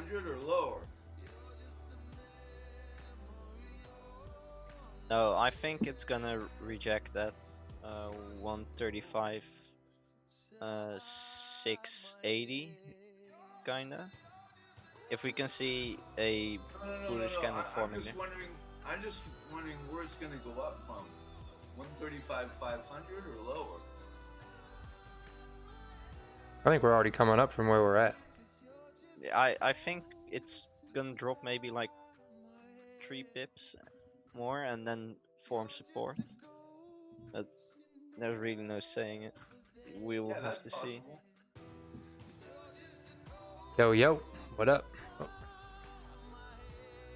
500 or lower? No, I think it's gonna reject that 135 680 kinda. If we can see a bullish No. candle I'm forming just there. wondering. I'm just wondering where it's gonna go up from. 135 500 or lower? I think we're already coming up from where we're at. I think it's gonna drop maybe like 3 pips more and then form support. But there's really no saying it. We will Yeah, have that's to see. possible. Yo, what up?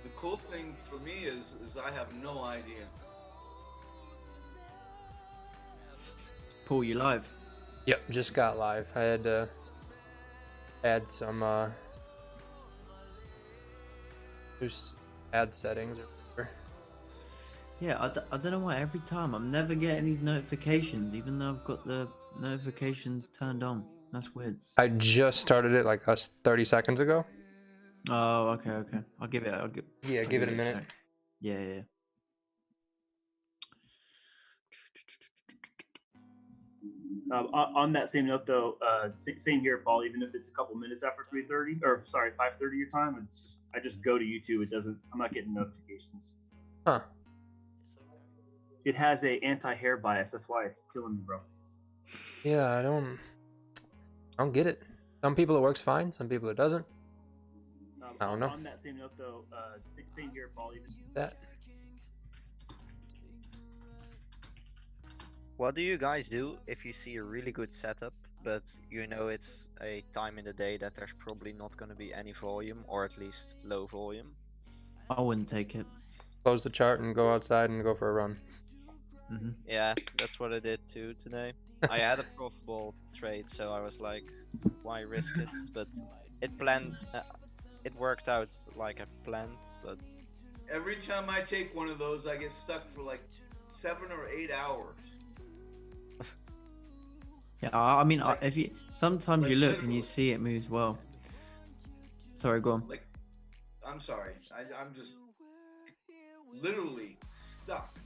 The cool thing for me is I have no idea. Paul, you live? Yep, just got live. I had to add some just ad settings or whatever. Yeah, I don't know why every time I'm never getting these notifications, even though I've got the notifications turned on. That's weird. I just started it like 30 seconds ago. Oh, okay. I'll give it Give it a minute. sec. Yeah. On that same note, though, same here, Paul. Even if it's a couple minutes after 3:30, or sorry, 5:30 your time, I just go to YouTube. It doesn't. I'm not getting notifications. Huh. It has a anti-hair bias. That's why it's killing me, bro. Yeah, I don't get it. Some people it works fine, some people it doesn't. I don't know. On that same note, though, same here, Paul. Even That. What do you guys do if you see a really good setup, but you know it's a time in the day that there's probably not going to be any volume, or at least low volume? I wouldn't take it. Close the chart and go outside and go for a run. Yeah, that's what I did too today. I had a profitable trade, so I was like, why risk it? But it worked out like I planned, but Every time I take one of those, I get stuck for like 7 or 8 hours. Yeah, I mean, if you sometimes like you look and literally. you see it moves well. Sorry, go on. Like, I'm sorry. I'm just literally stuck.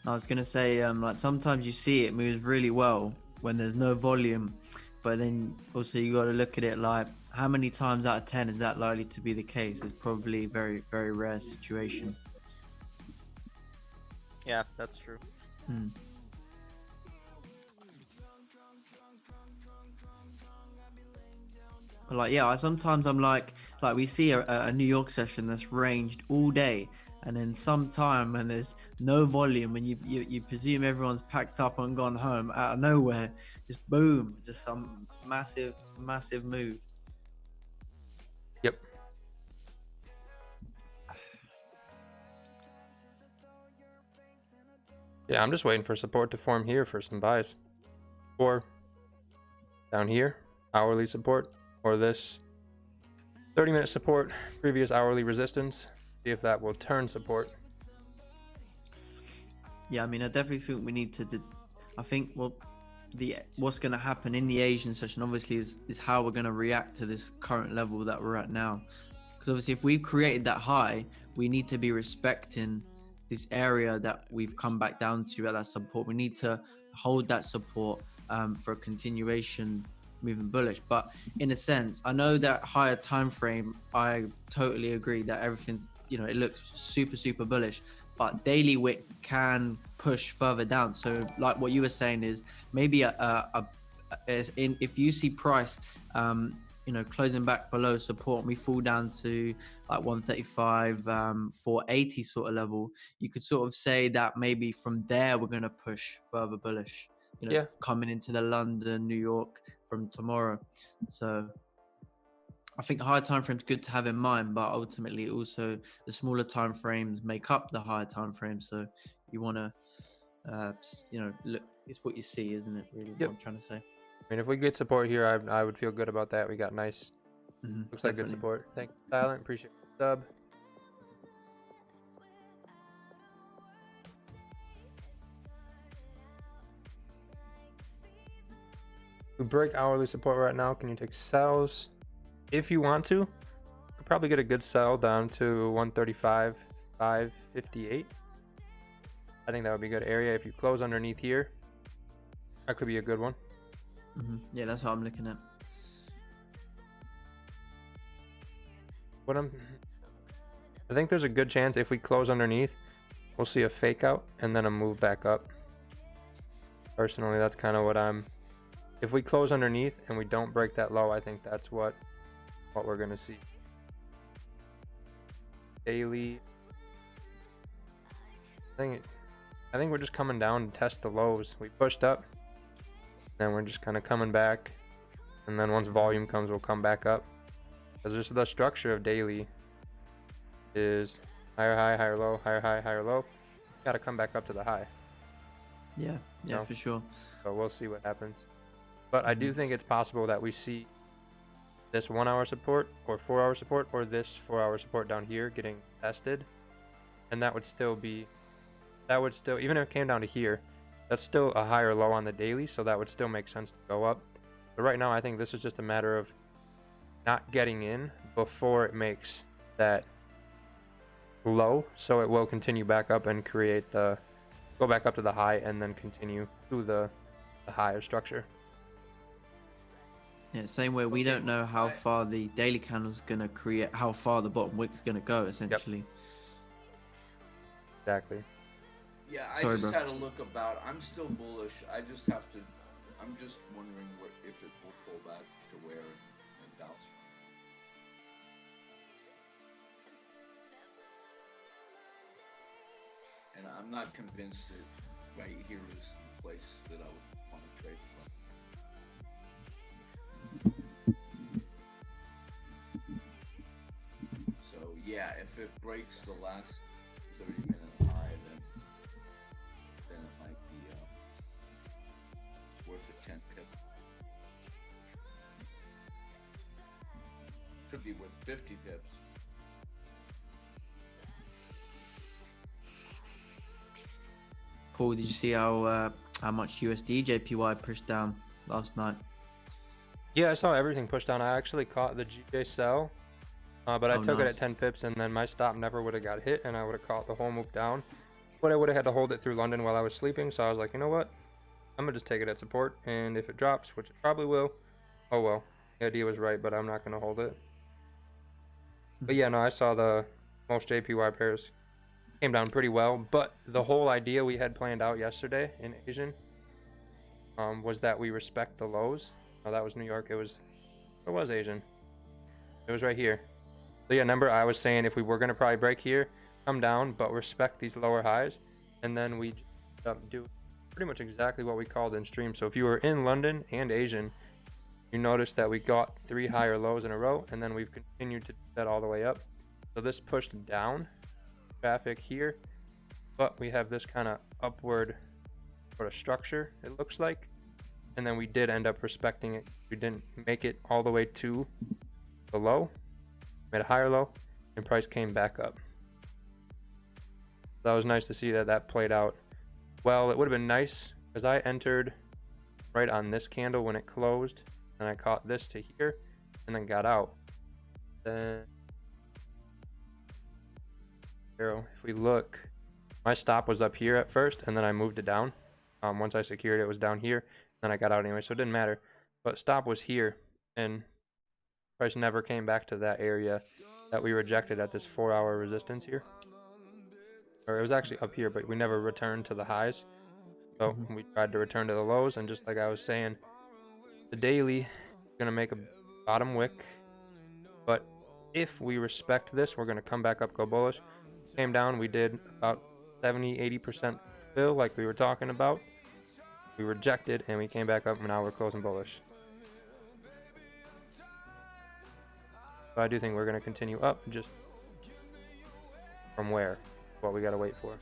I was gonna say, like sometimes you see it moves really well when there's no volume, but then also you got to look at it like how many times out of 10 is that likely to be the case? It's probably a very, very rare situation. yeah, that's true. But like, yeah, sometimes I'm like we see a New York session that's ranged all day, and then sometime when there's no volume and you presume everyone's packed up and gone home, out of nowhere, just boom, just some massive move. Yep. Yeah, I'm just waiting for support to form here for some buys. Or down here, hourly support, or this 30-minute support, previous hourly resistance. See if that will turn support. Yeah, I mean, I definitely think we need to. I think what's going to happen in the Asian session, obviously, is how we're going to react to this current level that we're at now. Because obviously, if we've created that high, we need to be respecting this area that we've come back down to at that support. We need to hold that support for a continuation moving bullish. But in a sense, I know that higher time frame, I totally agree that everything's, it looks super bullish, but daily wick can push further down. So like what you were saying is maybe if you see price closing back below support and we fall down to like 135 480 sort of level, you could sort of say that maybe from there we're going to push further bullish, coming into the London, New York from tomorrow. So I think higher time frames good to have in mind, but ultimately also the smaller time frames make up the higher time frames. So you want to look, it's what you see, isn't it, really? What I'm trying to say. I mean, if we get support here, I would feel good about that. We got nice, looks like good support. Thank you, Silent. Appreciate the sub. We break hourly support right now. Can you take sells? If you want to, you could probably get a good sell down to 135, 558. I think that would be a good area. If you close underneath here, that could be a good one. Yeah, that's what I'm looking at. I think there's a good chance if we close underneath, we'll see a fake out and then a move back up. Personally, that's kind of what if we close underneath and we don't break that low, I think that's what we're going to see. Daily. I think we're just coming down to test the lows. We pushed up, then we're just kind of coming back, and then once volume comes, we'll come back up. Because just the structure of daily is higher high, higher low, higher high, higher low. Got to come back up to the high. Yeah, No. for sure. So we'll see what happens. But I do think it's possible that we see this 1 hour support or 4 hour support or this 4 hour support down here getting tested. And that would still, even if it came down to here, that's still a higher low on the daily. So that would still make sense to go up. But right now, I think this is just a matter of not getting in before it makes that low. So it will continue back up and go back up to the high and then continue to the higher structure. Yeah, same way we don't know how far the daily candle's gonna create, how far the bottom wick's gonna go, essentially. Exactly. Yeah, I Sorry, just bro. had a look about. I'm still bullish. I'm just wondering if it will pull back to where it bounce. And I'm not convinced that right here is the place that I would want to trade from. So yeah, if it breaks the last 30-minute high, then it might be worth a 10 pip. Could be worth 50 pips. Paul, did you see how much USD JPY pushed down last night? Yeah, I saw everything push down. I actually caught the GJ sell, but I took it nice. at 10 pips, and then my stop never would have got hit, and I would have caught the whole move down. But I would have had to hold it through London while I was sleeping, so I was like, you know what? I'm going to just take it at support, and if it drops, which it probably will, oh well. The idea was right, but I'm not going to hold it. But yeah, no, I saw the most JPY pairs came down pretty well, but the whole idea we had planned out yesterday in Asian was that we respect the lows. Oh, that was New York. It was Asian. It was right here. So yeah, remember I was saying if we were going to probably break here, come down, but respect these lower highs, and then we do pretty much exactly what we called in stream. So if you were in London and Asian, you notice that we got 3 higher lows in a row, and then we've continued to do that all the way up. So this pushed down traffic here, but we have this kind of upward sort of structure, it looks like, and then we did end up respecting it. We didn't make it all the way to the low, made a higher low, and price came back up. That was nice to see that played out well. It would have been nice because I entered right on this candle when it closed, and I caught this to here and then got out. Then if we look, my stop was up here at first, and then I moved it down. Once I secured it, it was down here, then I got out anyway, so it didn't matter. But stop was here, and price never came back to that area that we rejected at this 4-hour resistance here. Or it was actually up here, but we never returned to the highs. So we tried to return to the lows, and just like I was saying, the daily is going to make a bottom wick. But if we respect this, we're going to come back up, go bullish. Came down, we did about 70-80% fill like we were talking about. We rejected, and we came back up, and now we're closing bullish. So I do think we're going to continue up, just from where? What we got to wait for.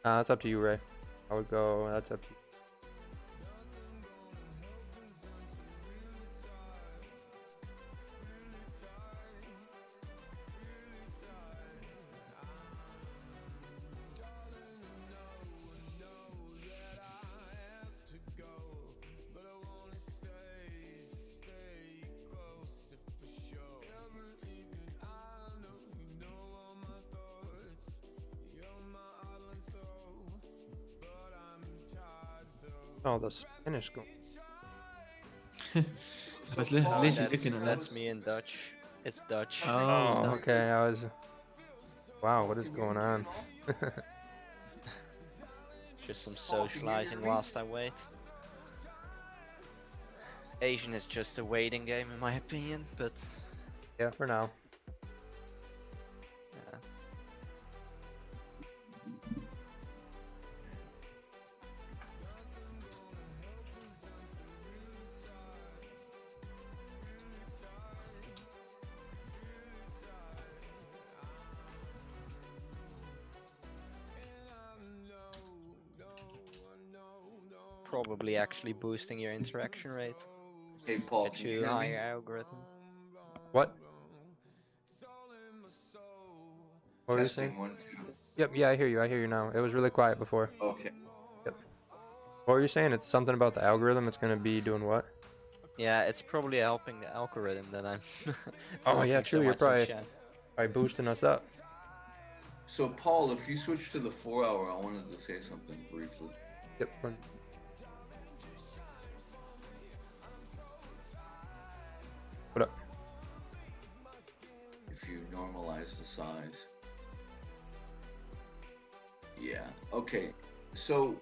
That's up to you, Ray. I would go, that's up to you. Oh, the Spanish going. I was literally Paul, looking That's at that. that's me in Dutch. It's Dutch. Oh, Oh, that- okay. I was. Wow, what is Can you hear going me, on? Paul? Just some Paul, can you hear socializing me? whilst I wait. Asian is just a waiting game in my opinion, but Yeah, for now. yeah. Probably actually boosting your interaction rate. Hey, Paul, Get can you you hear me? higher algorithm. What? What were you Testing saying? 1, 2. Yep, yeah, I hear you. I hear you now. It was really quiet before. Okay. What were you saying? It's something about the algorithm. It's gonna be doing what? Yeah, it's probably helping the algorithm that I'm Oh yeah, talking true. so You're much in probably chat. boosting us up. So, Paul, if you switch to the 4 hour, I wanted to say something briefly. Yep. What up? If you normalize the size. Yeah. Okay. So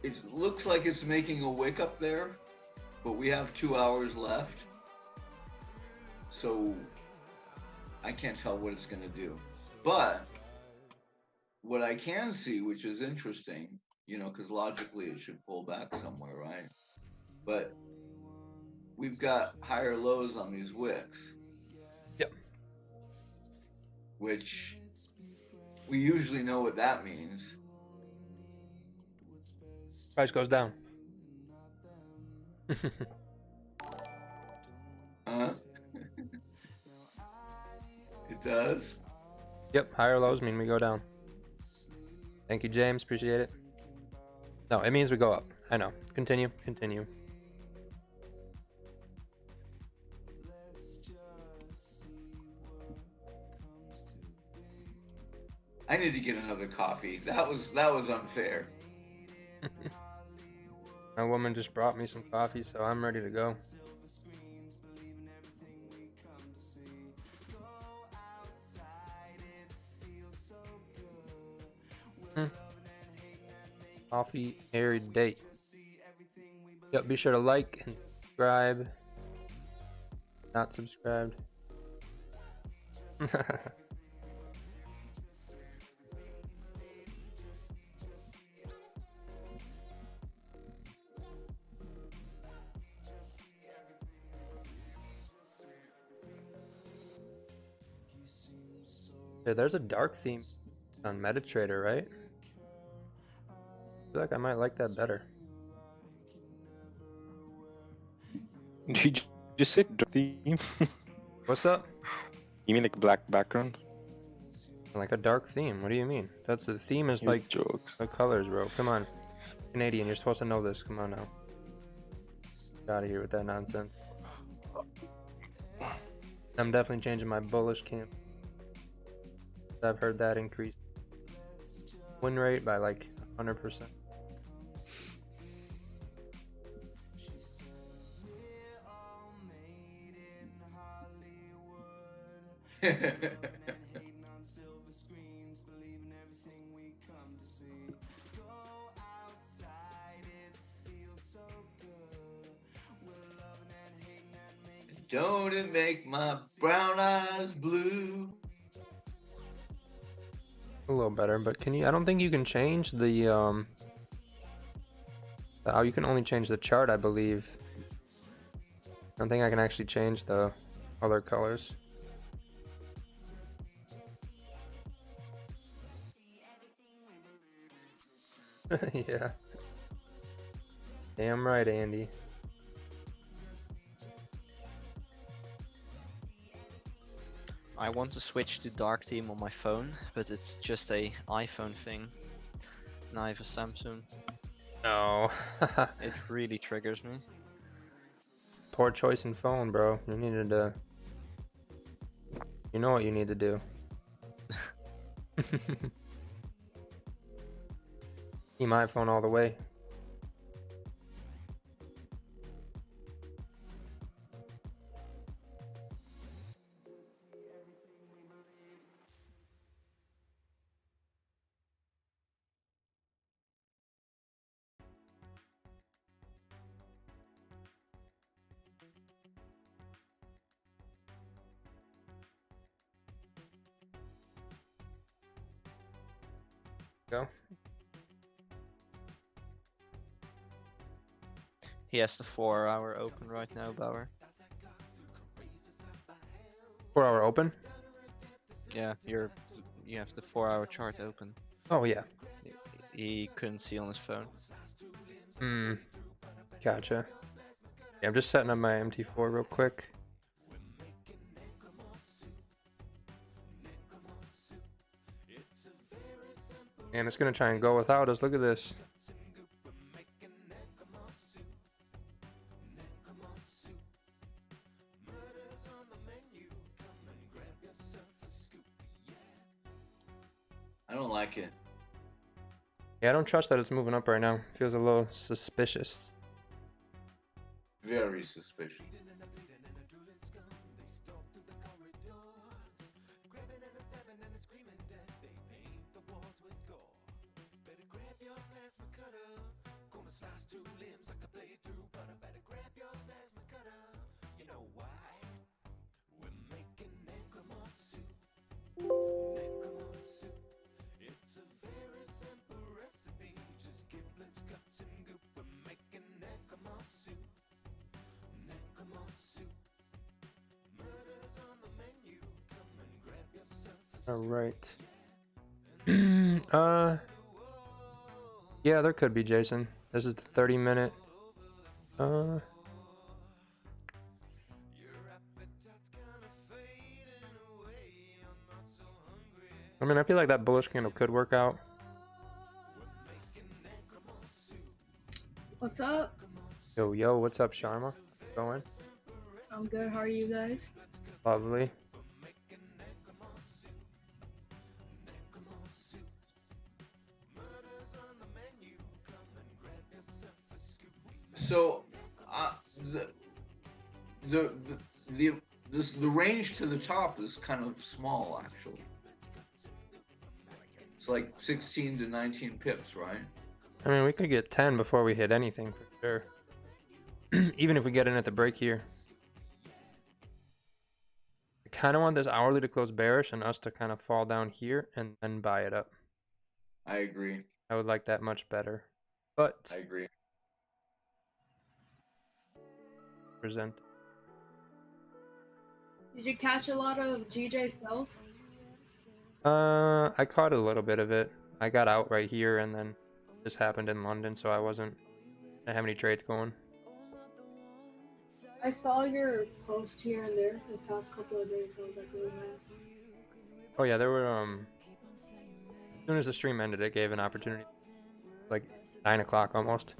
it looks like it's making a wake up there, but we have 2 hours left. So I can't tell what it's going to do. But what I can see, which is interesting, you know, because logically it should pull back somewhere, right? But we've got higher lows on these wicks. Yep. Which we usually know what that means. Price goes down. Huh? It does? Yep. Higher lows mean we go down. Thank you, James. Appreciate it. No, it means we go up. I know. Continue. Continue. I need to get another coffee. That was unfair. My woman just brought me some coffee, so I'm ready to go. Coffee every day. Yep, be sure to like and subscribe. Not subscribed. Yeah, there's a dark theme on MetaTrader, right? I feel like I might like that better. Did you just say theme? What's up? You mean like black background? Like a dark theme. What do you mean? That's the theme is Your like jokes. the colors, bro. Come on. Canadian, you're supposed to know this. Come on now. Get out of here with that nonsense. I'm definitely changing my bullish camp. I've heard that increase win rate by like 100%. Don't it make my brown eyes blue? A little better, but can you? I don't think you can change the oh, you can only change the chart, I believe. I don't think I can actually change the other colors. Yeah. Damn right, Andy. I want to switch to dark theme on my phone, but it's just a iPhone thing. And I have a Samsung. No. It really triggers me. Poor choice in phone, bro. You needed to. You know what you need to do. Team iPhone all the way. Go. He has the 4-hour open right now, Bauer. 4-hour open. Yeah, you have the 4-hour chart open. Oh yeah. He couldn't see on his phone. Hmm. Gotcha. Yeah, I'm just setting up my MT4 real quick. And it's gonna try and go without us. Look at this. I don't like it. Yeah, I don't trust that it's moving up right now. Feels a little suspicious. Very suspicious. All right. Yeah, there could be, Jason. This is the 30-minute. I mean, I feel like that bullish candle could work out. What's up? Yo, what's up, Sharma? Going? I'm good. How are you guys? Lovely. So, the range to the top is kind of small, actually. It's like 16 to 19 pips, right? I mean, we could get 10 before we hit anything for sure. Even if we get in at the break here. I kind of want this hourly to close bearish and us to kind of fall down here and then buy it up. I agree. I would like that much better. But I agree. present. Did you catch a lot of GJ sells? I caught a little bit of it. I got out right here and then this happened in London, so I didn't have any trades going. I saw your post here and there the past couple of days. So it was like really nice. Oh yeah, there were as soon as the stream ended, it gave an opportunity. Like 9 o'clock almost.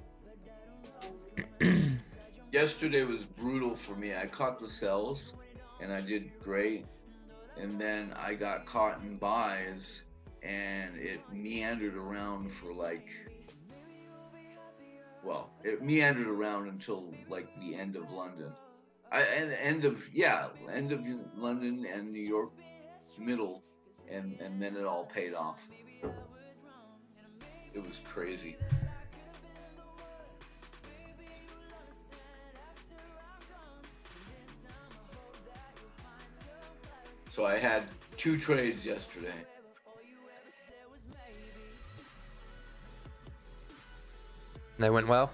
Yesterday was brutal for me. I caught the sells and I did great. And then I got caught in buys and it meandered around for like, well, it meandered around until like the end of London. End of London and New York middle, and then it all paid off. It was crazy. So I had 2 trades yesterday. And they went well.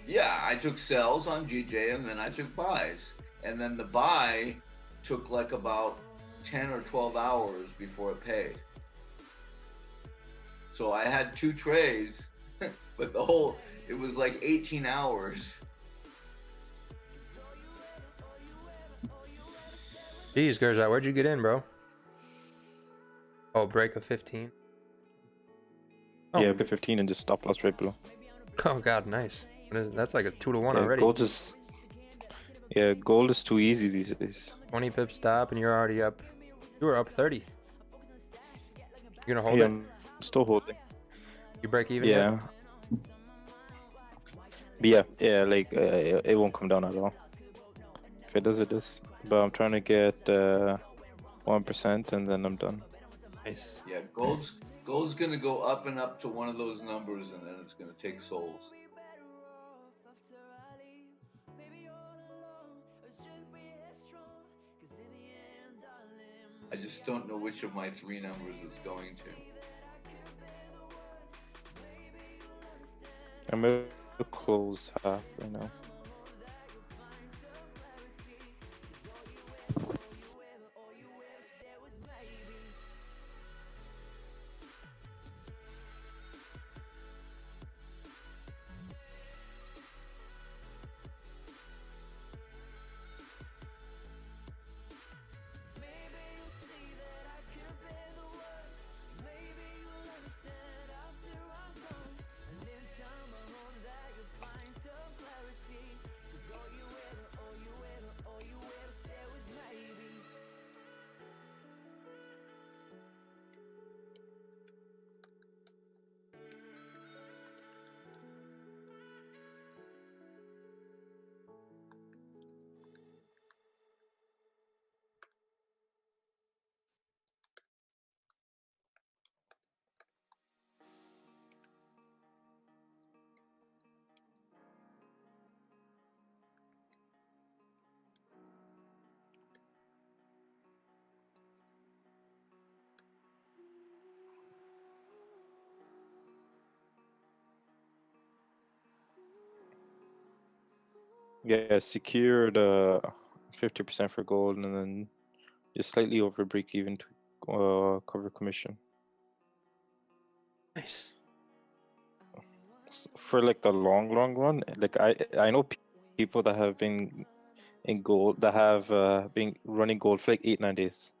Yeah, I took sells on GJ and then I took buys. And then the buy took like about 10 or 12 hours before it paid. So I had 2 trades, but it was like 18 hours. Jeez, Gerza, where'd you get in, bro? Oh, break of 15. Oh. Yeah, bit 15 and just stop loss right below. Oh god, nice. That's like a 2-to-1 Yeah, already. Gold is too easy these days. 20 pip stop and you're already up. You were up 30. You gonna hold it? Still holding. You break even yet? Yeah. But yeah, like it won't come down at all. If it does, it does. But I'm trying to get 1% and then I'm done. Nice. Yeah, gold's gonna go up and up to one of those numbers, and then it's gonna take souls. I just don't know which of my three numbers it's going to. I'm gonna close half right now. Yeah, secured 50% for gold and then just slightly over break even to cover commission. Nice. For like the long run, like I know people that have been in gold that have been running gold for like 8-9 days.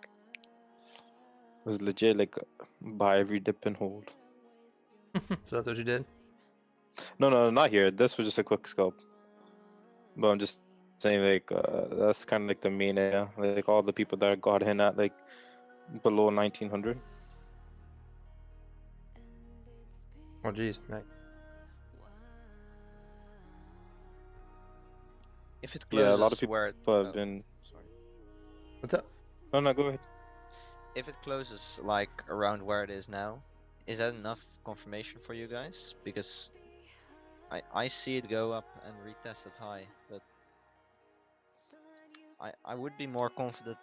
It was legit like buy every dip and hold. So that's what you did? No, not here. This was just a quick scalp. But I'm just saying like that's kind of like the main area. Like all the people that got in at like below 1900. Oh, geez. Right. If it Yeah, closes a lot of people where it, have been. sorry. What's up? No, go ahead. If it closes like around where it is now, is that enough confirmation for you guys? Because I see it go up and retest it high, but I would be more confident,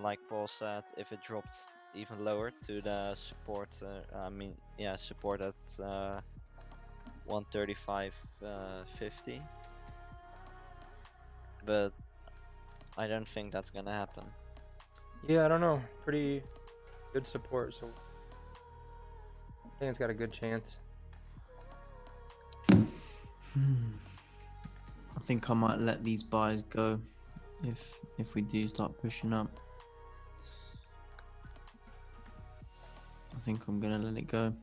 like Paul said, if it dropped even lower to the support. Support at 135.50. But I don't think that's gonna happen. Yeah, I don't know. Pretty good support, so I think it's got a good chance. I think I might let these buys go if we do start pushing up. I think I'm gonna let it go.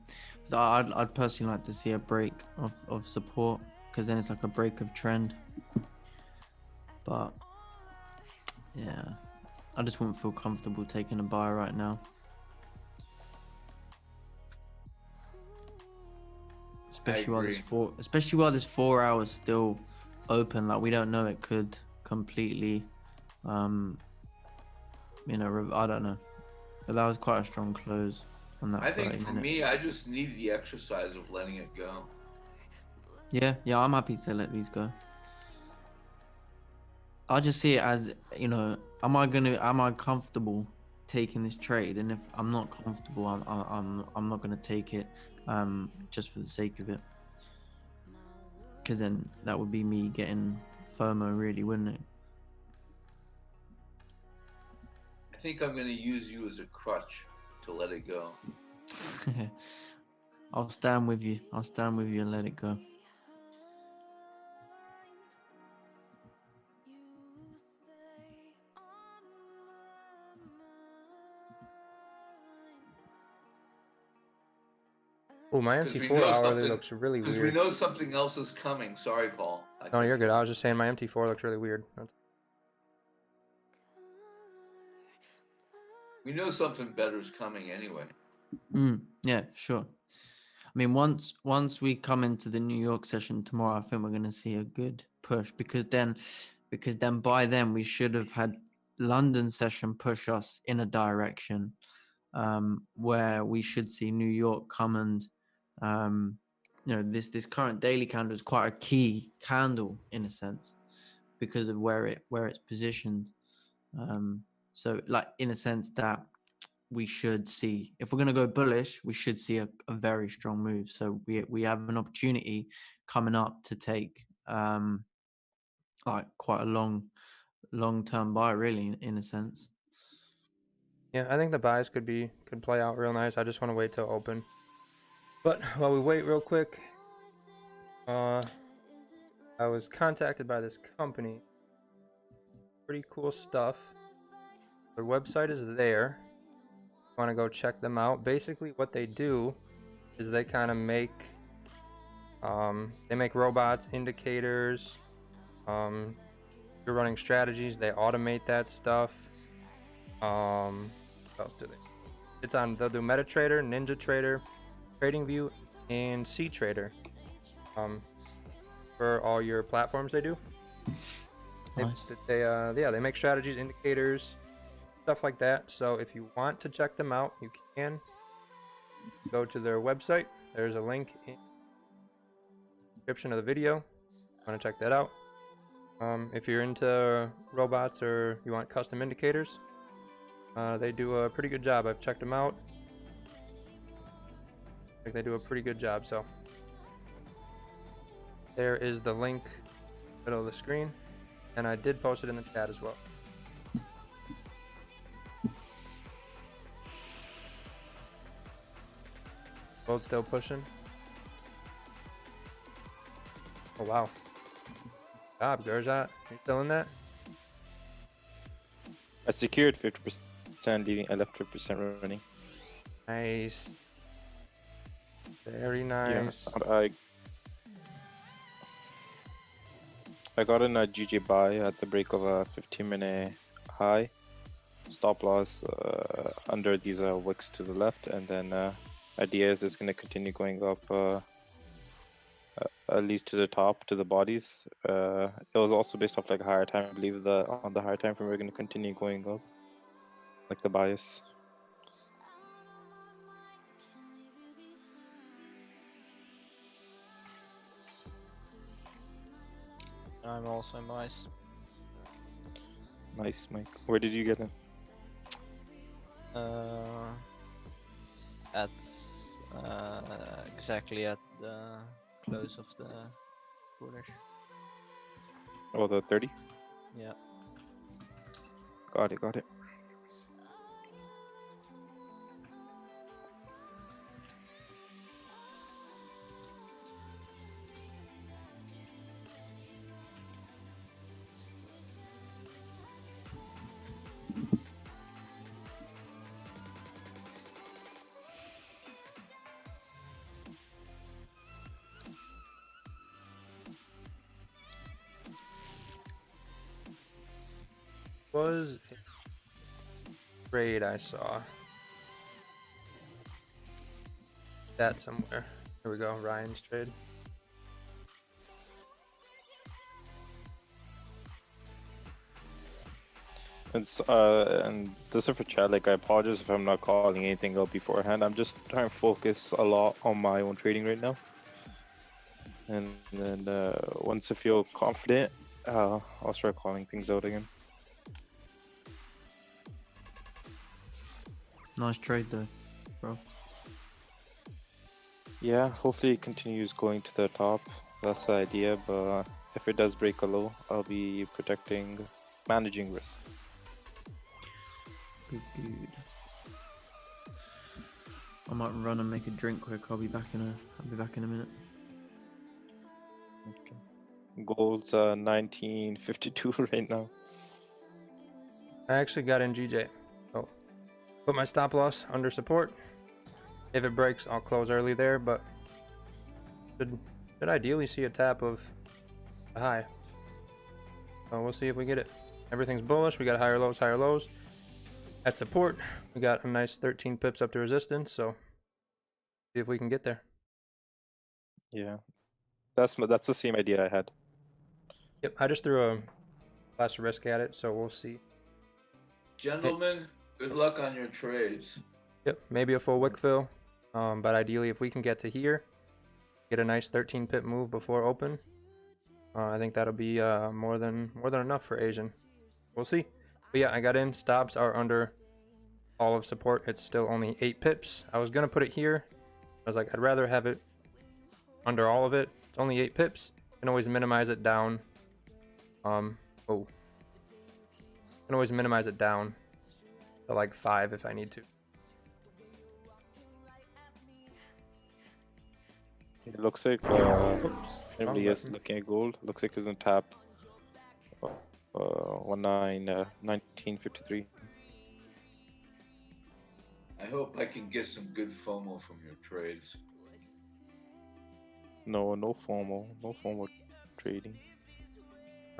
So I'd personally like to see a break of support, because then it's like a break of trend. But yeah, I just wouldn't feel comfortable taking a buy right now. Especially while there's 4 hours still open. Like we don't know, it could completely I don't know. But that was quite a strong close on that. I think for me, I just need the exercise of letting it go. Yeah, I'm happy to let these go. I just see it as, am I comfortable taking this trade? And if I'm not comfortable, I'm not gonna take it just for the sake of it. Because then that would be me getting FOMO, really, wouldn't it? I think I'm gonna use you as a crutch to let it go. I'll stand with you. I'll stand with you and let it go. Oh, my MT4 hourly looks really weird. Because we know something else is coming. Sorry, Paul. No, you're good. I was just saying my MT4 looks really weird. We know something better is coming anyway. Yeah, for sure. I mean, once we come into the New York session tomorrow, I think we're going to see a good push because then by then we should have had London session push us in a direction where we should see New York come and this current daily candle is quite a key candle in a sense because of where it's positioned. So like in a sense that we should see, if we're going to go bullish, we should see a very strong move. So we have an opportunity coming up to take like quite a long-term buy really in a sense. Yeah, I think the buys could play out real nice. I just want to wait till open. But while we wait real quick, I was contacted by this company. Pretty cool stuff. Their website is there. Want to go check them out. Basically what they do is they kind of make robots, indicators. You're running strategies, they automate that stuff. What else do they? They'll do MetaTrader, NinjaTrader, TradingView, and cTrader. For all your platforms they do. Nice. They make strategies, indicators, stuff like that. So if you want to check them out, you can go to their website. There's a link in the description of the video. Want to check that out. If you're into robots or you want custom indicators, they do a pretty good job. I've checked them out. I think they do a pretty good job. So there is the link in the middle of the screen, and I did post it in the chat as well. Gold still pushing. Oh wow. Good job, Gurjat. You still in that? I secured 50% leaving. I left 50% running. Nice. Very nice. Yeah, I got in a GJ buy at the break of a 15-minute high. Stop loss under these wicks to the left, and then idea is it's going to continue going up at least to the top, to the bodies. It was also based off like a higher time. I believe on the higher time frame we're going to continue going up, like the bias. I'm also nice. Nice, Mike. Where did you get in? At exactly at the close of the bullish. Oh, the 30? Yeah. Got it. Was a trade I saw that somewhere. Here we go, Ryan's trade. It's and this is for chat. Like, I apologize if I'm not calling anything out beforehand. I'm just trying to focus a lot on my own trading right now. And then once I feel confident, I'll start calling things out again. Nice trade though, bro. Yeah, hopefully it continues going to the top. That's the idea, but if it does break a low, I'll be managing risk. Good. I might run and make a drink quick. I'll be back in a minute. Okay. Gold's 1952 right now. I actually got in GJ. Oh, put my stop loss under support. If it breaks, I'll close early there, but should ideally see a tap of a high. So we'll see if we get it. Everything's bullish. We got higher lows. At support, we got a nice 13 pips up to resistance, so see if we can get there. Yeah, that's the same idea I had. Yep, I just threw a less risk at it, so we'll see. Gentlemen, good luck on your trades. Yep, maybe a full wick fill, but ideally if we can get to here, get a nice 13 pip move before open, I think that'll be more than enough for Asian. We'll see. But yeah, I got in. Stops are under all of support. It's still only 8 pips. I was gonna put it here. I was like, I'd rather have it under all of it. It's only 8 pips. Can always minimize it down. Can always minimize it down to like 5 if I need to. It looks like family is looking at gold. Looks like it's gonna tap 1953. I hope I can get some good FOMO from your trades. No FOMO trading.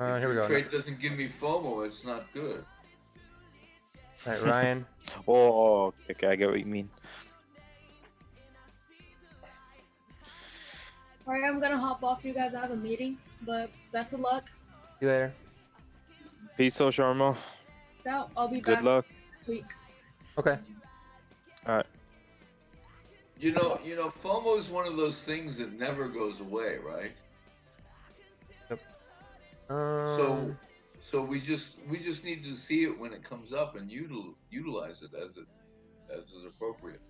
If Here we your go. trade doesn't give me FOMO, it's not good. All right, Ryan. Oh, okay, I get what you mean. Alright, I'm gonna hop off. You guys, I have a meeting, but best of luck. See you later. Peace out, Sharma. Out. I'll be Good back luck. next week. Okay. All right. You know, FOMO is one of those things that never goes away, right? So we just need to see it when it comes up and utilize it as is appropriate.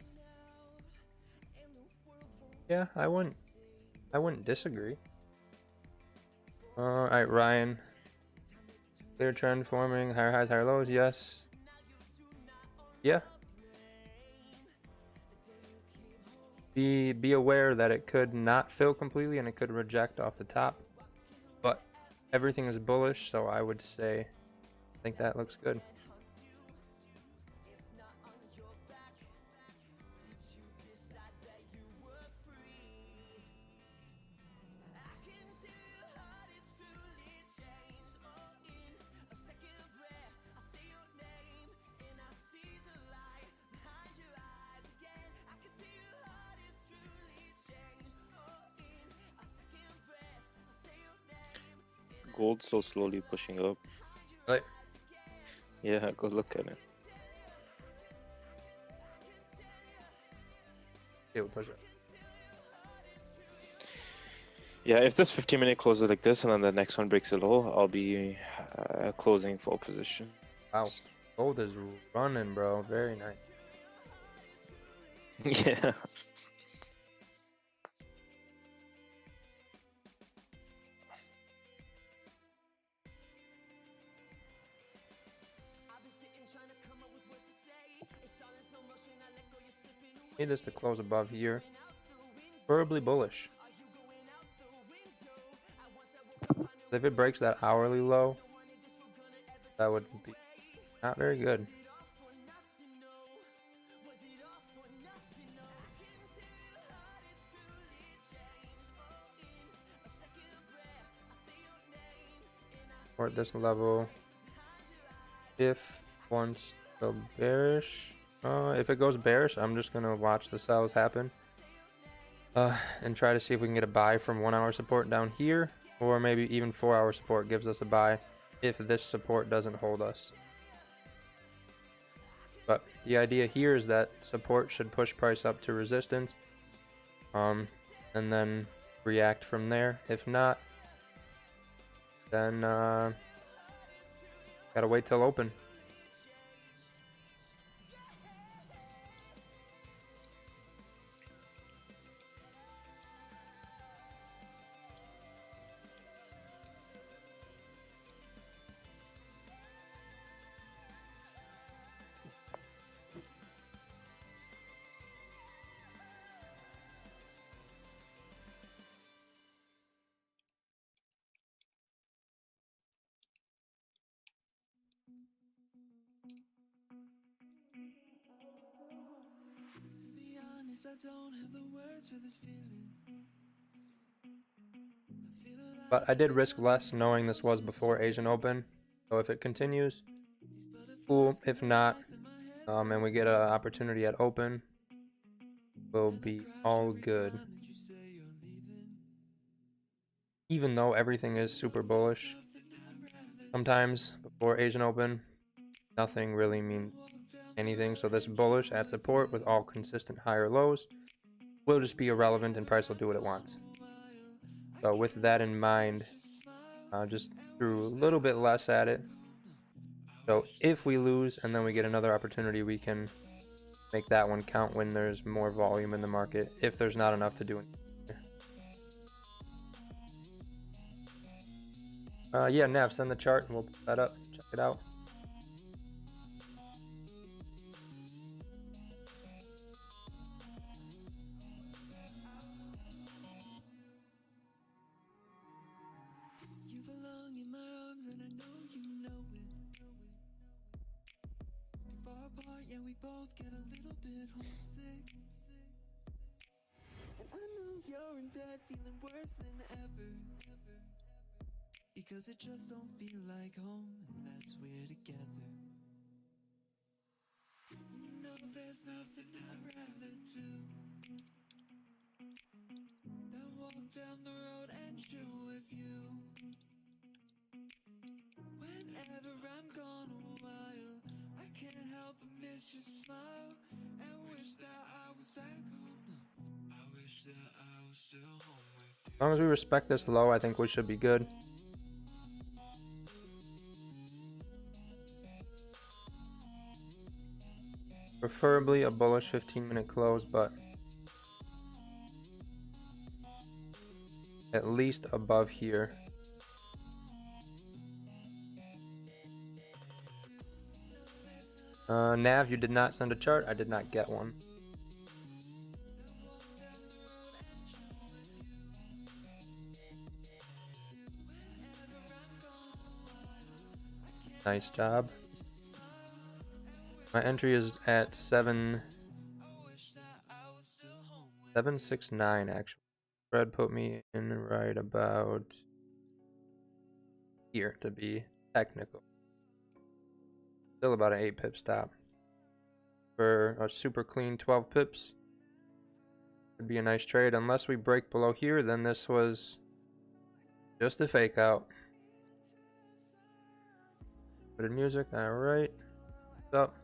Yeah, I wouldn't disagree. All right, Ryan. Clear trend forming, higher highs, higher lows. Yes. Yeah. Be aware that it could not fill completely and it could reject off the top, but everything is bullish, so I would say I think that looks good. Gold's so slowly pushing up. Right. Yeah, go look at it. It will push it. Yeah, if this 15-minute closes like this and then the next one breaks a low, I'll be closing full position. Wow. Gold is running, bro. Very nice. Yeah. Need this to close above here. Preferably bullish. If it breaks that hourly low, that would be not very good. Or at this level, if once go bearish, if it goes bearish, I'm just gonna watch the sells happen, and try to see if we can get a buy from 1 hour support down here, or maybe even 4 hour support gives us a buy if this support doesn't hold us. But the idea here is that support should push price up to resistance, and then react from there. If not, then gotta wait till open. But I did risk less knowing this was before Asian Open, so if it continues, cool. If not, and we get an opportunity at open, we'll be all good. Even though everything is super bullish, sometimes before Asian Open, nothing really means anything. So this bullish at support with all consistent higher lows will just be irrelevant and price will do what it wants. So with that in mind, just threw a little bit less at it. So if we lose and then we get another opportunity, we can make that one count when there's more volume in the market, if there's not enough to do. Yeah, Nav, send the chart and we'll put that up. Check it out. Because it just don't feel like home, and that's we're together. You know there's nothing I'd rather do than walk down the road and chill with you. Whenever I'm gone a while, I can't help but miss your smile and wish that I was back home. I wish that I was still home with you. As long as we respect this low, I think we should be good. Preferably a bullish 15-minute close, but at least above here. Nav, you did not send a chart. I did not get one. Nice job. My entry is at 769 actually. Fred put me in right about here to be technical. Still about an 8 pip stop. For a super clean 12 pips. Would be a nice trade. Unless we break below here, then this was just a fake out. Bit of music, alright. What's up?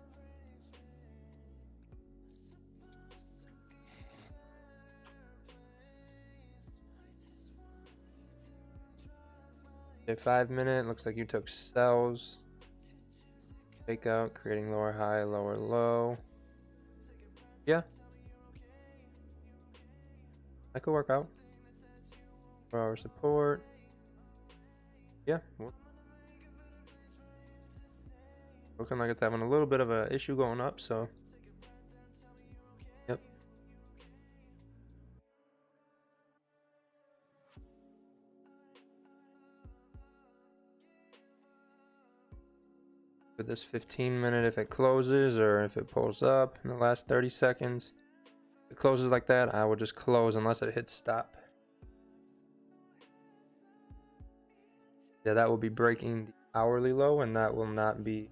Okay, 5 minute, looks like you took sells. Fake out, creating lower high, lower low. Yeah. That could work out. 4-hour support. Yeah. Looking like it's having a little bit of an issue going up, so. Yep. With this 15-minute, if it closes or if it pulls up in the last 30 seconds, if it closes like that, I will just close unless it hits stop. Yeah, that will be breaking the hourly low, and that will not be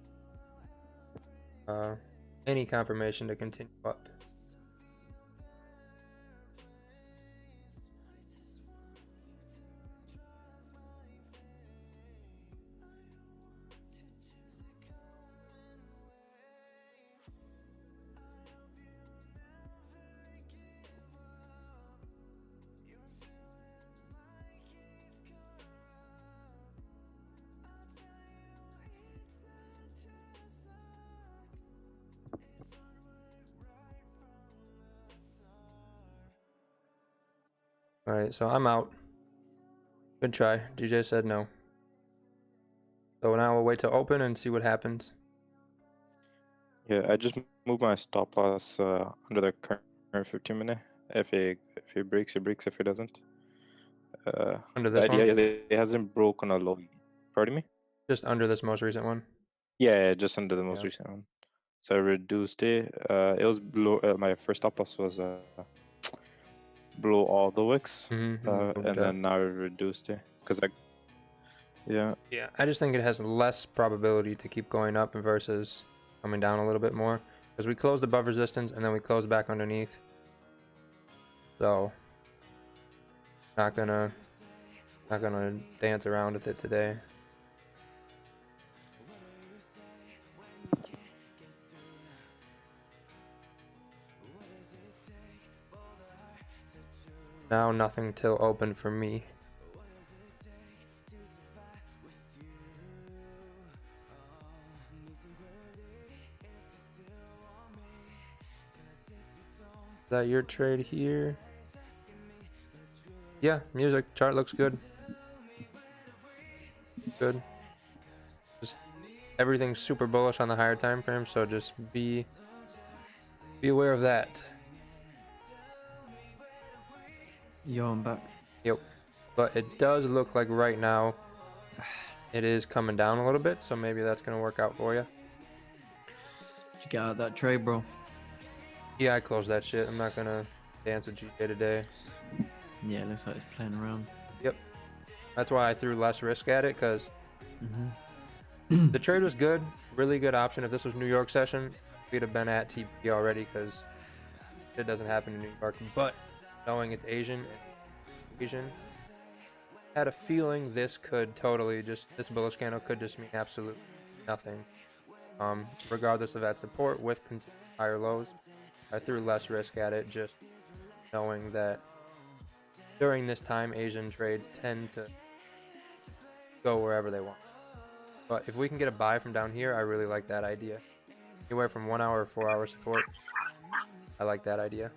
any confirmation to continue up. Alright, so I'm out. Good try. DJ said no. So now we'll wait to open and see what happens. Yeah, I just moved my stop loss under the current 15-minute. If it breaks, it breaks. If it doesn't, Under the this idea one? is it hasn't broken a low. Pardon me? Just under this most recent one? Yeah, just under the most Yeah. recent one. So I reduced it. It was below. My first stop loss was below all the wicks, and then now I reduced it because yeah, I just think it has less probability to keep going up versus coming down a little bit more. because we closed above resistance and then we closed back underneath. So not gonna dance around with it today. Now nothing till open for me. Is that your trade here? Yeah, music chart looks good. Good. Just everything's super bullish on the higher time frame, so just be aware of that. Yo, I'm back. Yep. But it does look like right now it is coming down a little bit, so maybe that's gonna work out for you. Did you get out that trade, bro? Yeah, I closed that shit. I'm not gonna dance with GK today. Yeah, it looks like it's playing around. Yep. That's why I threw less risk at it, because Mm-hmm. the trade was good. Really good option. If this was New York session, we'd have been at TP already, because it doesn't happen in New York. But knowing it's Asian, had a feeling this could totally just, this bullish candle could just mean absolutely nothing. Regardless of that support with continued higher lows, I threw less risk at it, just knowing that during this time, Asian trades tend to go wherever they want. But if we can get a buy from down here, I really like that idea. Anywhere from 1 hour or 4 hour support, I like that idea.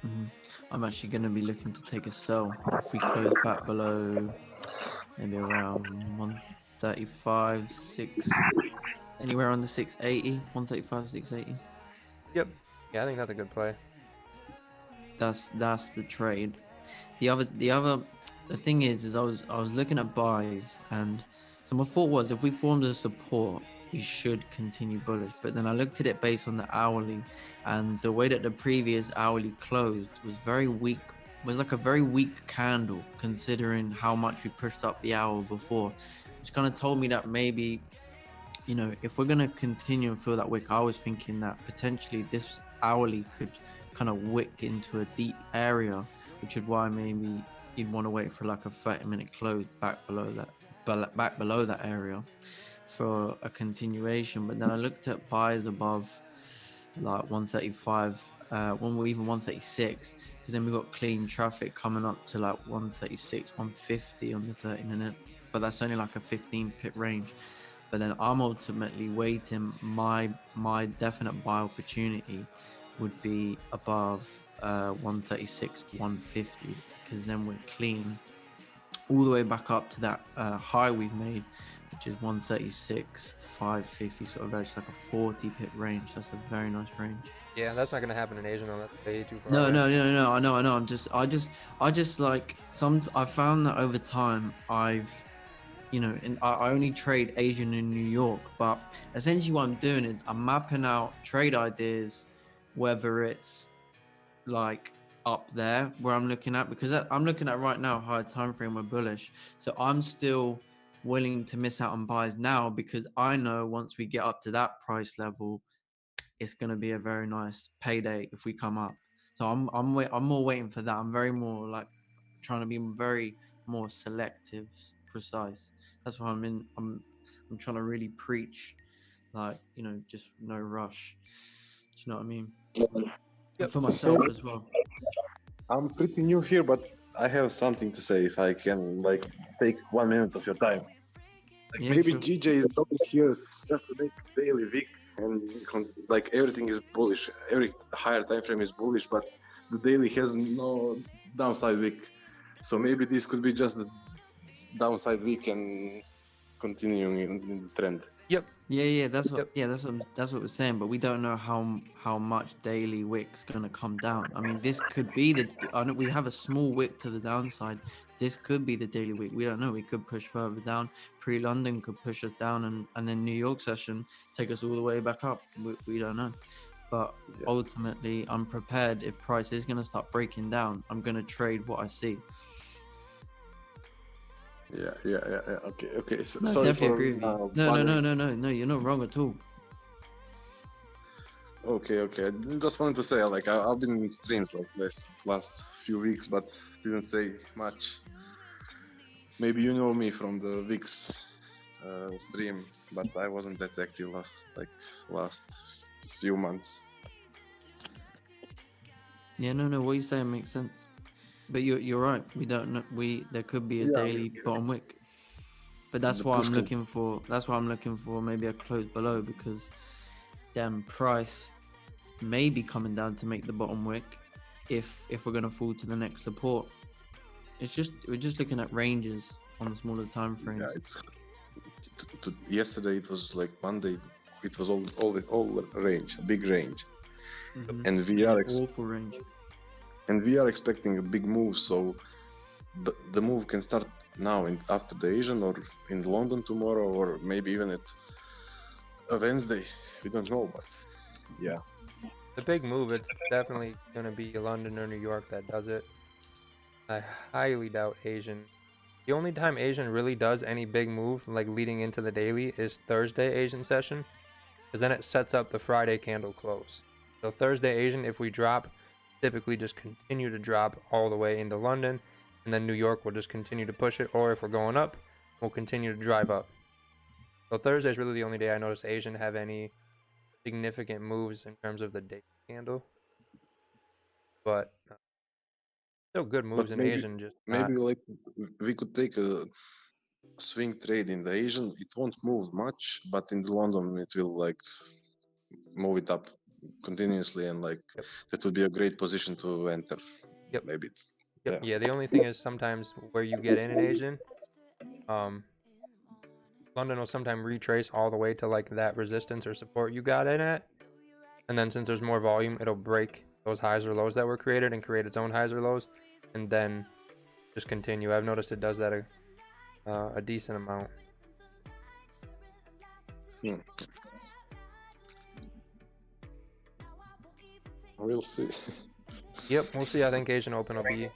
Mm-hmm. I'm actually going to be looking to take a sell if we close back below maybe around 135, 6, anywhere under 680, 135, 680. Yep. Yeah, I think that's a good play. That's the trade. The thing is I was looking at buys, and so my thought was if we formed a support, we should continue bullish. But then I looked at it based on the hourly, and the way that the previous hourly closed was very weak. Was like a very weak candle considering how much we pushed up the hour before, which kind of told me that maybe, you know, if we're gonna continue and feel that wick, I was thinking that potentially this hourly could kind of wick into a deep area, which is why maybe you'd want to wait for like a 30-minute close back below that area for a continuation. But then I looked at buys above like 135, when we're even 136, because then we got clean traffic coming up to like 136, 150 on the 30-minute, but that's only like a 15 pip range. But then I'm ultimately waiting, my definite buy opportunity would be above 136, 150, because then we're clean all the way back up to that high we've made, which is 136, 550, sort of just like a 40 pip range. That's a very nice range. Yeah, that's not gonna happen in Asian though. That's way too far No, away. no. I know. I just like I found that over time I've, you know, and I only trade Asian in New York, but essentially what I'm doing is I'm mapping out trade ideas, whether it's like up there where I'm looking at, because I'm looking at right now higher time frame, we're bullish, so I'm still willing to miss out on buys now, because I know once we get up to that price level, it's going to be a very nice payday if we come up. So I'm more waiting for that. I'm very more like trying to be very more selective, precise. That's why I'm trying to really preach, like, you know, just no rush. Do you know what I mean? Yep. For myself as well. I'm pretty new here, but I have something to say if I can, like, take 1 minute of your time. Like, Yeah, maybe sure. GJ is coming here just to make daily wick, and like everything is bullish. Every higher time frame is bullish, but the daily has no downside wick. So maybe this could be just the downside wick and continuing in the trend. Yep. Yeah, that's what we're saying, but we don't know how much daily wick's gonna come down. I mean, this could be I know we have a small wick to the downside. This could be the daily wick. We don't know. We could push further down. Pre-London could push us down, and then New York session take us all the way back up. We don't know. But ultimately, I'm prepared. If price is gonna start breaking down, I'm gonna trade what I see. Yeah. Okay. No, I sorry definitely for, agree with you. bothering. No. You're not wrong at all. Okay. I just wanted to say, like, I've been in streams like this last few weeks, but didn't say much. Maybe you know me from the VIX stream, but I wasn't that active like last few months. Yeah, no, what you saying makes sense. But you're right. We don't know. There could be a Yeah, daily bottom wick. But that's the why push I'm can- looking for. That's why I'm looking for maybe a close below, because damn price may be coming down to make the bottom wick if we're gonna fall to the next support. We're just looking at ranges on the smaller time frames. Yeah, it's yesterday. It was like Monday. It was all range, a big range, Mhm. and we are Awful range. expecting a big move. So the move can start now after the Asian, or in London tomorrow, or maybe even at a Wednesday. We don't know, but yeah. The big move, it's definitely going to be London or New York that does it. I highly doubt Asian. The only time Asian really does any big move, like leading into the daily, is Thursday Asian session, because then it sets up the Friday candle close. So Thursday Asian, if we drop, typically just continue to drop all the way into London, and then New York will just continue to push it, or if we're going up, we'll continue to drive up. So Thursday is really the only day I notice Asian have any significant moves in terms of the day candle. But still good moves But in Asian, just not. maybe like we could take a swing trade in the Asian. It won't move much, but in the London it will like move it up continuously, and like Yep. that would be a great position to enter. Yep. Maybe. Yep. Yeah. The only thing is sometimes where you get in Asian, London will sometimes retrace all the way to like that resistance or support you got in at, and then since there's more volume, it'll break those highs or lows that were created and create its own highs or lows, and then just continue. I've noticed it does that a decent amount. We'll see. Yep, we'll see. I think Asian Open will be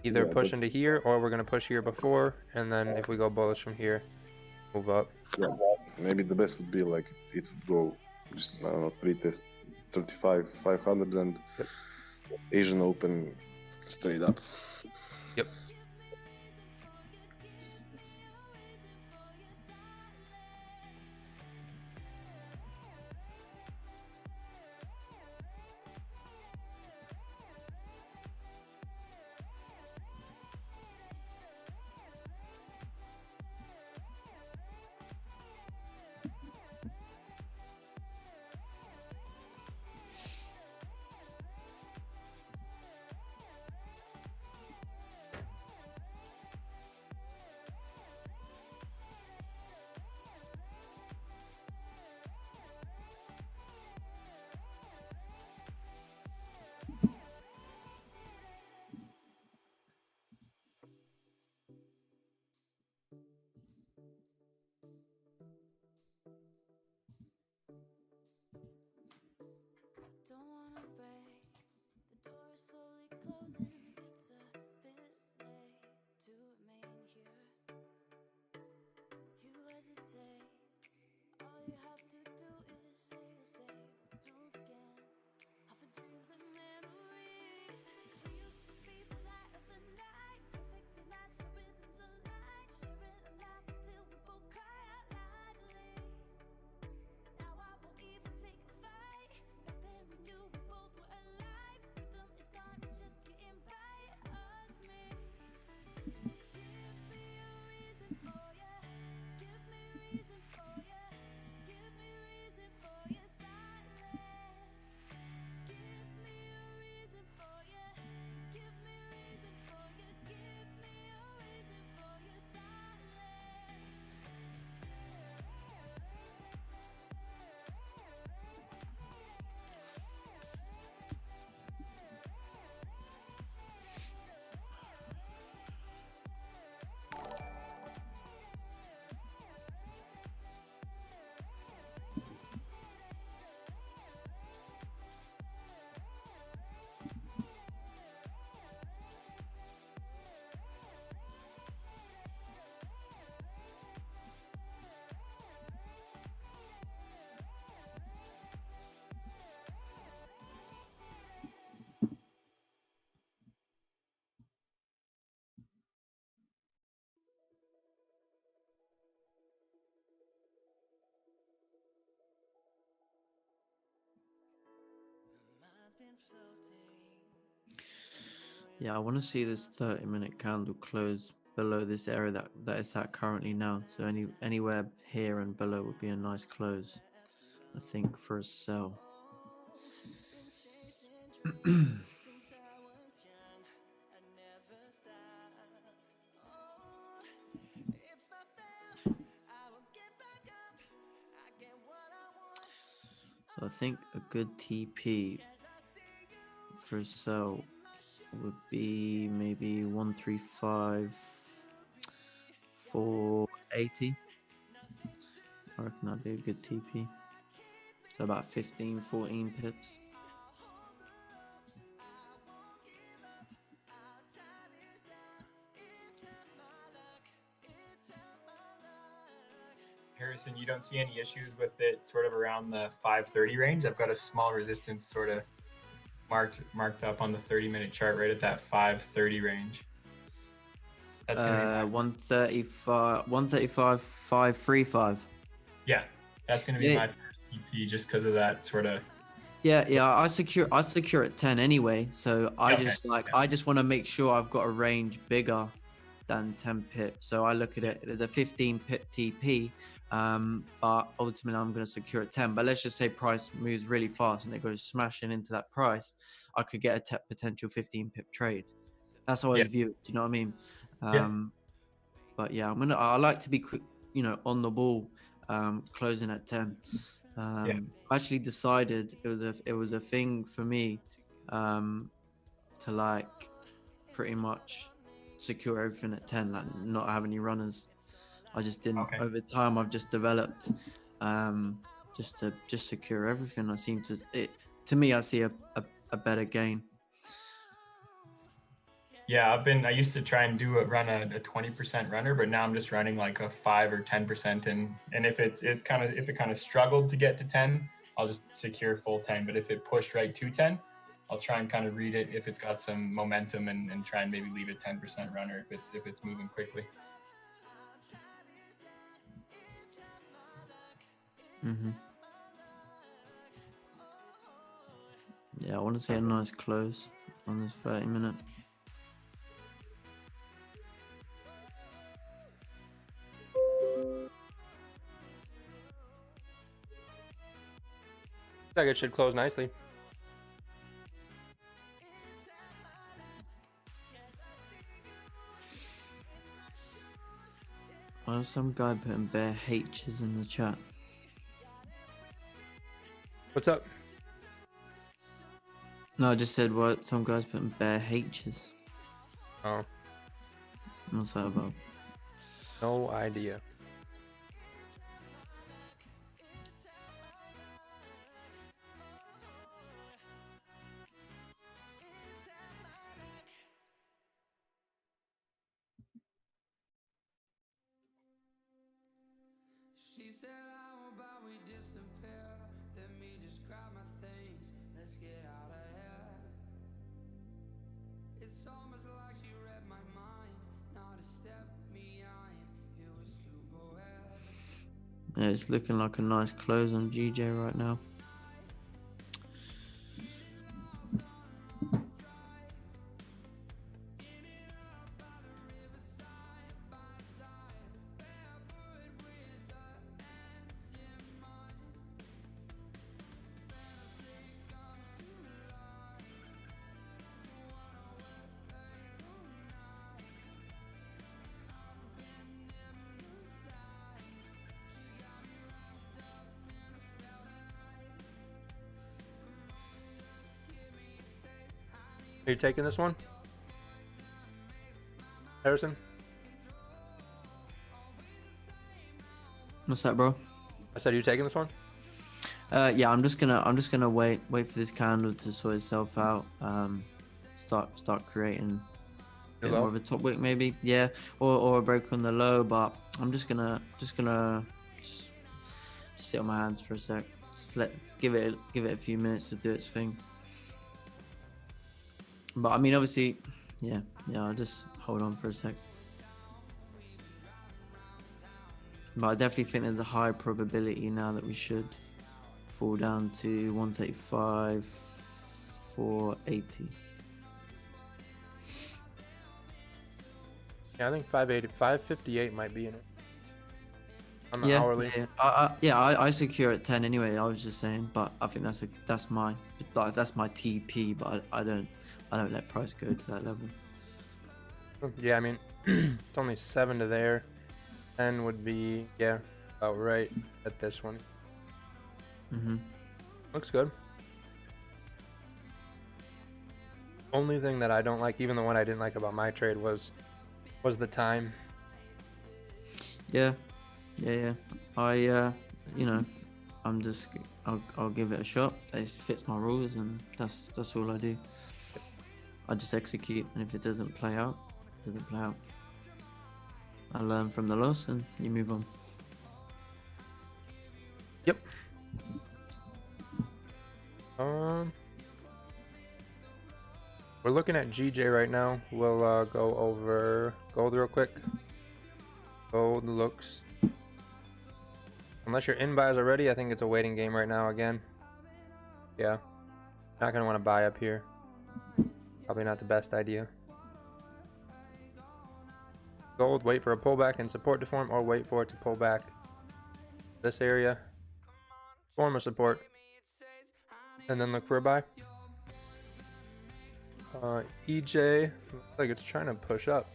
either Yeah, push into here, or we're gonna push here before, and then if we go bullish from here, move up. Yeah, maybe the best would be like it would go just, I don't know, free test 35, 500, and Yep. Asian Open straight up. Yep. Yeah, I want to see this 30-minute candle close below this area that it's at currently now. So anywhere here and below would be a nice close, I think, for a sell. So I think a good TP for a sell would be maybe 135, 480. I reckon that'd be a good TP. So about 15, 14 pips. Harrison, you don't see any issues with it sort of around the 530 range? I've got a small resistance sort of marked up on the 30-minute chart right at that 530 range. That's gonna be 135, 535. Yeah, that's gonna be my first TP just because of that sort of. Yeah, I secure at 10 anyway. So I just want to make sure I've got a range bigger than 10 pips. So I look at it as a 15 pip TP. But ultimately I'm going to secure at 10. But let's just say price moves really fast and it goes smashing into that price. I could get a potential 15 pip trade. That's how I view it. Do you know what I mean? But yeah, I like to be quick, on the ball, closing at 10. I actually decided it was a thing for me, to like pretty much secure everything at 10, like not have any runners. I just didn't. Over time, I've just developed, just to secure everything. I see a better gain. Yeah, I used to try and run a 20% runner, but now I'm just running like a 5 or 10%. And if if it kind of struggled to get to 10, I'll just secure full 10. But if it pushed right to 10, I'll try and kind of read it if it's got some momentum and try and maybe leave a 10% runner if it's moving quickly. Yeah, I want to see a nice close on this 30-minute. I think it should close nicely. Well, some guy putting bare H's in the chat. What's up? No, I just said what some guys putting bare H's. Oh. What's that about? No idea. She said, how about we disappear? Let me just grab my things. Let's get out of here. It's almost like she read my mind. Not a step behind. It was super weird. Yeah, it's looking like a nice close on GJ right now. Are you taking this one, Harrison? What's that, bro? I said, you taking this one? Yeah, I'm just gonna wait for this candle to sort itself out. Start creating a bit more of a top wick maybe, yeah, or a break on the low. But I'm just gonna sit on my hands for a sec. Just give it a few minutes to do its thing. But I mean, obviously, yeah, I'll just hold on for a sec. But I definitely think there's a high probability now that we should fall down to 135, 480. Yeah, I think 580, 558 might be in it. On the Yeah, hourly. I secure at 10 anyway. I was just saying, but I think that's my TP, but I don't let price go to that level. Yeah, I mean, it's only 7 to there. 10 would be, yeah, about right at this one. Looks good. Only thing that I don't like, even the one I didn't like about my trade, was the time. Yeah. I'll give it a shot. It fits my rules, and that's all I do. I just execute, and if it doesn't play out, it doesn't play out. I learn from the loss, and you move on. Yep. We're looking at GJ right now. We'll go over gold real quick. Gold looks, unless your in buys are ready, I think it's a waiting game right now again. Yeah, not gonna want to buy up here. Probably not the best idea. Gold, wait for a pullback and support to form, or wait for it to pull back this area, form a support, and then look for a buy. EJ looks like it's trying to push up.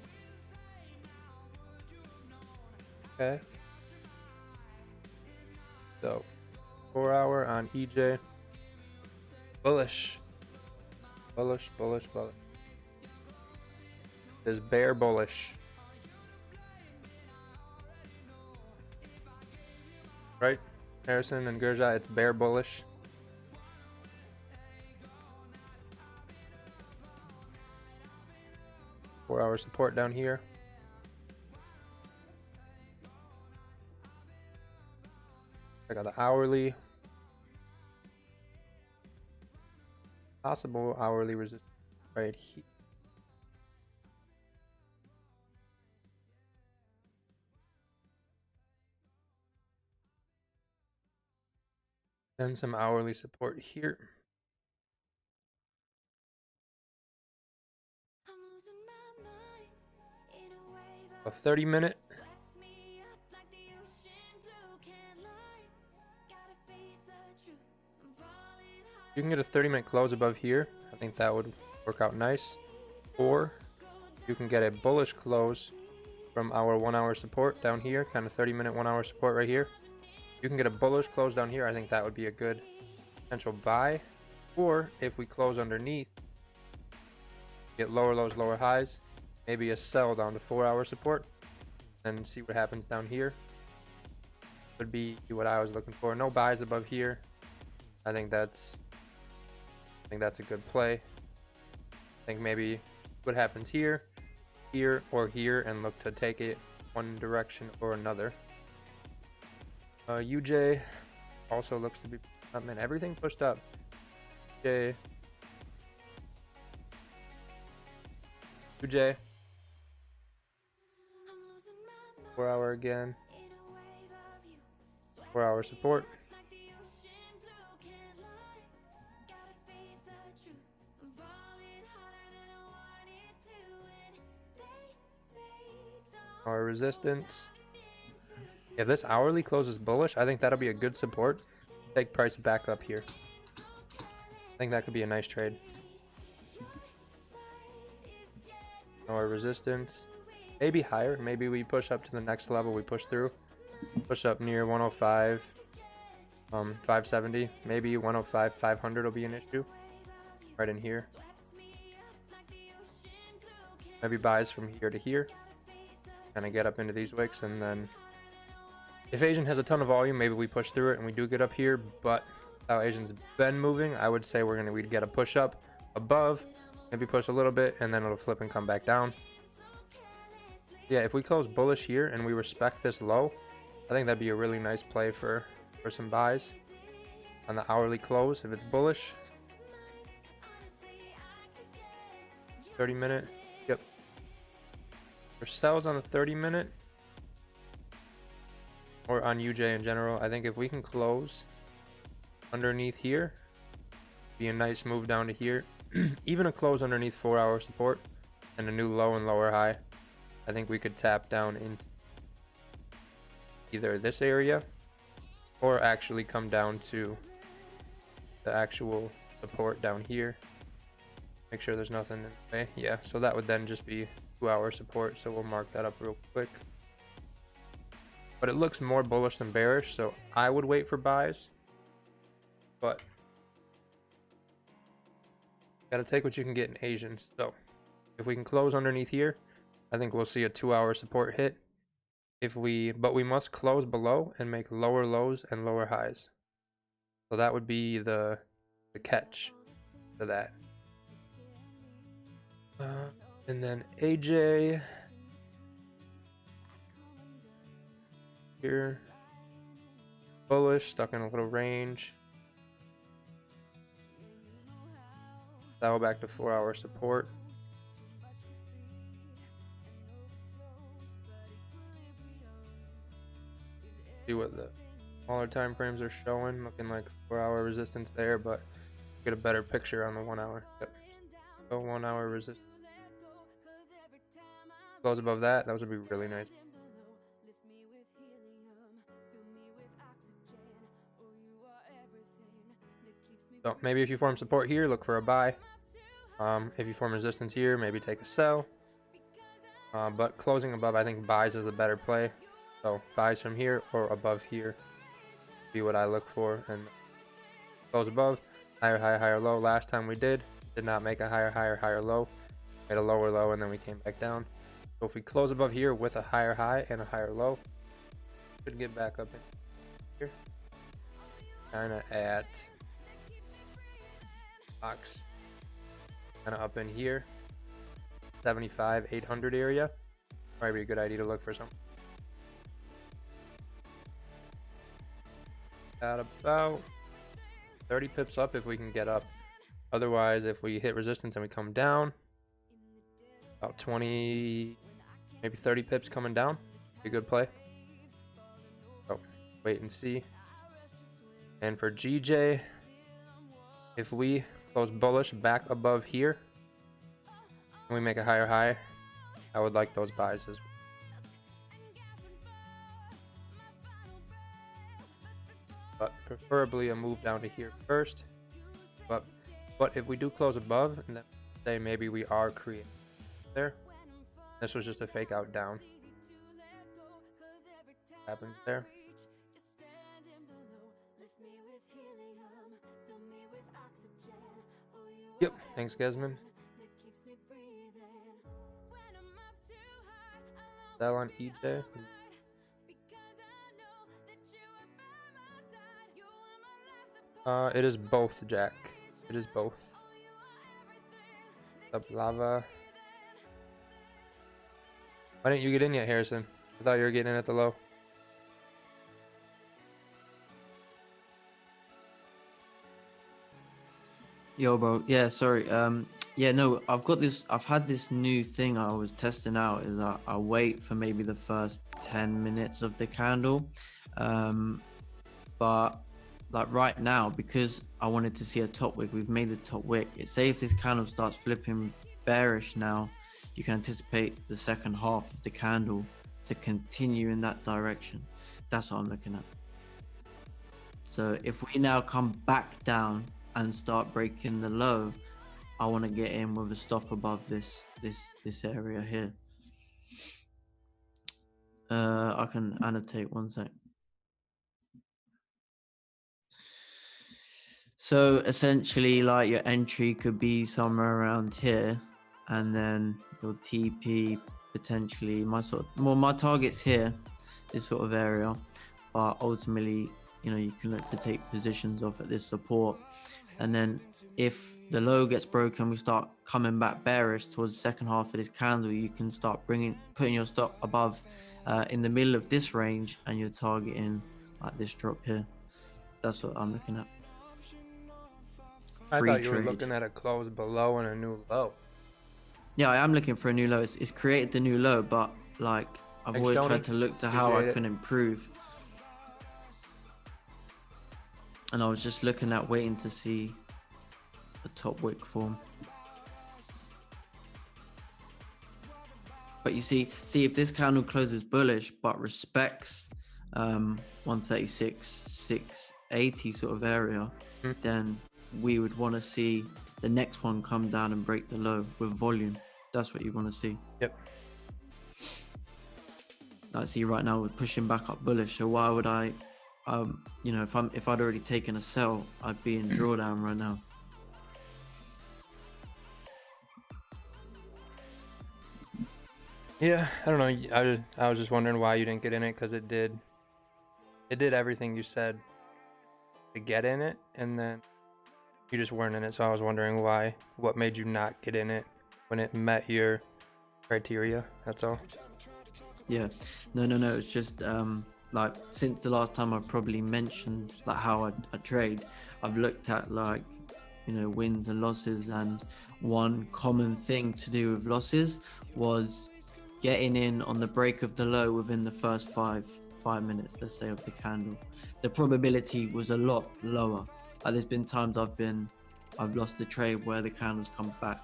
Okay. So 4 hour on EJ. Bullish. There's bear bullish. Right? Harrison and Gurja, it's bear bullish. Four-hour support down here. I got the hourly. Possible hourly resistance right here. And some hourly support here. A 30-minute. You can get a 30-minute close above here. I think that would work out nice. Or you can get a bullish close from our 1 hour support down here, kind of 30-minute 1 hour support right here. You can get a bullish close down here. I think that would be a good potential buy. Or if we close underneath, get lower lows, lower highs, maybe a sell down to 4 hour support, and see what happens down here. Would be what I was looking for. No buys above here. I think that's a good play. I think maybe what happens here, here, or here, and look to take it one direction or another. UJ also looks to be, I mean, everything pushed up. UJ. 4 hour again. 4 hour support. Our resistance. If this hourly closes bullish, I think that'll be a good support. Take price back up here. I think that could be a nice trade. Our resistance. Maybe higher. Maybe we push up to the next level. We push through. Push up near 105. 570. Maybe 105, 500 will be an issue. Right in here. Maybe buys from here to here. Kind of get up into these wicks, and then if Asian has a ton of volume, maybe we push through it and we do get up here. But how Asian's been moving, I would say we'd get a push up above, maybe push a little bit, and then it'll flip and come back down. Yeah, if we close bullish here and we respect this low, I think that'd be a really nice play for some buys on the hourly close if it's bullish. 30-minute. Yep. For sells on the 30-minute or on UJ in general, I think if we can close underneath here, Be a nice move down to here. Even a close underneath 4-hour support and a new low and lower high. I think we could tap down into either this area or actually come down to the actual support down here. Make sure there's nothing in the way. Yeah, so that would then just be 2-hour support, so we'll mark that up real quick. But it looks more bullish than bearish, so I would wait for buys. But gotta take what you can get in Asians. So if we can close underneath here, I think we'll see a 2-hour support hit. But we must close below and make lower lows and lower highs. So that would be the catch to that. And then AJ here, bullish, stuck in a little range. Dial back to 4-hour support. See what the smaller time frames are showing, looking like 4-hour resistance there, but get a better picture on the 1-hour. Yep. So 1-hour resistance. Close above that, those would be really nice. So maybe if you form support here, look for a buy. If you form resistance here, maybe take a sell. But closing above, I think buys is a better play. So buys from here or above here be what I look for. And close above, higher high, higher low. Last time we did not make a higher higher higher low. Made a lower low and then we came back down. So if we close above here with a higher high and a higher low, should get back up in here. Kind of at box, kind of up in here, 75, 800 area. Probably be a good idea to look for something. At about 30 pips up if we can get up. Otherwise, if we hit resistance and we come down, about 20, maybe 30 pips coming down, be a good play. So wait and see. And for GJ, if we close bullish back above here and we make a higher high, I would like those buys as well. But preferably a move down to here first. But if we do close above, and then say maybe we are creating there. This was just a fake out down. Happens there. Yep, thanks Gesman. Sell on EJ. It is both, Jack. It is both. Up lava. Why didn't you get in yet, Harrison? I thought you were getting in at the low. Yo, bro. Yeah, sorry. Yeah, no, I've had this new thing I was testing out, is I wait for maybe the first 10 minutes of the candle. But like right now, because I wanted to see a top wick, we've made the top wick. Say if this candle starts flipping bearish now, you can anticipate the second half of the candle to continue in that direction. That's what I'm looking at. So if we now come back down and start breaking the low, I want to get in with a stop above this area here. I can annotate one sec. So essentially, like, your entry could be somewhere around here, and then your TP potentially my target's here, this sort of area, but ultimately, you know, you can look to take positions off at this support, and then if the low gets broken, we start coming back bearish towards the second half of this candle, you can start putting your stop above in the middle of this range, and you're targeting like this drop here. That's what I'm looking at. I thought you were looking at a close below and a new low. Yeah, I am looking for a new low. It's created the new low, but like I've always tried to look to how I can improve. And I was just looking at waiting to see top wick form. But you see if this candle closes bullish but respects 136, 680 sort of area, then we would want to see the next one come down and break the low with volume. That's what you want to see. Yep. I see right now we're pushing back up bullish. So why would I, you know, if I'd already taken a sell, I'd be in drawdown right now. Yeah, I don't know. I was just wondering why you didn't get in it, because it did everything you said to get in it, and then you just weren't in it. So I was wondering what made you not get in it when it met your criteria. That's all. Yeah, no. It's just like since the last time I probably mentioned like how I trade, I've looked at like, you know, wins and losses, and one common thing to do with losses was getting in on the break of the low within the first five minutes, let's say, of the candle. The probability was a lot lower. Like there's been times I've lost the trade where the candles come back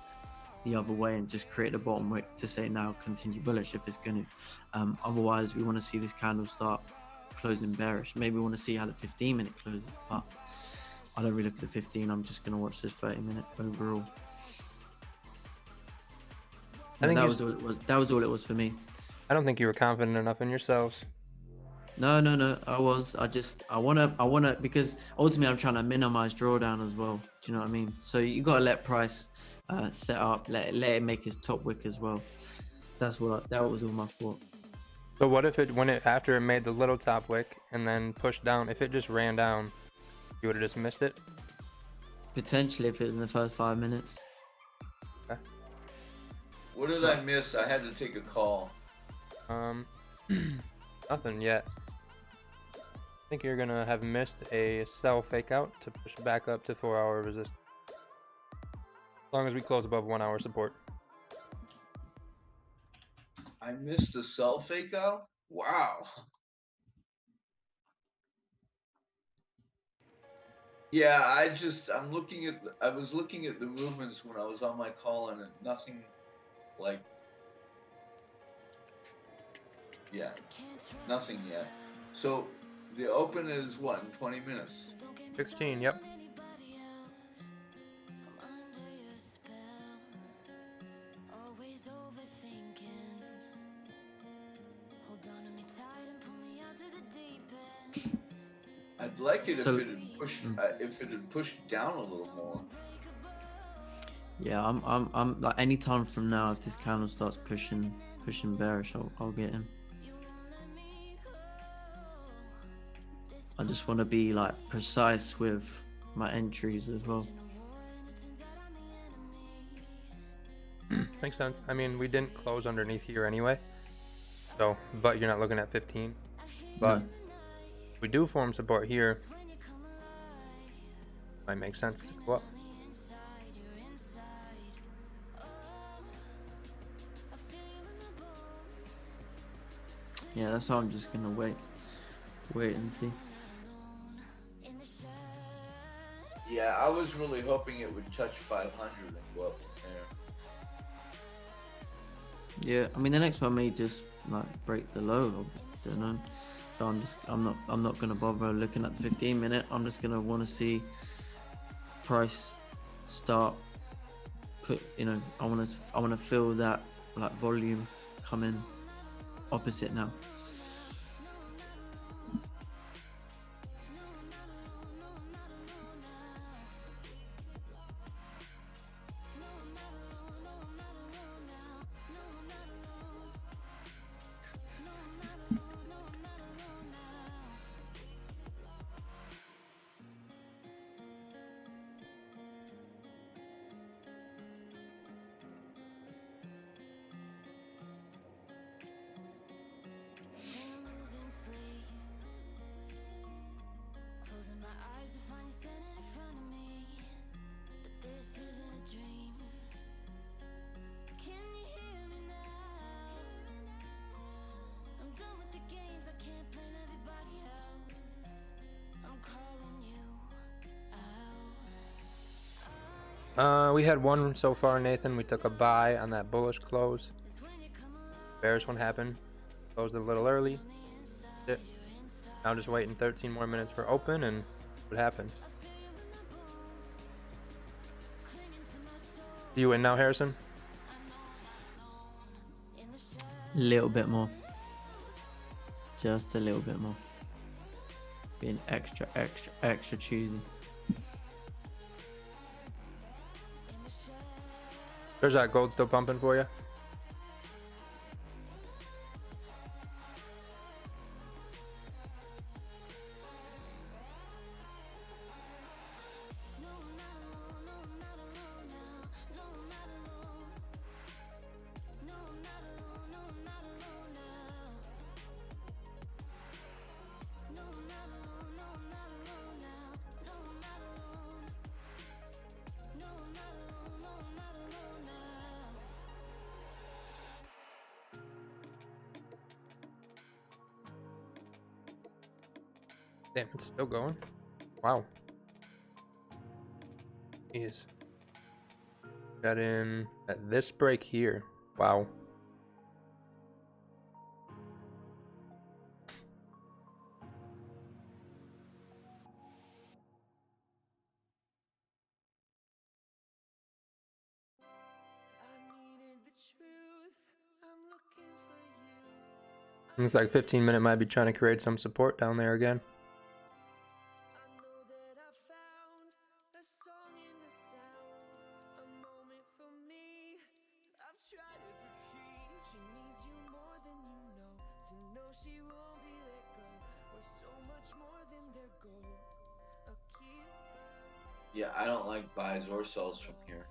the other way and just create a bottom wick to say now continue bullish if it's going to. Otherwise, we want to see this candle start closing bearish. Maybe we want to see how the 15-minute closes, but I don't really look at the 15. I'm just going to watch this 30-minute overall. I think that was all it was. That was all it was for me. I don't think you were confident enough in yourselves. No. I wanna because ultimately I'm trying to minimize drawdown as well. Do you know what I mean? So you gotta let price set up, let it make his top wick as well. That was all my fault. So what if after it made the little top wick and then pushed down, if it just ran down, you would have just missed it? Potentially if it was in the first 5 minutes. Okay. What did I miss? I had to take a call. Nothing yet. I think you're gonna have missed a sell fake out to push back up to 4-hour resistance. As long as we close above 1-hour support. I missed the sell fake out? Wow. Yeah, I was looking at the movements when I was on my call, and nothing like, yeah, nothing yet. So the open is what, in 20 minutes? 16, yep. I'd like it if it had pushed down a little more. Yeah, I'm like any time from now, if this candle starts pushing bearish, I'll get him. I just want to be like precise with my entries as well. Makes sense. I mean, we didn't close underneath here anyway. So, but you're not looking at 15. But if we do form support here, might make sense to go up. Yeah, that's how I'm just gonna wait and see. Yeah, I was really hoping it would touch 500 and go up from there. Yeah, I mean the next one may just like break the low, I don't know. So I'm not gonna bother looking at the 15-minute. I'm just gonna want to see price start I want to feel that like volume come in opposite now. We had one so far, Nathan. We took a buy on that bullish close. Bearish one happened. Closed a little early. Now just waiting 13 more minutes for open and what happens. You in now, Harrison? A little bit more. Just a little bit more. Being extra choosy. There's that gold still pumping for you. Damn, it's still going. Wow. Jeez. Got in at this break here. Wow. Looks like 15-minute might be trying to create some support down there again. Yeah, I don't like buys or sells from here.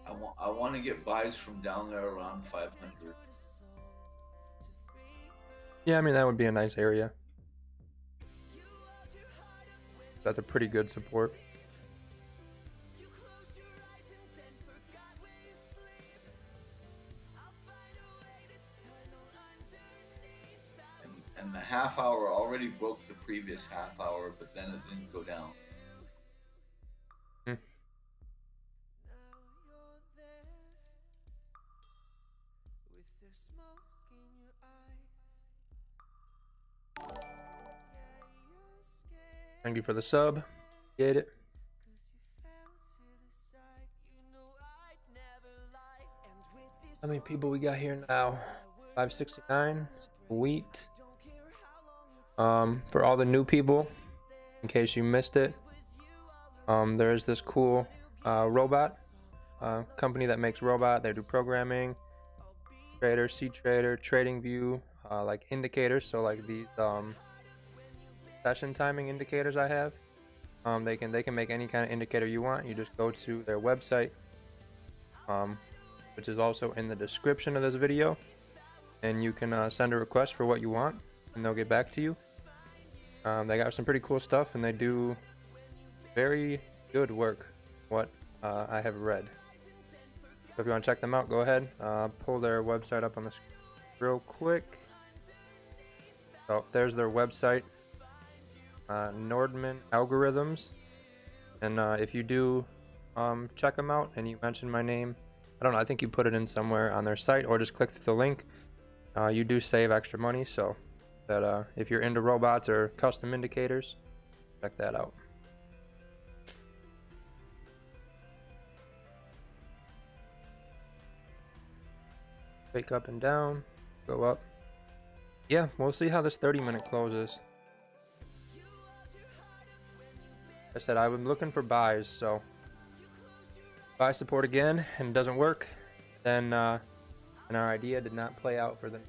I want to get buys from down there around 500. Yeah, I mean, that would be a nice area. That's a pretty good support. And the half hour already broke the previous half hour, but then it didn't go down. Thank you for the sub. Get it. How many people we got here now? 569. Sweet. For all the new people, in case you missed it, there's this cool robot company that makes robot. They do programming, Trader, cTrader, TradingView, like indicators. So like these session timing indicators I have. They can make any kind of indicator you want. You just go to their website, which is also in the description of this video, and you can send a request for what you want, and they'll get back to you. They got some pretty cool stuff, and they do very good work, what I have read. So if you want to check them out, go ahead. Pull their website up on the screen real quick. So there's their website. Nordman Algorithms, and if you do check them out and you mention my name, I don't know, I think you put it in somewhere on their site or just click through the link, you do save extra money. So that if you're into robots or custom indicators, check that out. Wake up and down, go up. Yeah, we'll see how this 30-minute closes. I said I was looking for buys, so buy support again and it doesn't work, then and our idea did not play out for them.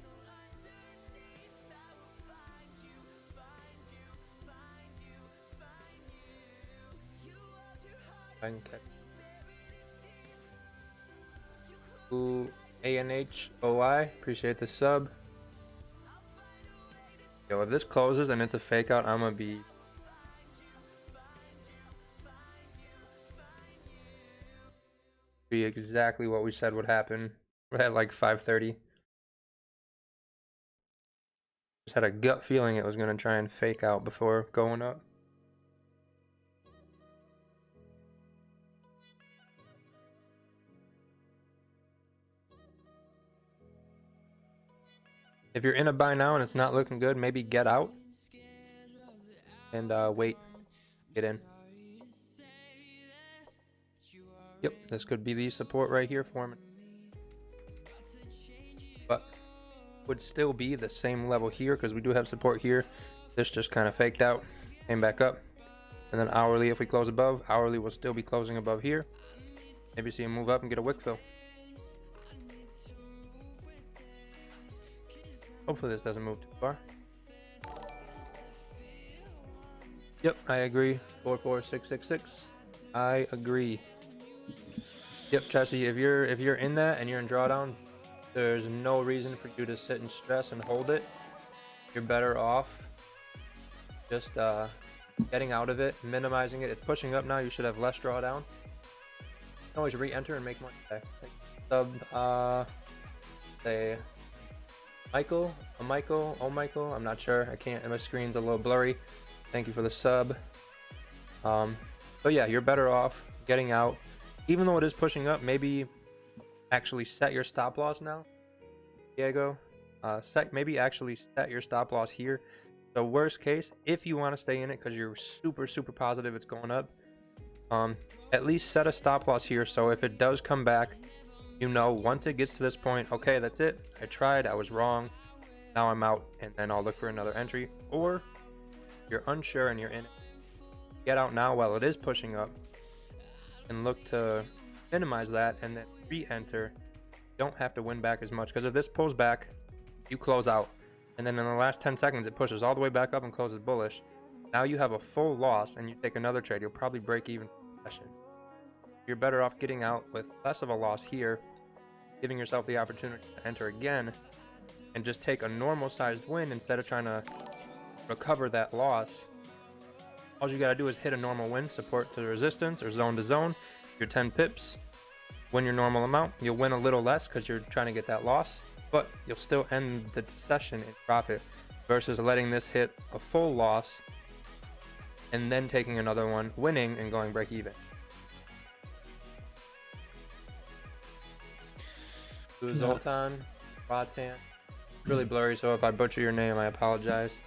Ooh, ANHOI, appreciate the sub. Yo, if this closes and it's a fake out, I'm gonna be exactly what we said would happen. We're at like 5:30. Just had a gut feeling it was gonna try and fake out before going up. If you're in a buy now and it's not looking good, maybe get out and wait, get in. Yep, this could be the support right here for me. But would still be the same level here because we do have support here. This just kind of faked out, came back up. And then hourly, if we close above, hourly will still be closing above here. Maybe see him move up and get a wick fill. Hopefully this doesn't move too far. Yep, I agree. 44666. I agree. Yep, Chessie, if you're in that and you're in drawdown, there's no reason for you to sit and stress and hold it. You're better off just getting out of it, minimizing it. It's pushing up now. You should have less drawdown. You can always re-enter and make money back. Sub, say Michael, Michael. I'm not sure. I can't. My screen's a little blurry. Thank you for the sub. So yeah, you're better off getting out, even though it is pushing up. Maybe actually set your stop loss now, Diego. Maybe actually set your stop loss here. So worst case, if you want to stay in it because you're super positive it's going up, at least set a stop loss here. So if it does come back, you know, once it gets to this point, okay, that's it. I tried, I was wrong. Now I'm out, and then I'll look for another entry. Or you're unsure and you're in it, get out now while it is pushing up and look to minimize that and then re-enter. Don't have to win back as much, because if this pulls back, you close out, and then in the last 10 seconds it pushes all the way back up and closes bullish. Now you have a full loss and you take another trade, you'll probably break even session. You're better off getting out with less of a loss here, giving yourself the opportunity to enter again and just take a normal sized win instead of trying to recover that loss. All you gotta do is hit a normal win, support to resistance or zone to zone, your 10 pips, win your normal amount. You'll win a little less because you're trying to get that loss, but you'll still end the session in profit versus letting this hit a full loss and then taking another one, winning and going break even. Zoltan, Rotan, really blurry, so if I butcher your name, I apologize.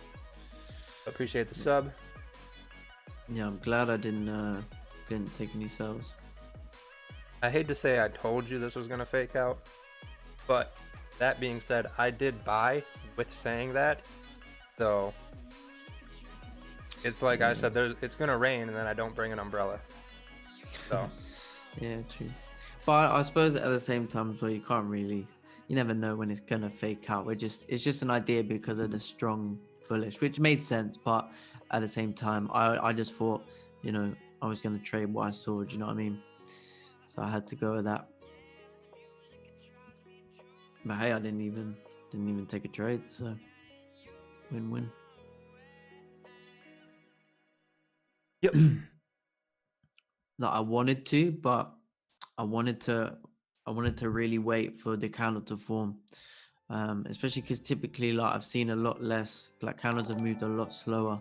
Appreciate the sub. Yeah, I'm glad I didn't take any sells. I hate to say I told you this was gonna fake out, but that being said, I did buy with saying that, so it's like I said, it's gonna rain, and then I don't bring an umbrella. So yeah, true. But I suppose at the same time as well, you can't really, you never know when it's gonna fake out. It's just an idea because of the strong bullish, which made sense. But at the same time, I just thought, you know, I was gonna trade what I saw. Do you know what I mean? So I had to go with that. But hey, I didn't even take a trade, so win-win. Yep. No, I wanted to, but I wanted to really wait for the candle to form, especially because typically, like, I've seen a lot less, like, candles have moved a lot slower,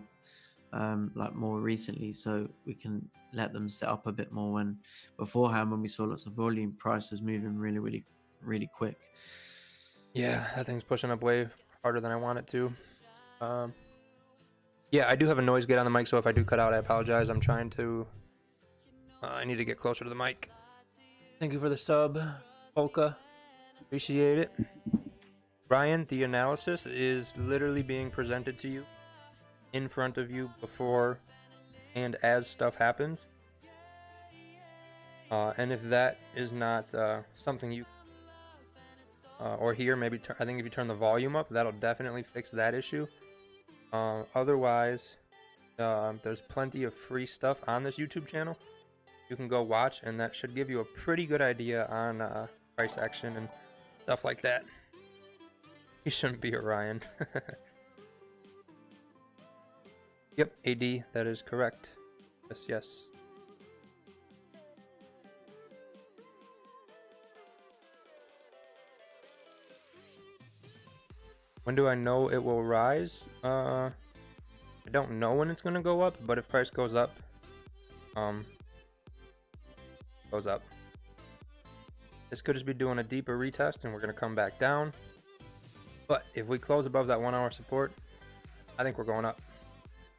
like more recently, so we can let them set up a bit more. When beforehand, when we saw lots of volume, price was moving really quick. Yeah, that thing's pushing up way harder than I want it to. Yeah, I do have a noise gate on the mic, so if I do cut out, I apologize. I'm trying to I need to get closer to the mic. Thank you for the sub, Polka. Appreciate it. Ryan, the analysis is literally being presented to you in front of you before and as stuff happens. And if that is not something you or here, maybe I think if you turn the volume up, that'll definitely fix that issue. Otherwise, there's plenty of free stuff on this YouTube channel you can go watch, and that should give you a pretty good idea on price action and stuff like that. He shouldn't be Orion. Yep, AD, that is correct. Yes. When do I know it will rise? I don't know when it's gonna go up, but if price goes up, goes up. This could just be doing a deeper retest, and we're gonna come back down. But if we close above that 1 hour support, I think we're going up.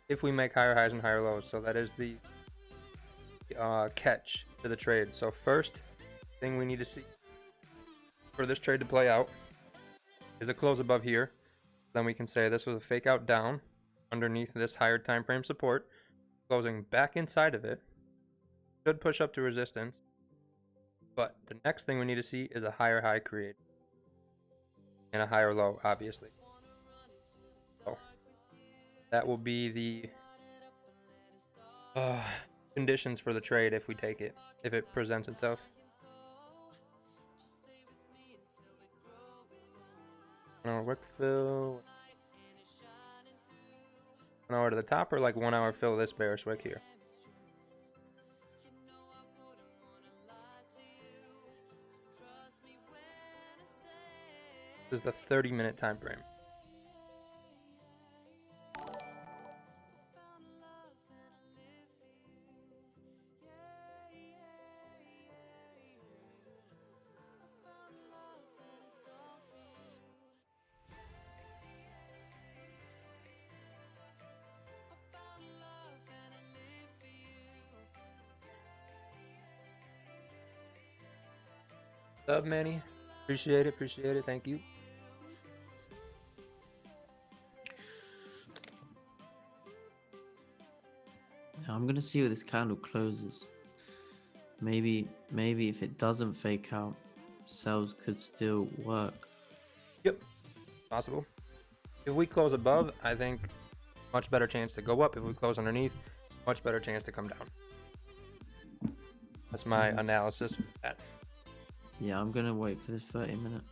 If we make higher highs and higher lows, so that is the catch to the trade. So first thing we need to see for this trade to play out is a close above here. Then we can say this was a fake out down underneath this higher time frame support, closing back inside of it. Should push up to resistance. But the next thing we need to see is a higher high created and a higher low, obviously. So that will be the conditions for the trade if we take it, if it presents itself. 1 hour wick fill. 1 hour to the top, or like 1 hour fill this bearish wick here. This is the 30-minute time frame. What's up, Manny? Appreciate it, thank you. Now I'm gonna see where this candle closes. Maybe if it doesn't fake out, sells could still work. Yep, possible. If we close above, I think much better chance to go up. If we close underneath, much better chance to come down. That's my analysis for that. Yeah, I'm gonna wait for this 30-minute.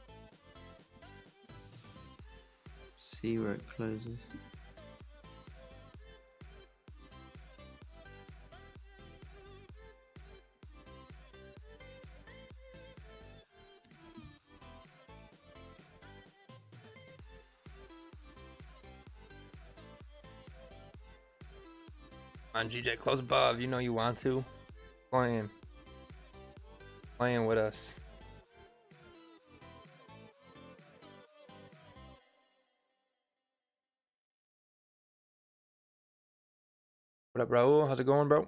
See where it closes. Come on, GJ, close above. You know you want to. Playing with us. What up, Raul? How's it going, bro?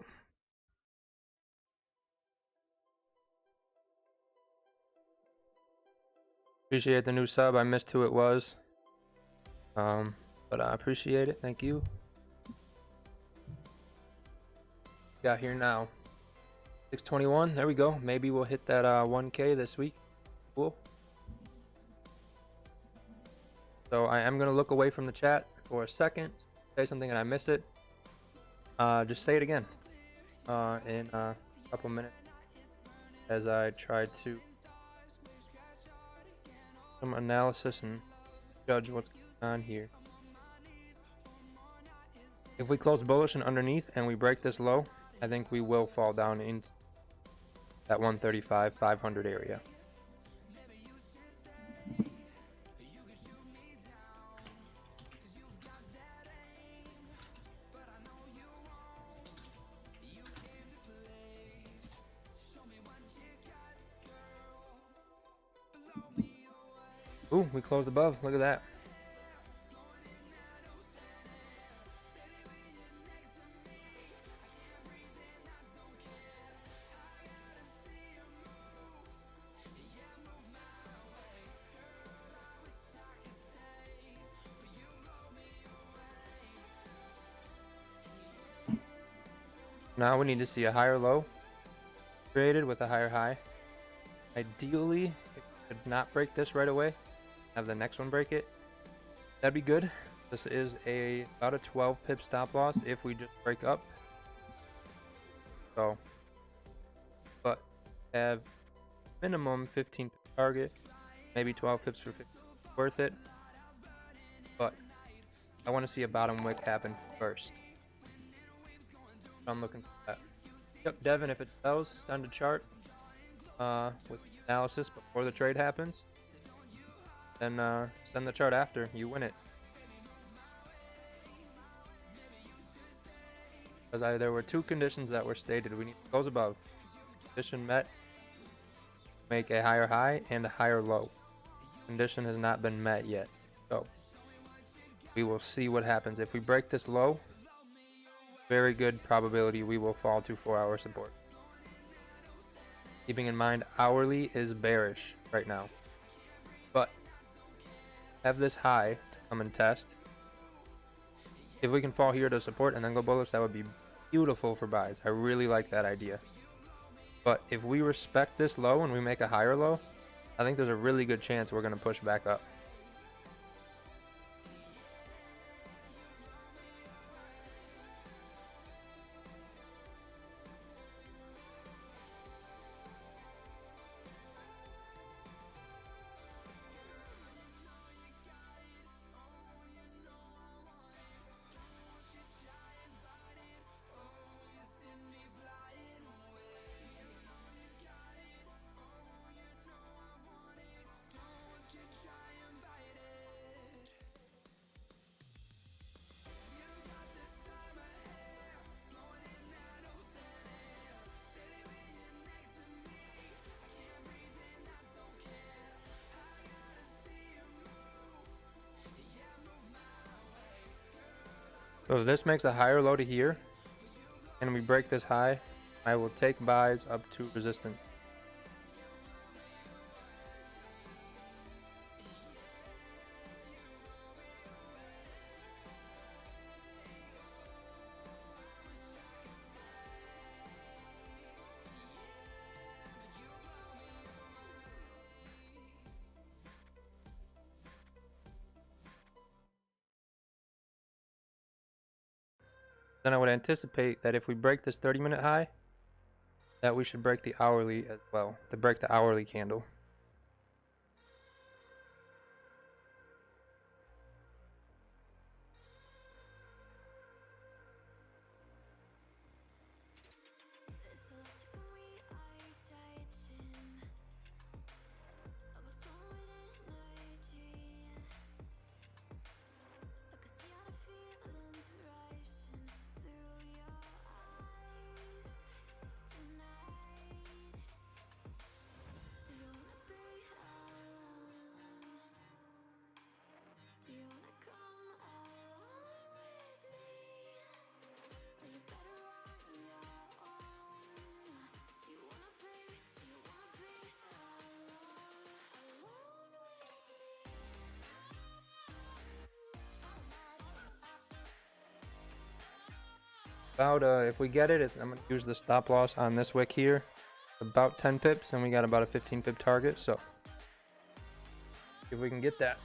Appreciate the new sub. I missed who it was. But I appreciate it. Thank you. Got here now. 621. There we go. Maybe we'll hit that 1K this week. Cool. So I am going to look away from the chat for a second. Say something and I miss it. Just say it again in a couple minutes as I try to some analysis and judge what's going on here. If we close bullish and underneath and we break this low, I think we will fall down into that 135, 500 area. Ooh, we closed above. Look at that. Now we need to see a higher low created with a higher high. Ideally, if it could not break this right away, have the next one break it, that'd be good. This is about a 12 pip stop loss if we just break up. So, but have minimum 15 pip target, maybe 12 pips for 50, worth it. But I want to see a bottom wick happen first. I'm looking for that. Yep, Devin, if it sells, send a chart with analysis before the trade happens. Then send the chart after. You win it. Because there were two conditions that were stated. We need to close above. Condition met. Make a higher high and a higher low. Condition has not been met yet. So we will see what happens. If we break this low, very good probability we will fall to 4-hour support. Keeping in mind, hourly is bearish right now. But have this high to come and test. If we can fall here to support and then go bullish, that would be beautiful for buys. I really like that idea. But if we respect this low and we make a higher low, I think there's a really good chance we're going to push back up. So if this makes a higher low to here, and we break this high, I will take buys up to resistance. Then I would anticipate that if we break this 30-minute high, that we should break the hourly as well, to break the hourly candle. About if we get it, I'm gonna use the stop loss on this wick here, about 10 pips, and we got about a 15 pip target. So if we can get that.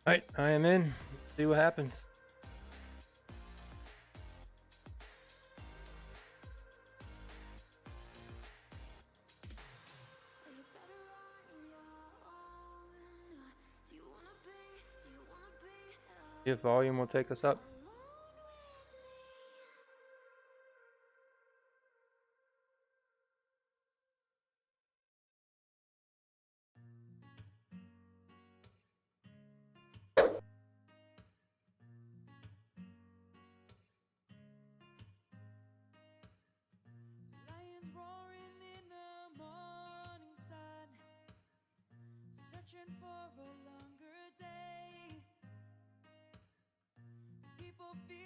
Alright, I am in. Let's see what happens. See if volume will take us up.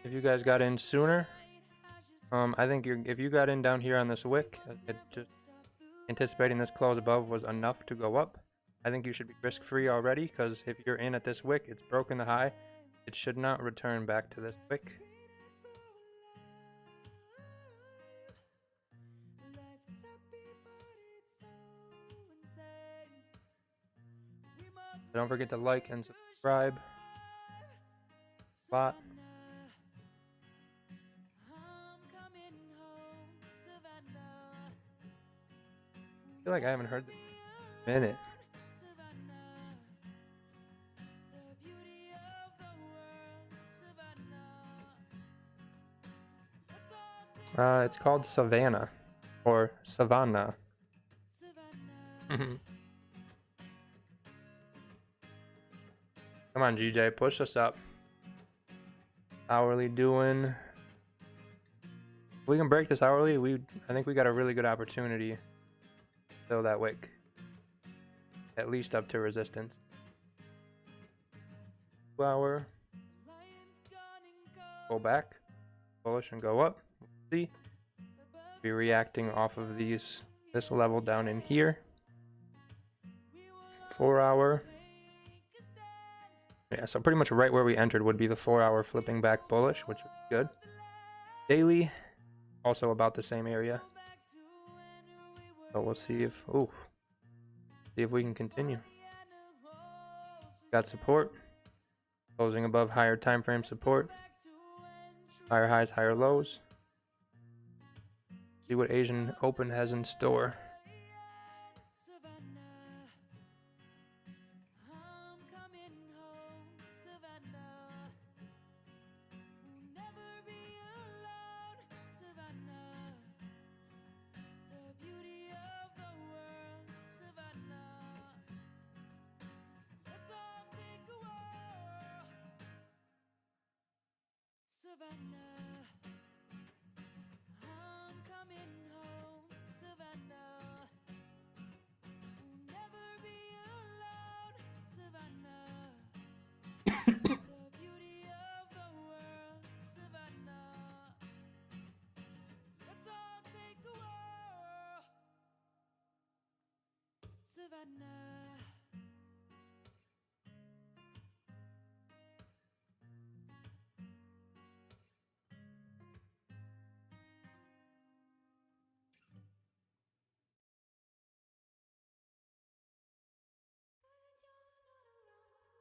If you guys got in sooner, I think if you got in down here on this wick, just anticipating this close above was enough to go up. I think you should be risk-free already, because if you're in at this wick, it's broken the high. It should not return back to this wick. So don't forget to like and subscribe. Bot. I feel like I haven't heard this in a minute. It's called Savannah or Savannah. Come on, GJ, push us up. Hourly doing. If we can break this hourly, I think we got a really good opportunity to fill that wick. At least up to resistance. 2 hour. Go back. Bullish and go up. See, be reacting off of this level down in here. 4 hour. Yeah, so pretty much right where we entered would be the 4 hour flipping back bullish, which is good. Daily, also about the same area. So we'll see if we can continue. Got support. Closing above higher time frame support. Higher highs, higher lows. See what Asian Open has in store.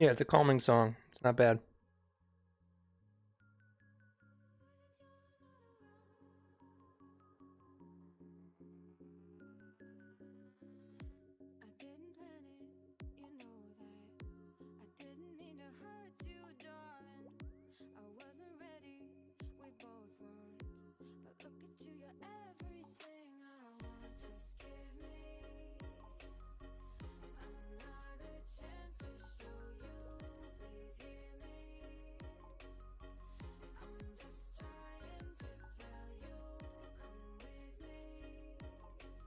Yeah, it's a calming song. It's not bad.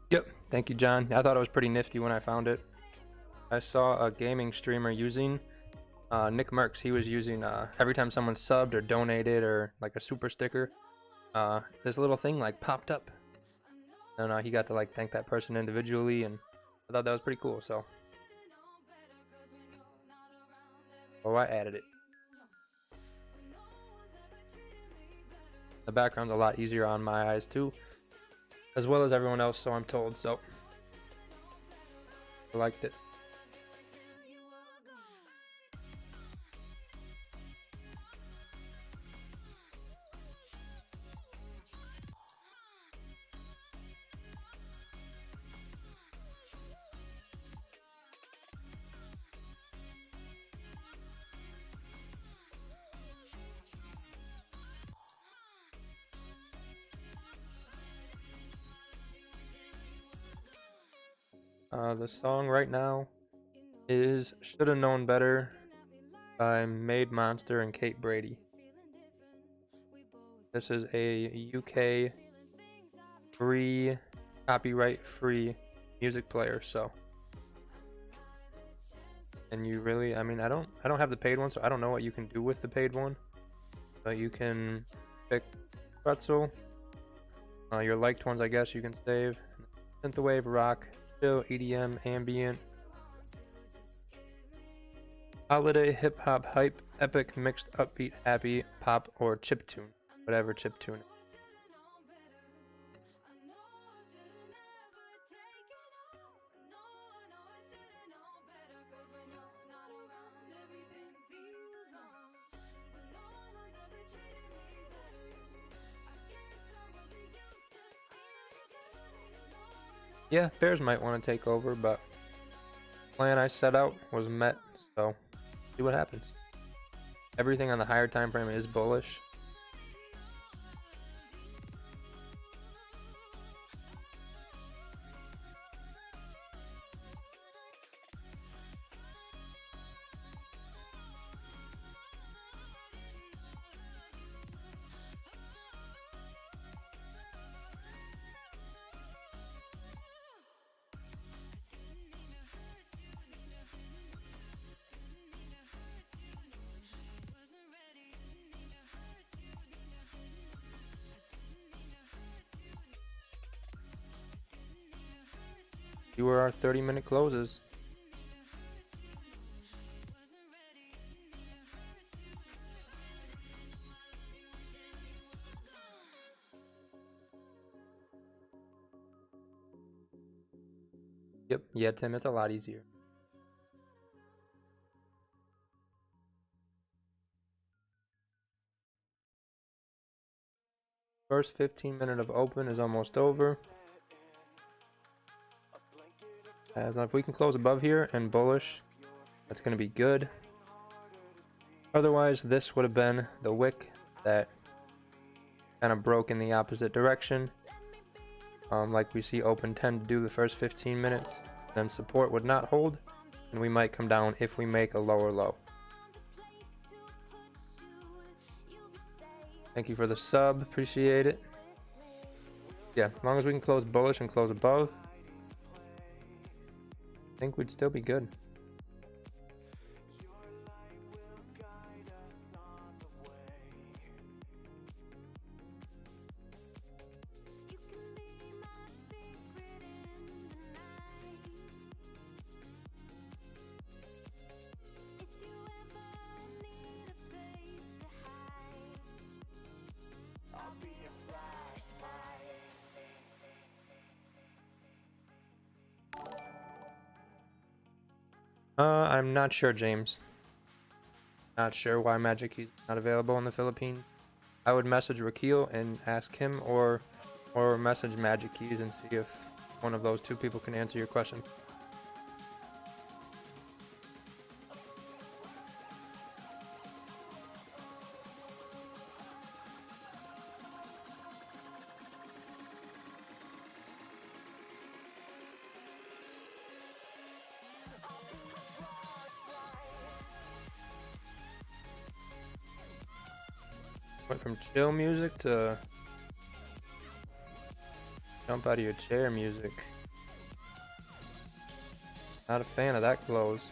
Yep, thank you, John. I thought it was pretty nifty when I found it. I saw a gaming streamer using Nick Merckx. He was using every time someone subbed or donated or like a super sticker, this little thing like popped up, and he got to like thank that person individually, and I thought that was pretty cool. So, I added it. The background's a lot easier on my eyes too, as well as everyone else, so I'm told. So I liked it. The song right now is Shoulda Known Better by Made Monster and Kate Brady. This is a UK free, copyright free music player, so and you really, I mean, I don't have the paid one, so I don't know what you can do with the paid one. But you can pick Pretzel. Your liked ones, I guess, you can save. Synthwave, rock, chill, EDM, ambient, holiday, hip hop, hype, epic, mixed, upbeat, happy, pop, or chiptune. Whatever chiptune. Yeah, bears might want to take over, but the plan I set out was met, so see what happens. Everything on the higher time frame is bullish. See where our 30-minute closes. Yep, yeah, Tim, it's a lot easier. First 15 minute of open is almost over. As if we can close above here and bullish, that's going to be good. Otherwise, this would have been the wick that kind of broke in the opposite direction. Like we see open tend to do the first 15 minutes. Then support would not hold, and we might come down if we make a lower low. Thank you for the sub, appreciate it. Yeah, as long as we can close bullish and close above, I think we'd still be good. I'm not sure, James. Not sure why Magic Key's not available in the Philippines. I would message Rakil and ask him, or message Magic Keys and see if one of those two people can answer your question. Went from chill music to jump out of your chair music. Not a fan of that close.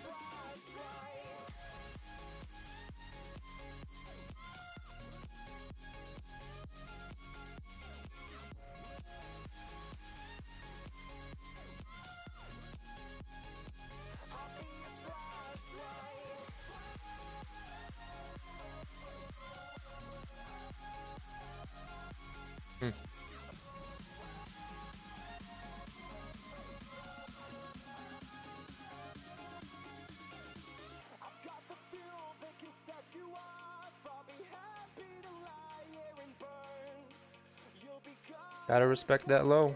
Gotta respect that low.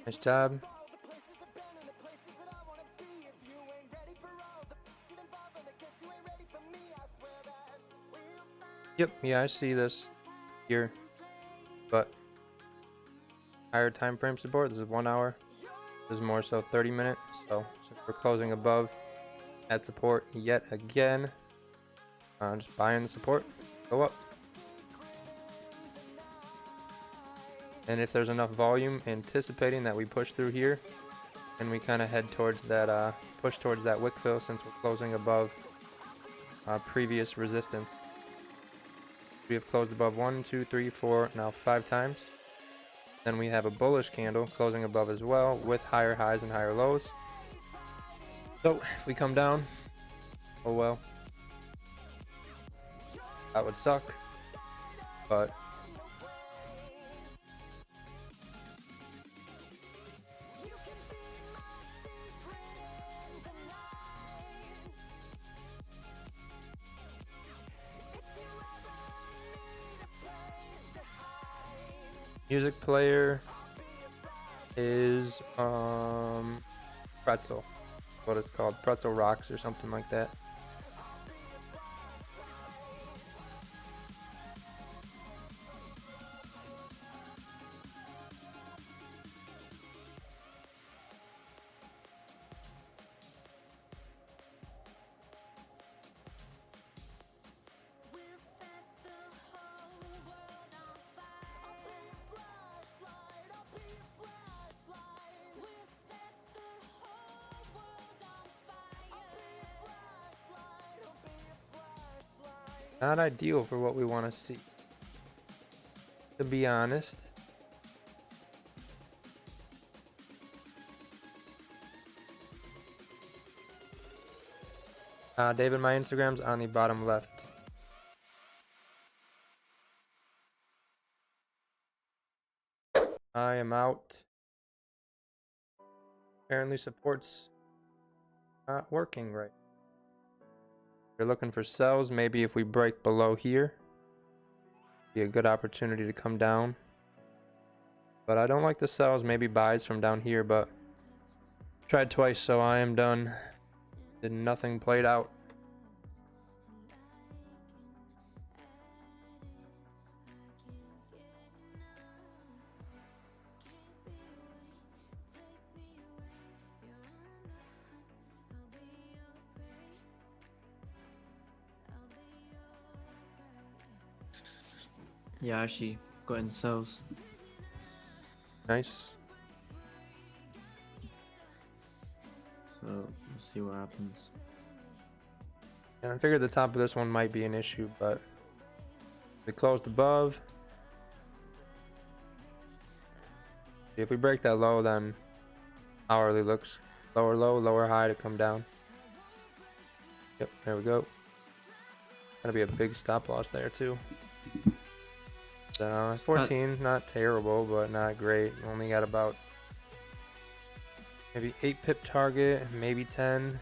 Nice job. Yep, yeah, I see this here, but higher time frame support. This is 1 hour. This is more so 30 minutes. So since we're closing above at support yet again, Just buying the support, go up. And if there's enough volume, anticipating that we push through here, and we kind of head towards that, push towards that wick fill since we're closing above previous resistance. We have closed above 1, 2, 3, 4, now 5 times. Then we have a bullish candle closing above as well with higher highs and higher lows. So if we come down, oh well. That would suck, but music player is Pretzel, what it's called, Pretzel Rocks or something like that. Not ideal for what we want to see, to be honest. David, my Instagram's on the bottom left. I am out. Apparently support's not working right. You're looking for sells. Maybe if we break below here, be a good opportunity to come down. But I don't like the sells. Maybe buys from down here, but tried twice, so I am done. Did nothing, played out. Yeah, actually got in sales. Nice. So we'll see what happens. And I figured the top of this one might be an issue, but we closed above. If we break that low, then hourly looks lower low, lower high to come down. Yep, there we go. Gonna be a big stop loss there too. So 14, not terrible, but not great. Only got about maybe 8 pip target, maybe 10.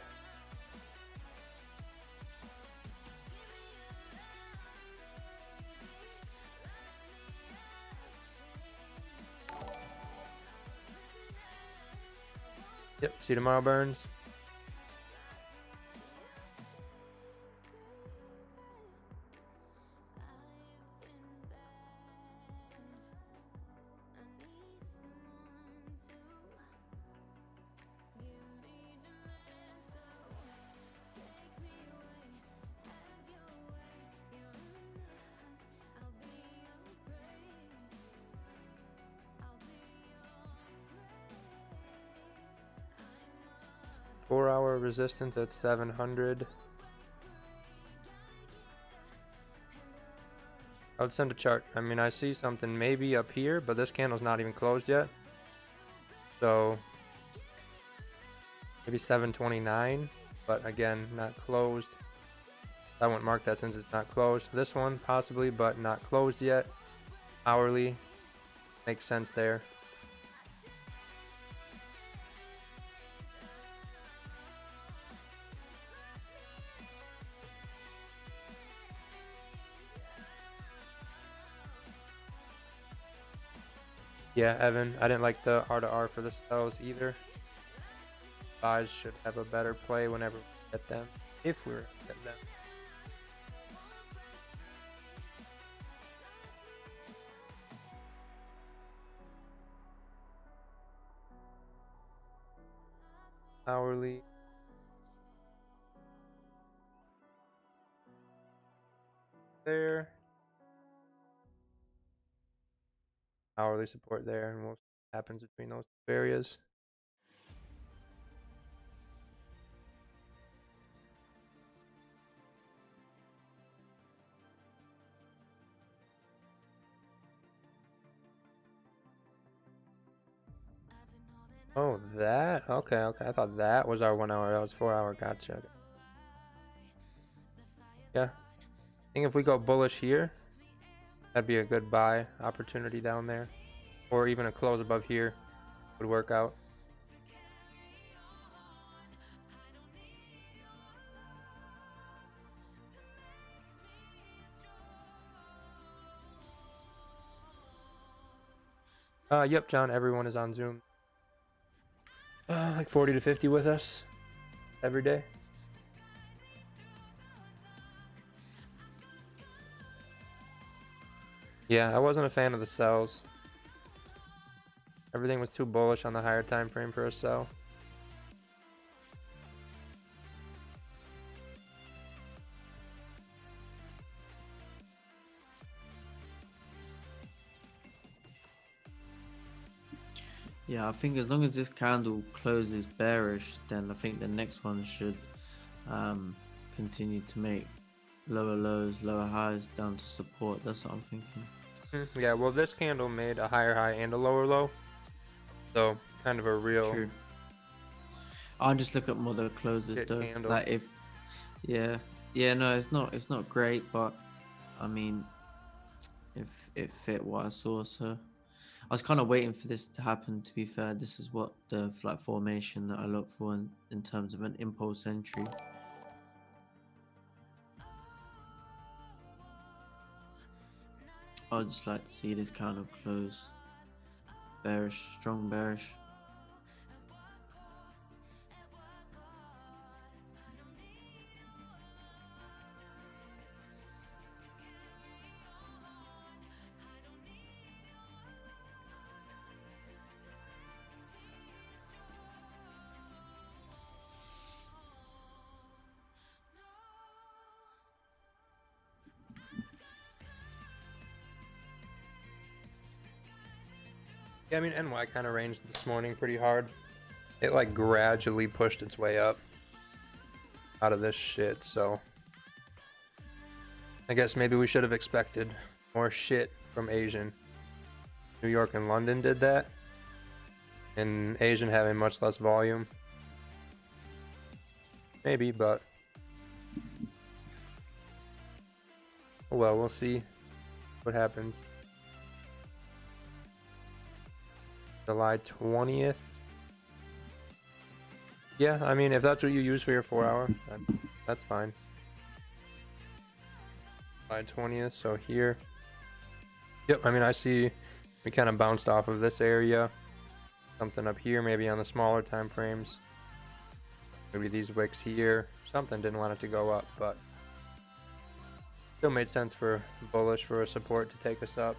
Yep, see you tomorrow, Burns. Four-hour resistance at 700. I would send a chart. I mean, I see something maybe up here, but this candle's not even closed yet. So maybe 729, but again, not closed. I wouldn't mark that since it's not closed. This one possibly, but not closed yet. Hourly makes sense there. Yeah, Evan, I didn't like the R to R for the sells either. Buys should have a better play whenever we get them, if we're at them. Hourly. there. Hourly support there, and we'll see what happens between those two areas. Oh, that? Okay, okay. I thought that was our 1 hour. That was 4 hour. Gotcha. Yeah. I think if we go bullish here, that'd be a good buy opportunity down there. Or even a close above here would work out. Yep, John, everyone is on Zoom. Like 40 to 50 with us every day. Yeah, I wasn't a fan of the sells. Everything was too bullish on the higher time frame for a sell. Yeah, I think as long as this candle closes bearish, then I think the next one should continue to make lower lows, lower highs down to support. That's what I'm thinking. Yeah, well, this candle made a higher high and a lower low. So, kind of a real... True. I'll just look at more the closes though. Candle. Like if, yeah, no, it's not great, but I mean, if it fit what I saw, so I was kind of waiting for this to happen. To be fair, this is what the like formation that I look for in terms of an impulse entry. I'd just like to see this kind of close bearish, strong bearish. Yeah, I mean, NY kind of ranged this morning pretty hard. It like gradually pushed its way up out of this shit, so I guess maybe we should have expected more shit from Asian. New York and London did that, and Asian having much less volume. Maybe, but well, we'll see what happens. July 20th. Yeah, I mean, if that's what you use for your 4 hour, that's fine. July 20th, so here. Yep, I mean, I see we kind of bounced off of this area. Something up here, maybe on the smaller time frames. Maybe these wicks here. Something didn't want it to go up, but still made sense for bullish for a support to take us up.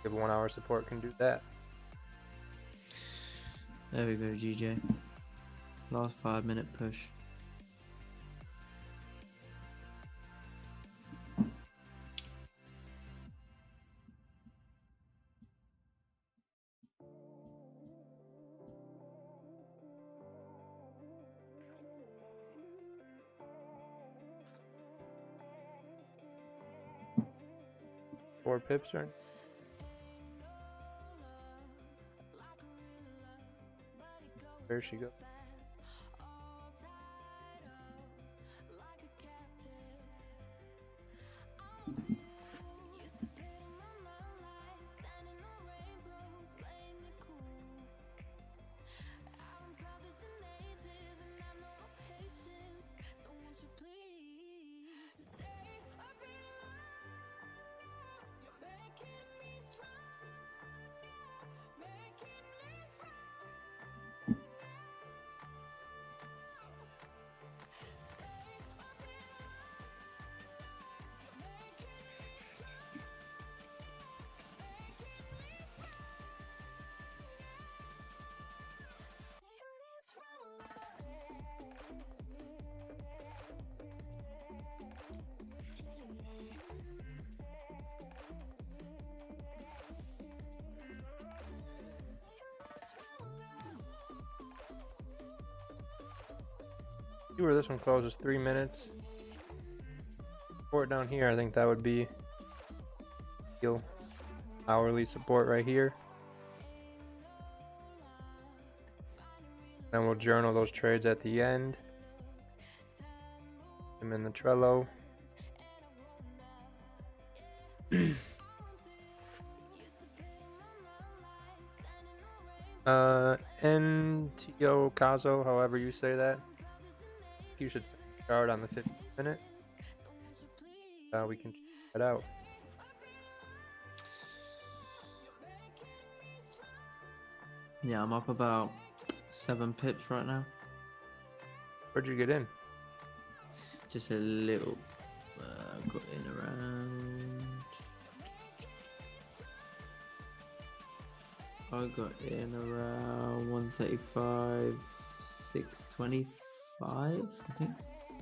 If 1 hour support can do that. There we go, GJ. Last 5 minute push. Four pips, right? There she goes. See where this one closes, 3 minutes. Support down here, I think that would be ideal. Hourly support right here. Then we'll journal those trades at the end. I'm in the Trello. NTO Kazo, however you say that. You should start on the 15 minute. We can check that out. Yeah, I'm up about 7 pips right now. Where'd you get in? Just a little. Got in around. I got in around 135, 625, I think.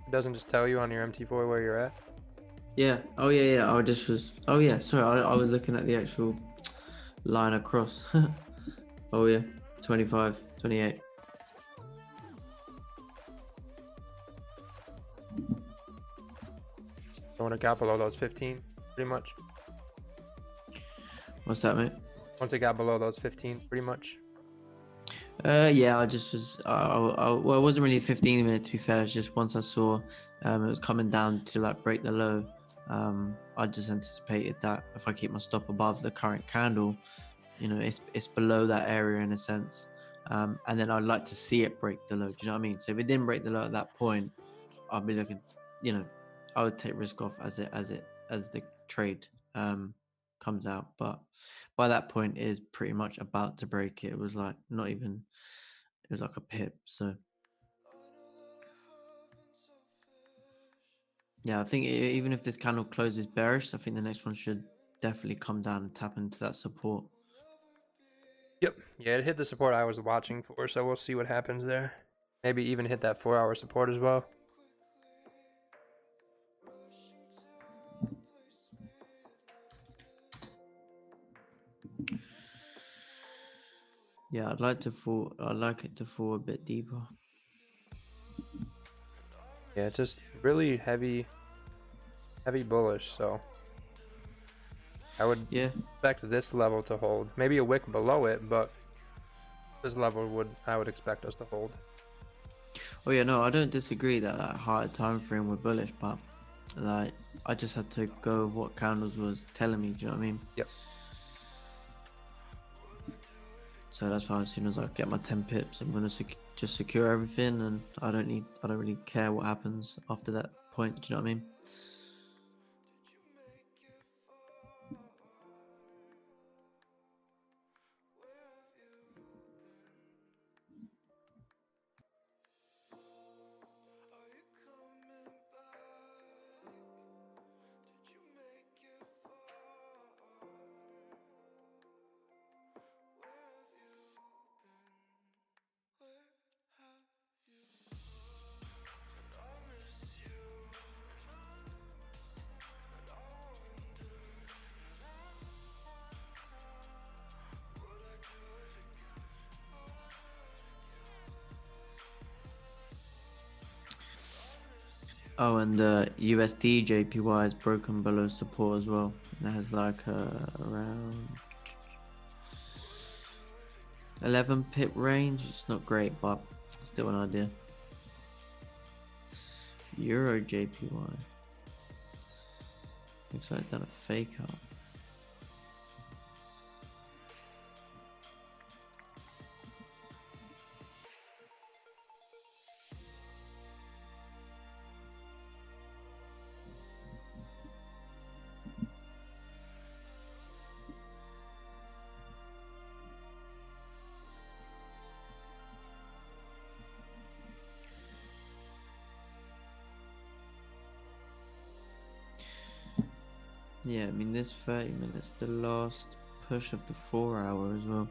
It doesn't just tell you on your MT4 where you're at? Yeah. Oh yeah. I just was. Oh yeah. Sorry, I was looking at the actual line across. Oh yeah. 25, 28. I want to gap below those 15, pretty much. What's that, mate? Once it got below those 15, pretty much. Yeah, I just was. Well, it wasn't really a 15 minute to be fair. It's just once I saw it was coming down to like break the low. I just anticipated that if I keep my stop above the current candle, you know, it's below that area in a sense. And then I'd like to see it break the low. Do you know what I mean? So if it didn't break the low at that point, I'd be looking. You know, I would take risk off as the trade comes out. But by that point, it is pretty much about to break it. It was like not even. It was like a pip. So yeah, I think even if this candle closes bearish, I think the next one should definitely come down and tap into that support. Yep. Yeah, it hit the support I was watching for, so we'll see what happens there. Maybe even hit that 4-hour support as well. Yeah, I'd like it to fall a bit deeper. Yeah, just really heavy bullish, so I would expect this level to hold. Maybe a wick below it, but this level I would expect us to hold. Oh yeah, no, I don't disagree that higher time frame were bullish, but like I just had to go with what candles was telling me. Do you know what I mean? Yep. So that's why as soon as I get my 10 pips, I'm gonna just secure everything, and I don't really care what happens after that point. Do you know what I mean? Oh, and USD JPY is broken below support as well. It has like around 11 pip range. It's not great, but still an idea. Euro JPY looks like it's done a fake out. Yeah, I mean this 30 minutes, the last push of the 4-hour as well.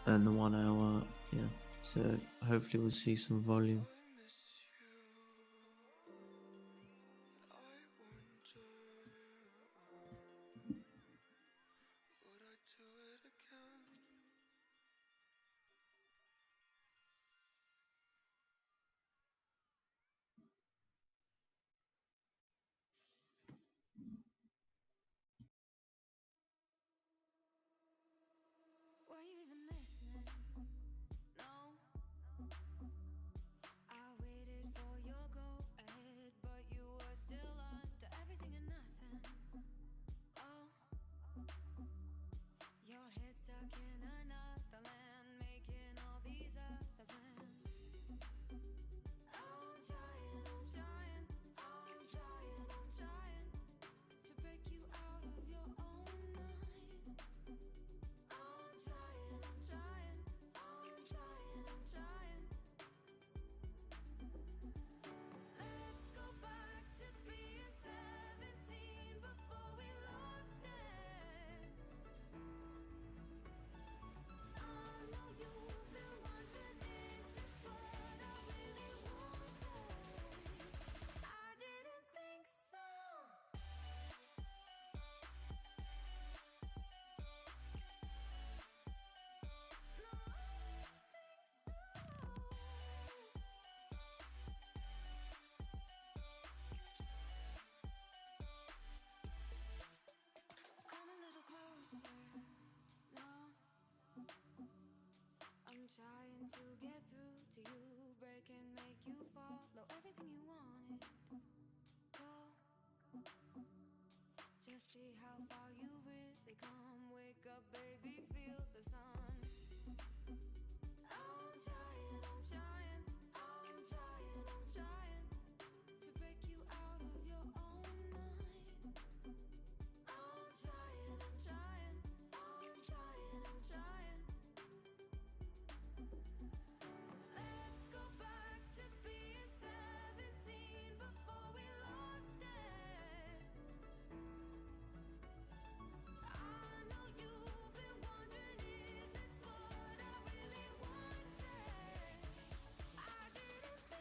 And the 1 hour, yeah. So hopefully we'll see some volume.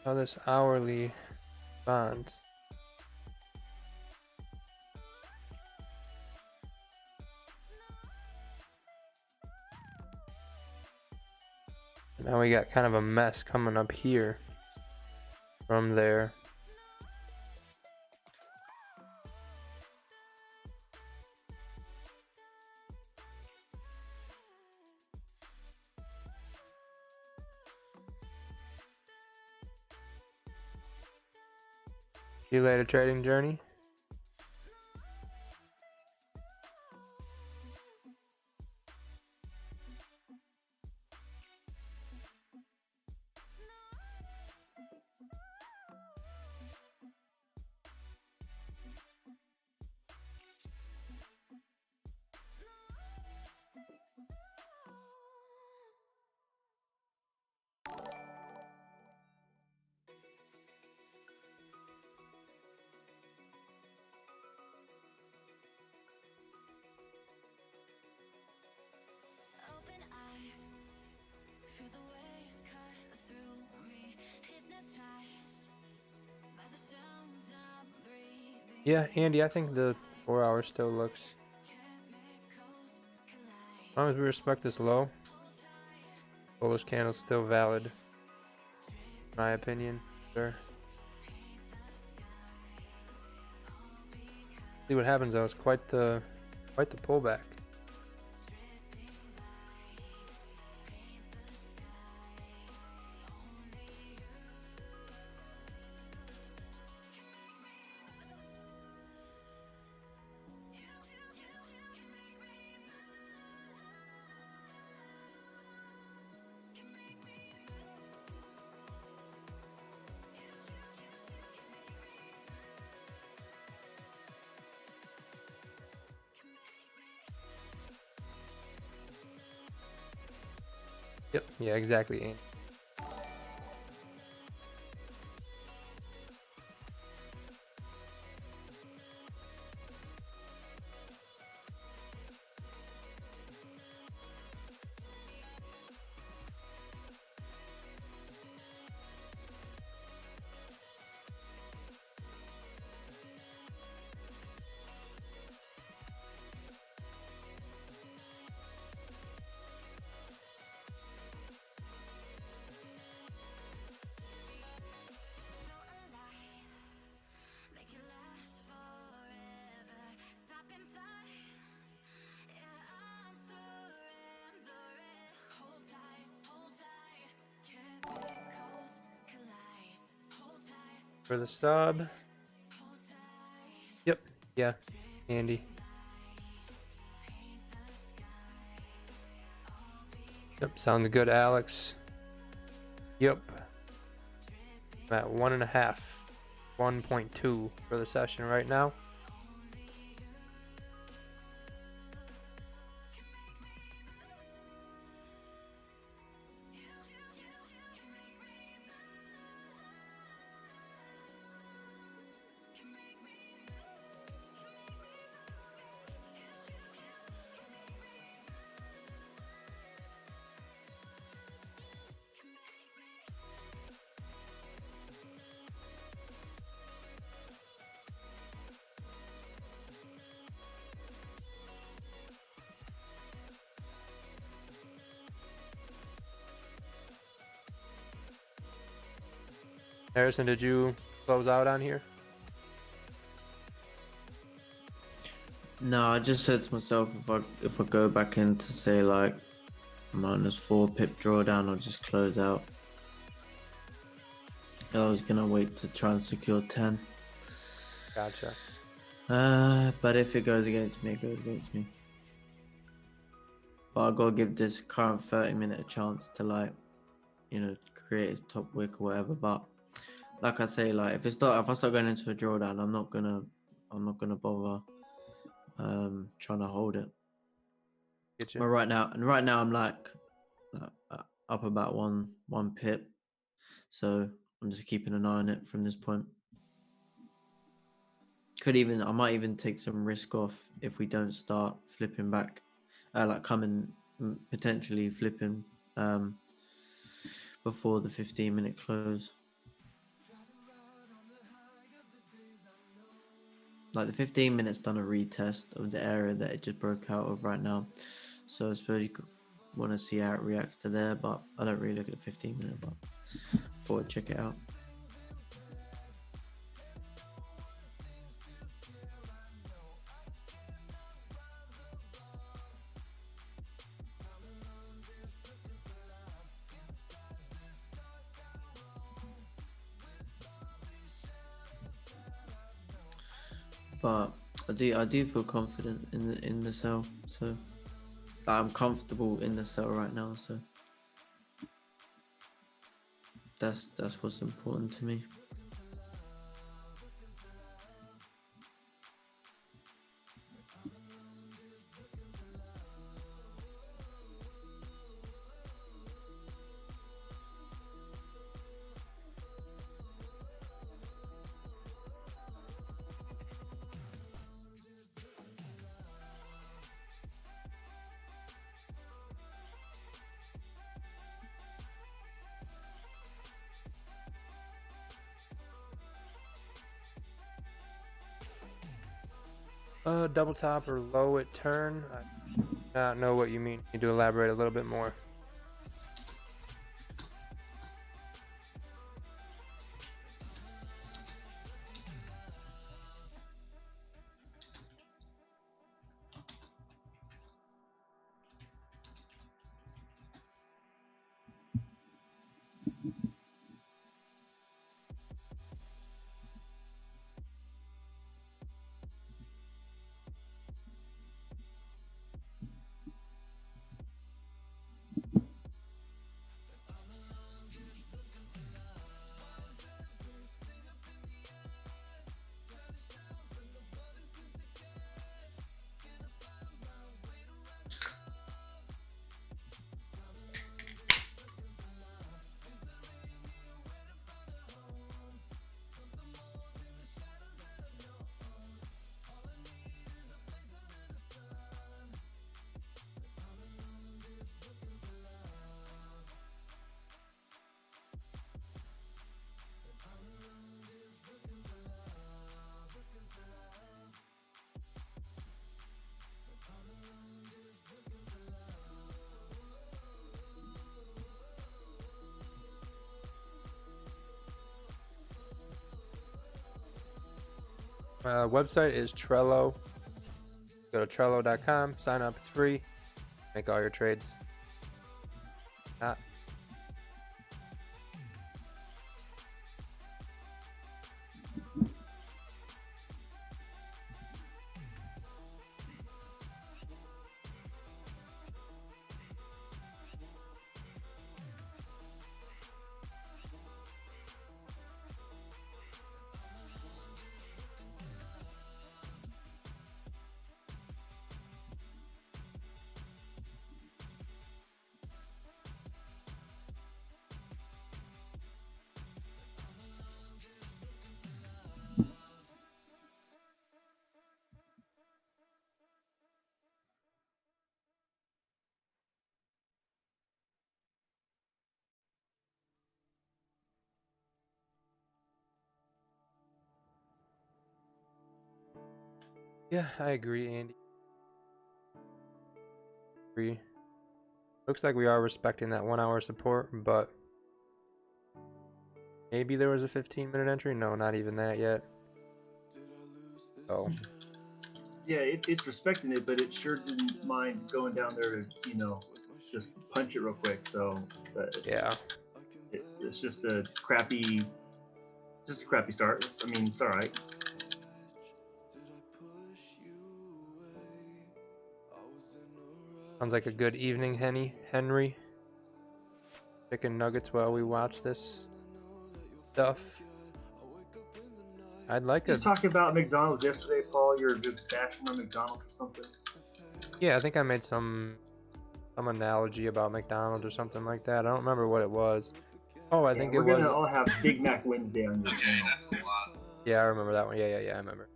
Now this hourly bonds. Now we got kind of a mess coming up here from there. See you later, trading journey. Yeah, Andy, I think the 4 hour still looks. As long as we respect this low, bullish candle's still valid. In my opinion, sure. See what happens though, it's quite the pullback. Yep, yeah, exactly, Andy. For the sub. Yep, yeah, Andy. Yep, sounds good, Alex. Yep. I'm at 1.5, 1.2 for the session right now. Harrison, did you close out on here? No, I just said to myself, if I go back in to say like -4 pip drawdown, I'll just close out. I was gonna wait to try and secure 10. Gotcha. But if it goes against me, it goes against me. But I gotta give this current 30-minute a chance to, like, you know, create his top wick or whatever. But like I say, like if I start going into a drawdown, I'm not gonna bother trying to hold it. Get you. But right now I'm like up about one pip, so I'm just keeping an eye on it from this point. I might even take some risk off if we don't start flipping back, like coming potentially flipping before the 15-minute close. Like the 15 minutes done a retest of the area that it just broke out of right now, so I suppose you could want to see how it reacts to there, but I don't really look at the 15-minute, but thought I'd check it out. But I do feel confident in the sell, so I'm comfortable in the sell right now, so that's what's important to me. Double top or low at turn. I do not know what you mean. You need to elaborate a little bit more. Website is Trello. Go to Trello.com, sign up, it's free. Make all your trades. Yeah, I agree, Andy. Agree. Looks like we are respecting that 1 hour support, but maybe there was a 15-minute entry. No, not even that yet. Oh, Yeah, it's respecting it, but it sure didn't mind going down there to, you know, just punch it real quick. So Yeah. it's just a crappy start. I mean, it's all right. Sounds like a good evening, Henry. Chicken nuggets while we watch this stuff. I'd like Just talking about McDonald's yesterday, Paul. You're just bashing on McDonald's or something. Yeah, I think I made some analogy about McDonald's or something like that. I don't remember what it was. Oh, I think it we're was. gonna all have Big Mac Wednesday on your channel. That's a lot. Yeah, I remember that one. Yeah, I remember.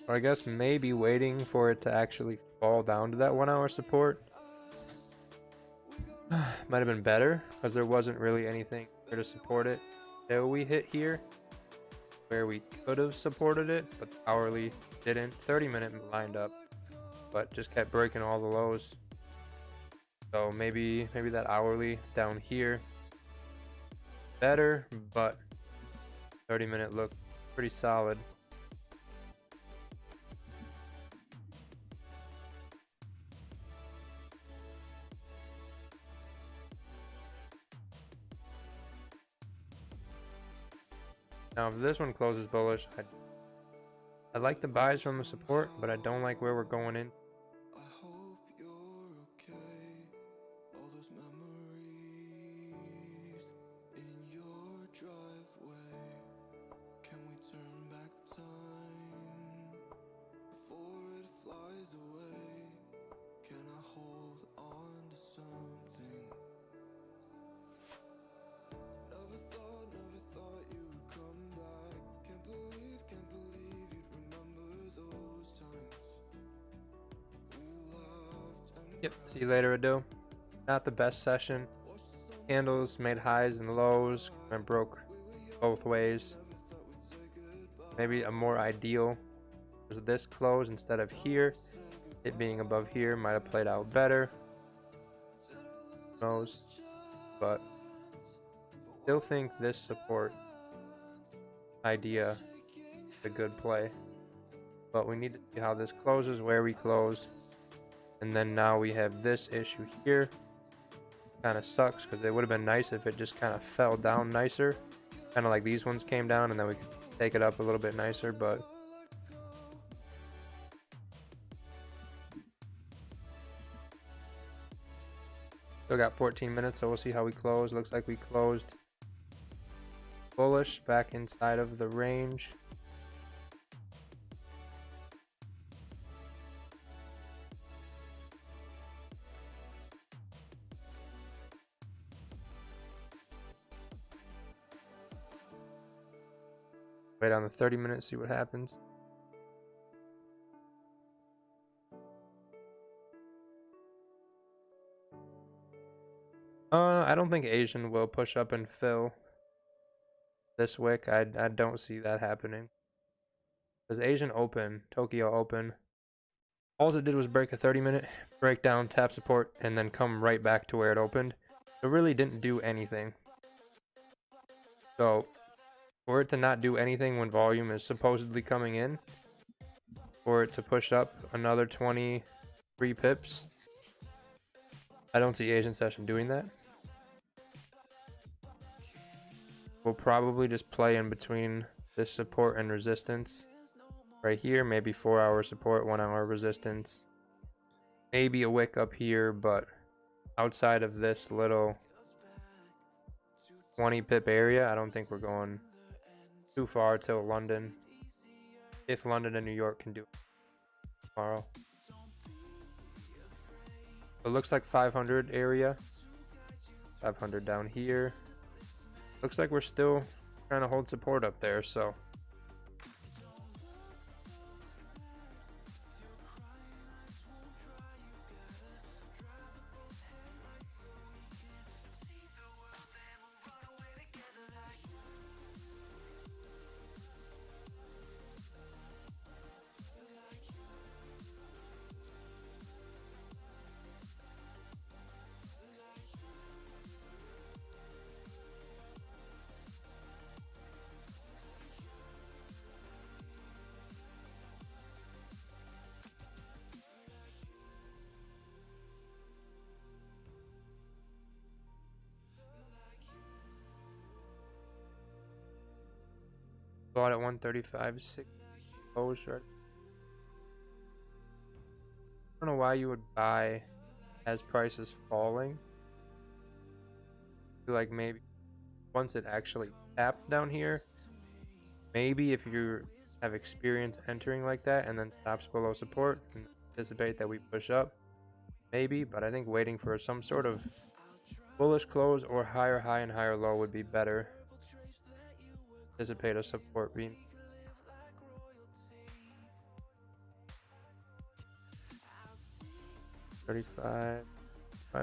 I guess maybe waiting for it to actually fall down to that 1 hour support might have been better, because there wasn't really anything there to support it till we hit here where we could have supported it, but hourly didn't. 30-minute lined up, but just kept breaking all the lows. So maybe that hourly down here better, but 30-minute looked pretty solid. Now, if this one closes bullish, I like the buys from the support, but I don't like where we're going in. I hope you're okay. All those memories in your driveway. Can we turn back time before it flies away? Can I hold on to something? Never thought you would come back. Can't believe you'd remember those times. Yep, see you later, Ado. Not the best session. Candles made highs and lows and broke both ways. Maybe a more ideal was this close instead of here. It being above here might have played out better. Who knows? But still think this support idea is a good play. But we need to see how this closes, where we close. And then now we have this issue here. Kind of sucks because it would have been nice if it just kind of fell down nicer. Kind of like these ones came down and then we could take it up a little bit nicer, but still got 14 minutes, so we'll see how we close. Looks like we closed bullish back inside of the range. Wait on the 30 minutes, see what happens. I don't think Asian will push up and fill this wick. I don't see that happening. Because Asian open, Tokyo open. All it did was break a 30-minute, break down, tap support, and then come right back to where it opened. It really didn't do anything. So for it to not do anything when volume is supposedly coming in, for it to push up another 23 pips, I don't see Asian session doing that. We'll probably just play in between this support and resistance. Right here, maybe 4 hour support, 1 hour resistance. Maybe a wick up here, but outside of this little 20 pip area, I don't think we're going too far till London. If London and New York can do it tomorrow. It looks like 500 area. 500 down here. Looks like we're still trying to hold support up there, so. bought at 135.6 closed right. I don't know why you would buy as price is falling. I feel like maybe once it actually tapped down here, maybe if you have experience entering like that and then stops below support and anticipate that we push up, maybe, but I think waiting for some sort of bullish close or higher high and higher low would be better. Anticipate a support being 35.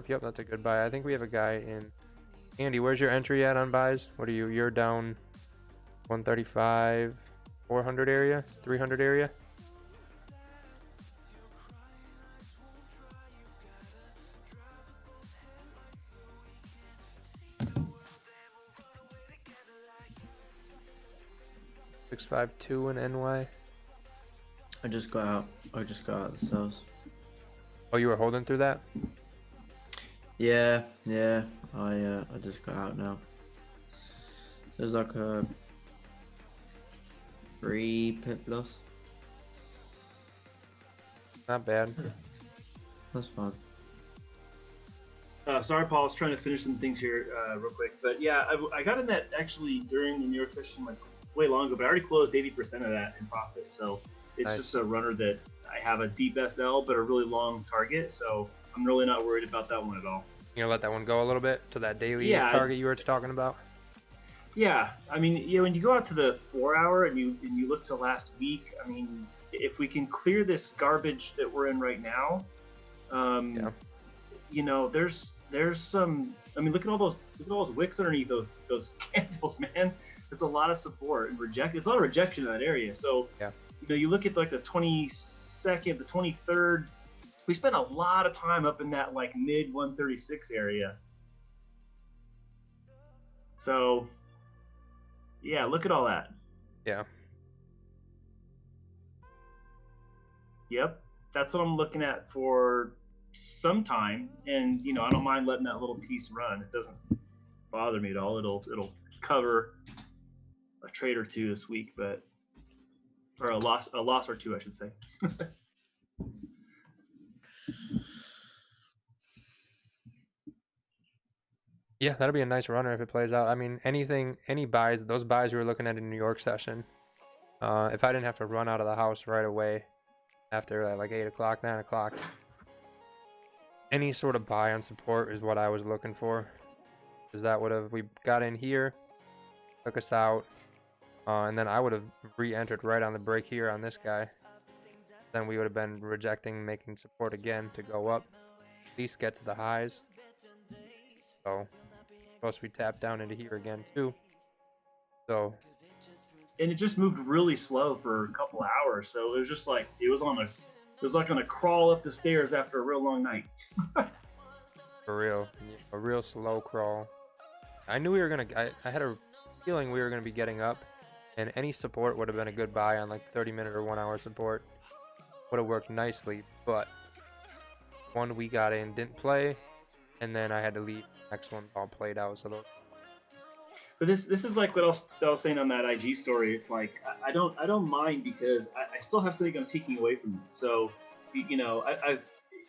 Yep, that's a good buy. I think we have a guy in. Andy, where's your entry at on buys? What are you? You're down 135, 400 area, 300 area. $652 in NY. I just got out of the cells. Oh, you were holding through that? Yeah. I just got out now. There's like a 3 pip loss. Not bad. That's fine. Sorry, Paul. I was trying to finish some things here real quick, but yeah, I got in that actually during the New York session like way long ago, but I already closed 80% of that in profit. So it's Nice. just a runner that I have a deep SL but a really long target. So I'm really not worried about that one at all. You gonna let that one go a little bit to that daily Yeah, target you were talking about? Yeah, I mean, when you go out to the 4 hour and you look to last week, I mean, if we can clear this garbage that we're in right now, you know, there's some. I mean, look at all those wicks underneath those candles, man. It's a lot of support and it's a lot of rejection in that area. So, yeah, you know, you look at like the 22nd, the 23rd. We spent a lot of time up in that like mid 136 area. So, yeah, look at all that. Yeah. Yep, that's what I'm looking at for some time, and you know, I don't mind letting that little piece run. It doesn't bother me at all. It'll cover a trade or two this week, but or a loss or two, I should say. Yeah, that'll be a nice runner if it plays out. I mean, any buys, those buys we were looking at in New York session, if I didn't have to run out of the house right away after like 8 o'clock, 9 o'clock, any sort of buy on support is what I was looking for. Because that would have, we got in here, took us out, and then I would have re-entered right on the break here on this guy. Then we would have been rejecting, making support again to go up, at least get to the highs. So, supposed to be tapped down into here again too. So, and it just moved really slow for a couple hours. So it was just like it was like on a crawl up the stairs after a real long night. for real, a real slow crawl. I knew we were gonna. I had a feeling we were gonna be getting up, and any support would have been a good buy on like 30-minute or 1 hour support. Would have worked nicely, but one we got in didn't play, and then I had to leave. Next one all played out. So those. But this is like what I was saying on that IG story. It's like I don't mind because I still have something I'm taking away from this. So, you know, I've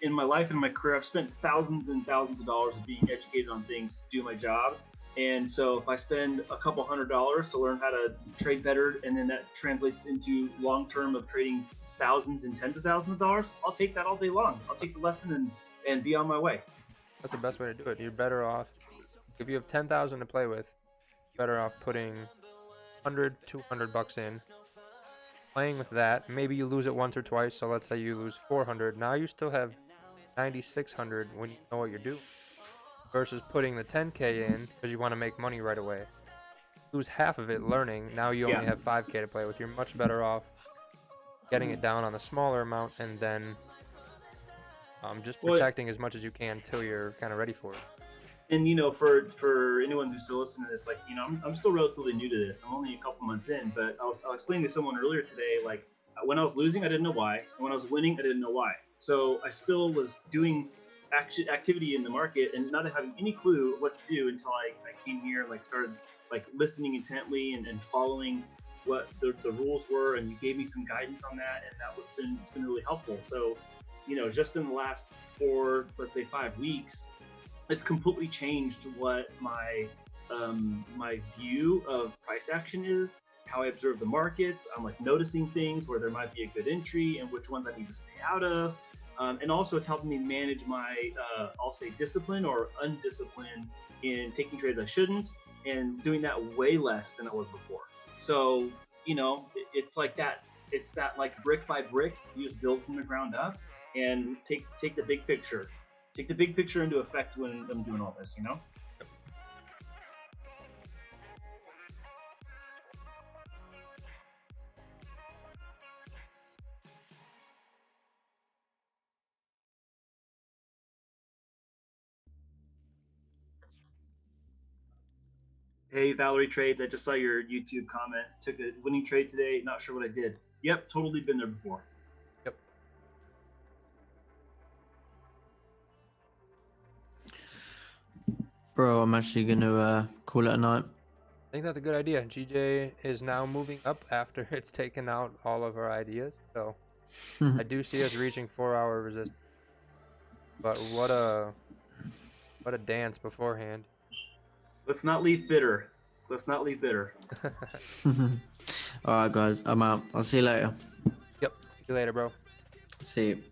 in my life and my career I've spent thousands and thousands of dollars of being educated on things to do my job. And so if I spend a couple $100 to learn how to trade better, and then that translates into long term of trading thousands and tens of thousands of dollars, I'll take that all day long. I'll take the lesson and be on my way. That's the best way to do it. You're better off if you have 10,000 to play with. Better off putting 100, 200 bucks in, playing with that. Maybe you lose it once or twice. So let's say you lose 400. Now you still have 9,600 when you know what you're doing. Versus putting the 10K in because you want to make money right away. Lose half of it learning. Now you only have 5K to play with. You're much better off getting it down on a smaller amount and then just protecting as much as you can till you're kind of ready for it. And you know, for anyone who's still listening to this, like, you know, I'm still relatively new to this. I'm only a couple months in, but I was explaining to someone earlier today, like when I was losing, I didn't know why, and when I was winning, I didn't know why. So I still was doing activity in the market and not having any clue what to do until I came here and like started like listening intently and following what the rules were, and you gave me some guidance on that, and it's been really helpful. So, just in the last 4, let's say 5 weeks, it's completely changed what my view of price action is, how I observe the markets. I'm like noticing things where there might be a good entry and which ones I need to stay out of. And also it's helping me manage my, I'll say discipline or undiscipline in taking trades I shouldn't, and doing that way less than I was before. So, it's like that. It's that like brick by brick, you just build from the ground up and take the big picture. Take the big picture into effect when I'm doing all this, Hey, Valerie Trades, I just saw your YouTube comment. Took a winning trade today. Not sure what I did. Yep, totally been there before. Yep. Bro, I'm actually gonna call it a night. I think that's a good idea. GJ is now moving up after it's taken out all of our ideas. So I do see us reaching 4-hour resistance. But what a dance beforehand. Let's not leave bitter. Let's not leave bitter. Alright guys, I'm out. I'll see you later. Yep. See you later, bro. See you.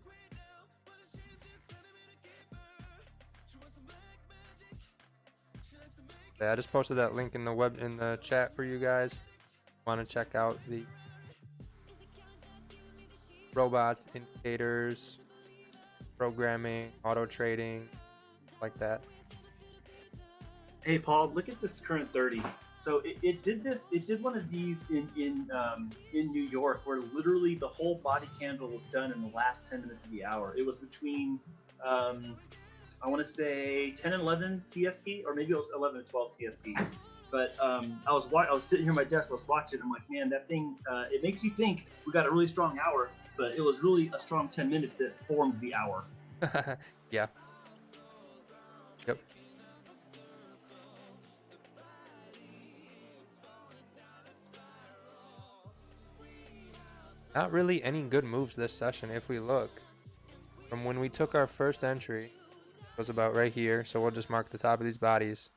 Yeah, I just posted that link in the chat for you guys. Want to check out the robots, indicators, programming, auto trading, like that. Hey Paul, look at this current 30. So it did one of these in New York, where literally the whole body candle was done in the last 10 minutes of the hour. It was between I want to say 10 and 11 CST, or maybe it was 11 and 12 CST. But I was sitting here at my desk, I was watching. I'm like, man, that thing, it makes you think we got a really strong hour, but it was really a strong 10 minutes that formed the hour. Yeah. Yep. Not really any good moves this session if we look. From when we took our first entry, it was about right here, so we'll just mark the top of these bodies.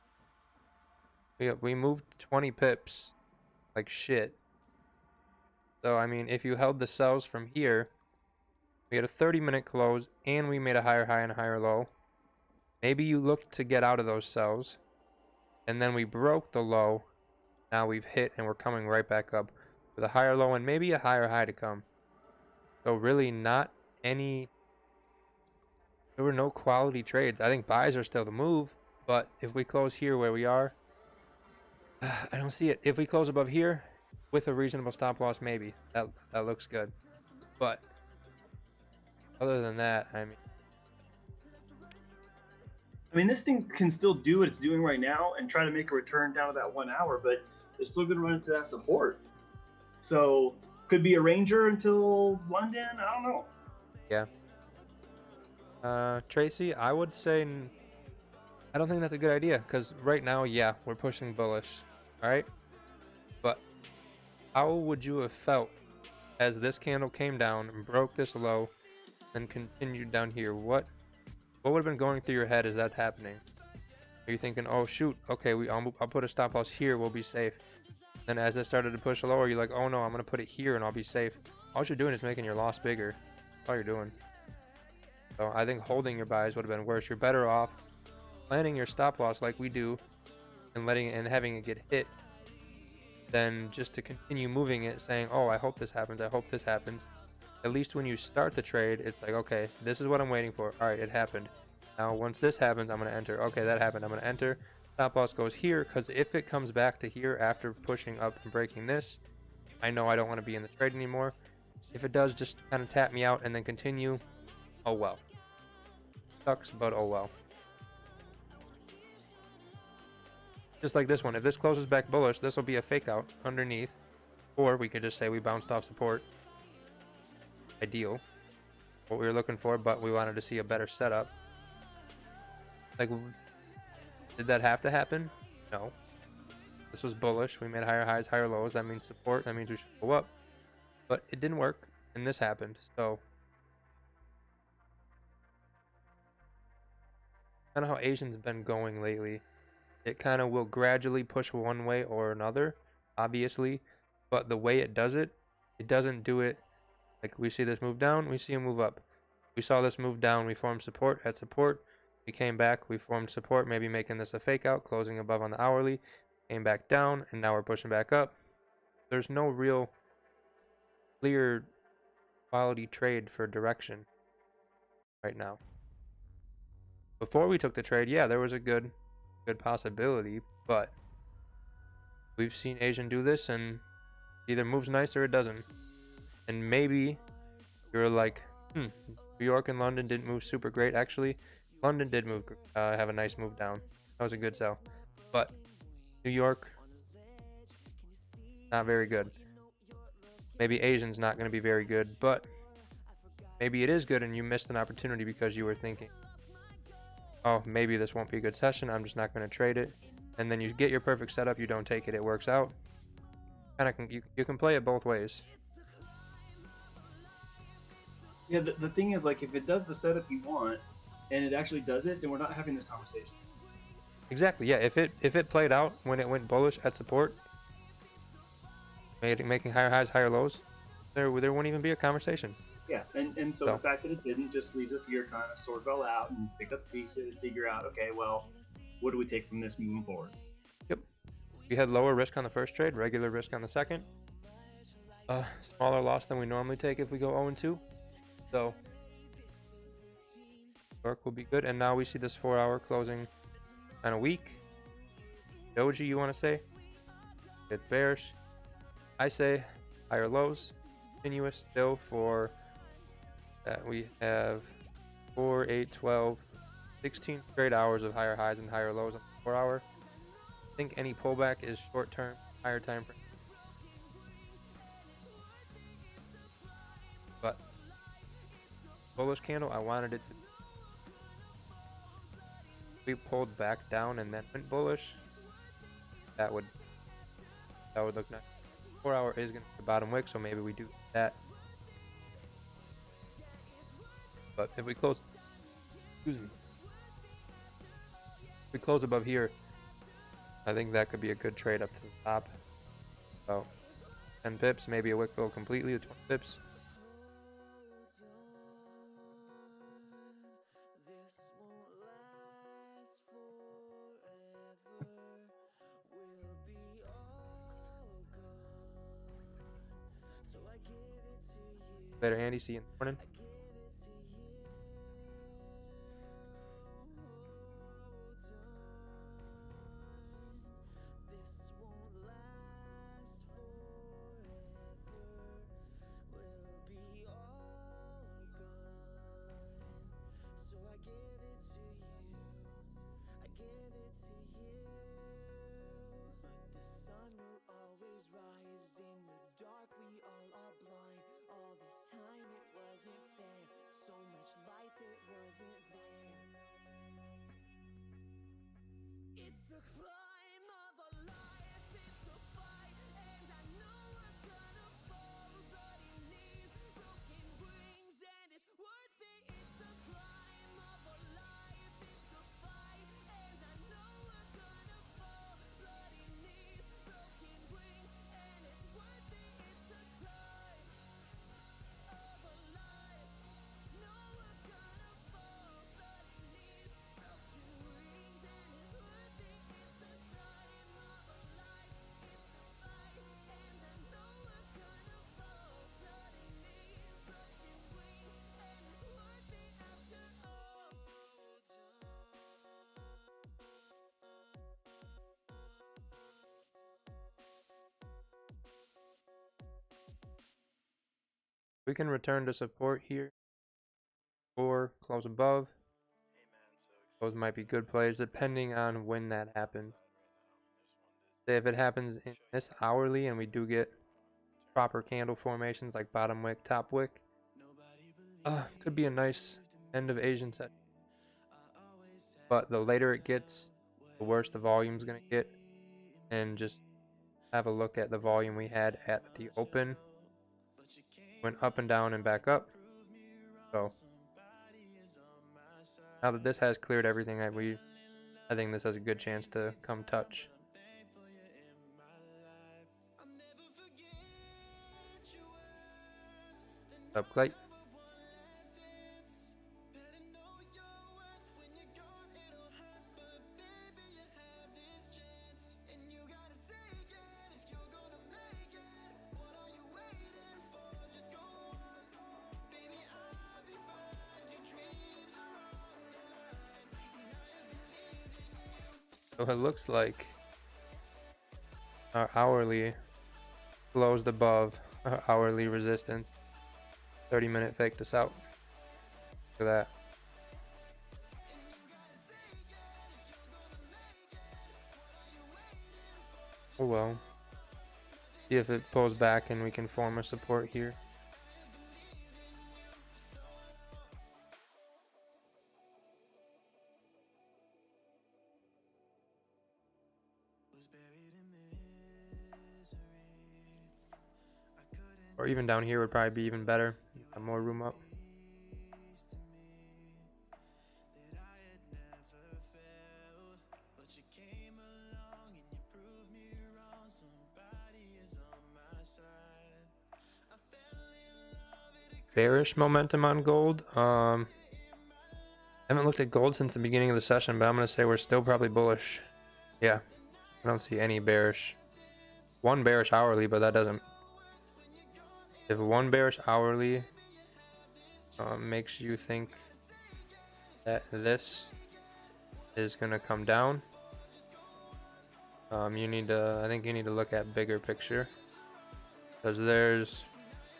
We moved 20 pips like shit. So I mean, if you held the sells from here, we had a 30-minute close and we made a higher high and a higher low. Maybe you looked to get out of those sells, and then we broke the low. Now we've hit and we're coming right back up with a higher low and maybe a higher high to come. So really not any, there were no quality trades. I think buys are still the move, but if we close here where we are, I don't see it. If we close above here with a reasonable stop loss, maybe that looks good. But other than that, I mean, this thing can still do what it's doing right now and try to make a return down to that 1 hour, but it's still going to run into that support. So could be a ranger until London. I don't know. Yeah. Tracy, I would say I don't think that's a good idea, because right now, yeah, we're pushing bullish, all right? But how would you have felt as this candle came down and broke this low and continued down here? What would have been going through your head as that's happening? Are you thinking, oh shoot, okay, I'll put a stop loss here, we'll be safe? Then as it started to push lower, you're like, oh no, I'm gonna put it here and I'll be safe. All you're doing is making your loss bigger. That's all you're doing. So I think holding your buys would have been worse. You're better off planning your stop loss like we do and having it get hit than just to continue moving it, saying, oh, I hope this happens, I hope this happens. At least when you start the trade, it's like, okay, this is what I'm waiting for. All right, it happened. Now once this happens, I'm gonna enter. Okay, that happened, I'm gonna enter. Stop loss goes here, because if it comes back to here after pushing up and breaking this, I know I don't want to be in the trade anymore. If it does just kind of tap me out and then continue, oh well. Sucks, but oh well. Just like this one, if this closes back bullish, this will be a fake out underneath, or we could just say we bounced off support. Ideal, what we were looking for, but we wanted to see a better setup. Like, did that have to happen? No. This was bullish. We made higher highs, higher lows. That means support. That means we should go up. But it didn't work, and this happened. So kind of how Asian's been going lately. It kind of will gradually push one way or another, obviously. But the way it does it, it doesn't do it like we see this move down, we see a move up. We saw this move down, we formed support at support. We came back, we formed support, maybe making this a fake out, closing above on the hourly. Came back down, and now we're pushing back up. There's no real clear quality trade for direction right now. Before we took the trade, yeah, there was a good possibility, but we've seen Asian do this and either moves nice or it doesn't. And maybe you're like, New York and London didn't move super great. Actually, London did move, have a nice move down. That was a good sell. But New York, not very good. Maybe Asian's not going to be very good, but maybe it is good and you missed an opportunity because you were thinking, oh, maybe this won't be a good session. I'm just not going to trade it. And then you get your perfect setup. You don't take it. It works out. You can play it both ways. Yeah, the thing is, like, if it does the setup you want and it actually does it, then we're not having this conversation. Exactly. Yeah. If it played out when it went bullish at support, making higher highs, higher lows, there wouldn't even be a conversation. Yeah, and so the fact that it didn't just leaves us here trying to sort it all out and pick up the pieces, figure out, okay, well, what do we take from this moving forward? Yep. We had lower risk on the first trade, regular risk on the second. Smaller loss than we normally take if we go 0-2. So work will be good. And now we see this 4-hour closing kind of weak. Doji, you want to say? It's bearish. I say higher lows. Continuous still for that. We have 4, 8, 12, 16 straight hours of higher highs and higher lows on the 4-hour. I think any pullback is short term, higher time frame. But bullish candle, I wanted it to. We pulled back down and then went bullish. That would look nice. 4-hour is going to be the bottom wick, so maybe we do that. But if we close, if we close above here, I think that could be a good trade up to the top. So 10 pips, maybe a wick fill completely to 20 pips. Later, Andy. See you in the morning. We can return to support here or close above. Those might be good plays depending on when that happens. Say if it happens in this hourly and we do get proper candle formations like bottom wick, top wick, could be a nice end of Asian set. But the later it gets, the worse the volume's gonna get. and just have a look at the volume we had at the open. Went up and down and back up. So now that this has cleared everything, I think this has a good chance to come touch. Up, Clay. So it looks like our hourly closed above our hourly resistance. 30-minute faked us out. Look at that. Oh well. See if it pulls back and we can form a support here. Or even down here would probably be even better. Have more room up. Bearish momentum on gold. I haven't looked at gold since the beginning of the session, but I'm gonna say we're still probably bullish. Yeah, I don't see any bearish. One bearish hourly, but that doesn't. If one bearish hourly makes you think that this is gonna come down, you need to. I think you need to look at bigger picture, because there's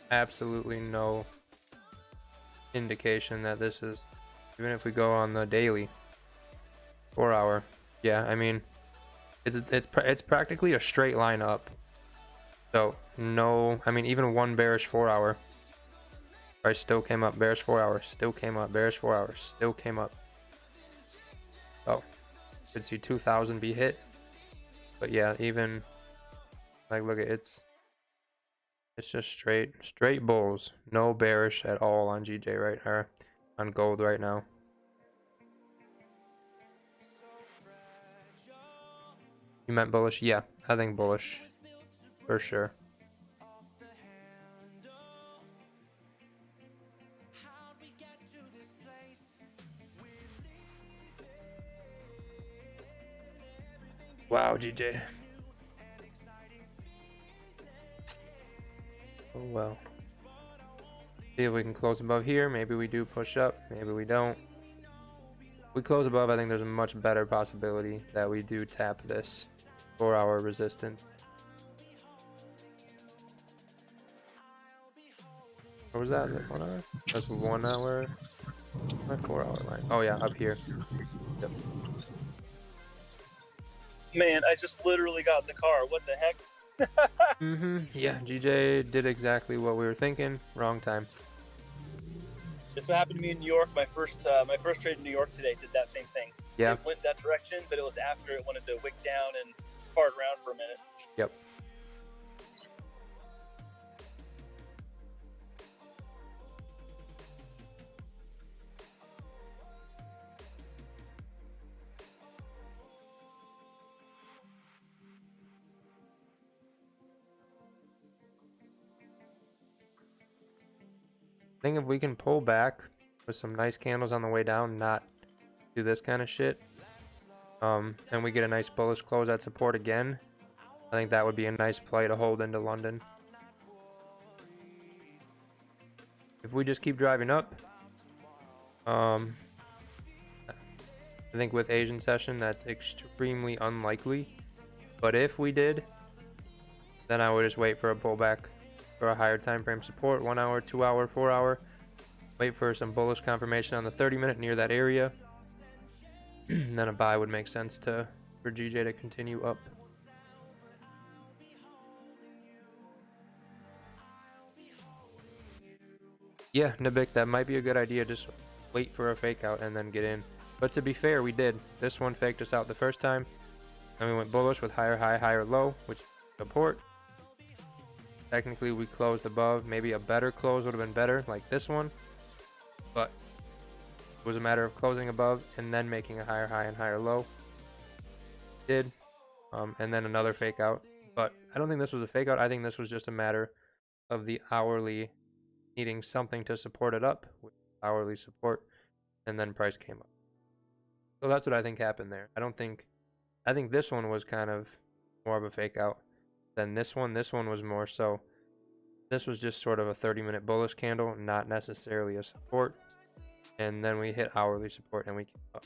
absolutely no indication that this is. Even if we go on the daily 4 hour, yeah, I mean, it's practically a straight line up. So no, I mean, even one bearish 4 hour price still came up. Bearish 4 hours still came up. Bearish 4 hours still came up. Oh, could see 2,000 be hit, but yeah, even like look at it's just straight bulls. No bearish at all on GJ right, or on gold right now. You meant bullish? Yeah, I think bullish for sure. Wow, GJ. Oh well. See if we can close above here. Maybe we do push up. Maybe we don't. If we close above, I think there's a much better possibility that we do tap this 4 hour resistance. What was that? 1 hour? That's 1 hour. My 4 hour line. Oh yeah, up here. Yep. Man, I just literally got in the car. What the heck? Yeah, GJ did exactly what we were thinking. Wrong time. This what happened to me in New York. My first trade in New York today did that same thing. Yeah. It went that direction, but it was after it wanted to wick down and fart around for a minute. Yep. I think if we can pull back with some nice candles on the way down, not do this kind of shit, and we get a nice bullish close at support again, I think that would be a nice play to hold into London. If we just keep driving up, I think with Asian session, that's extremely unlikely. But if we did, then I would just wait for a pullback for a higher time frame support, 1 hour, 2 hour, 4 hour. Wait for some bullish confirmation on the 30-minute near that area. And then a buy would make sense for GJ to continue up. Yeah, Nibik, that might be a good idea. Just wait for a fake out and then get in. But to be fair, we did. This one faked us out the first time. Then we went bullish with higher high, higher low, which is support. Technically, we closed above. Maybe a better close would have been better, like this one. But it was a matter of closing above and then making a higher high and higher low. Did. And then another fake out. But I don't think this was a fake out. I think this was just a matter of the hourly needing something to support it up, with hourly support, and then price came up. So that's what I think happened there. I think this one was kind of more of a fake out than this one. This one was more so. This was just sort of a 30-minute bullish candle, not necessarily a support. And then we hit hourly support and we came up.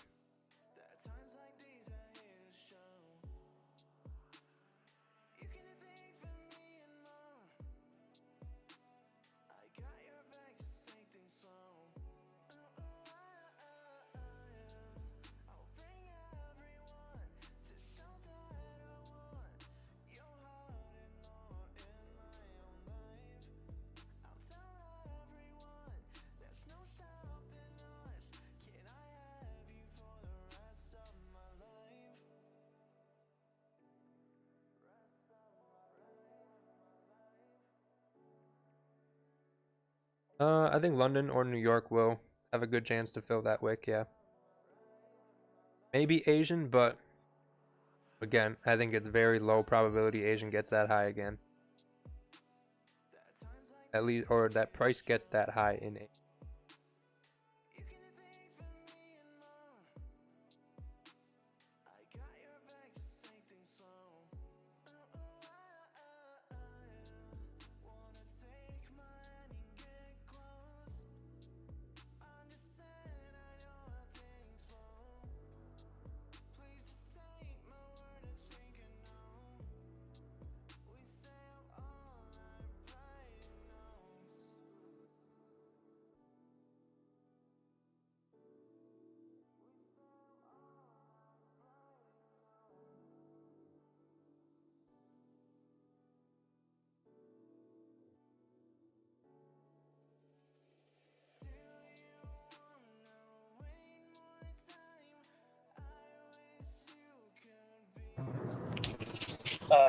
I think London or New York will have a good chance to fill that wick, yeah. Maybe Asian, but again, I think it's very low probability Asian gets that high again. At least, or that price gets that high in Asia.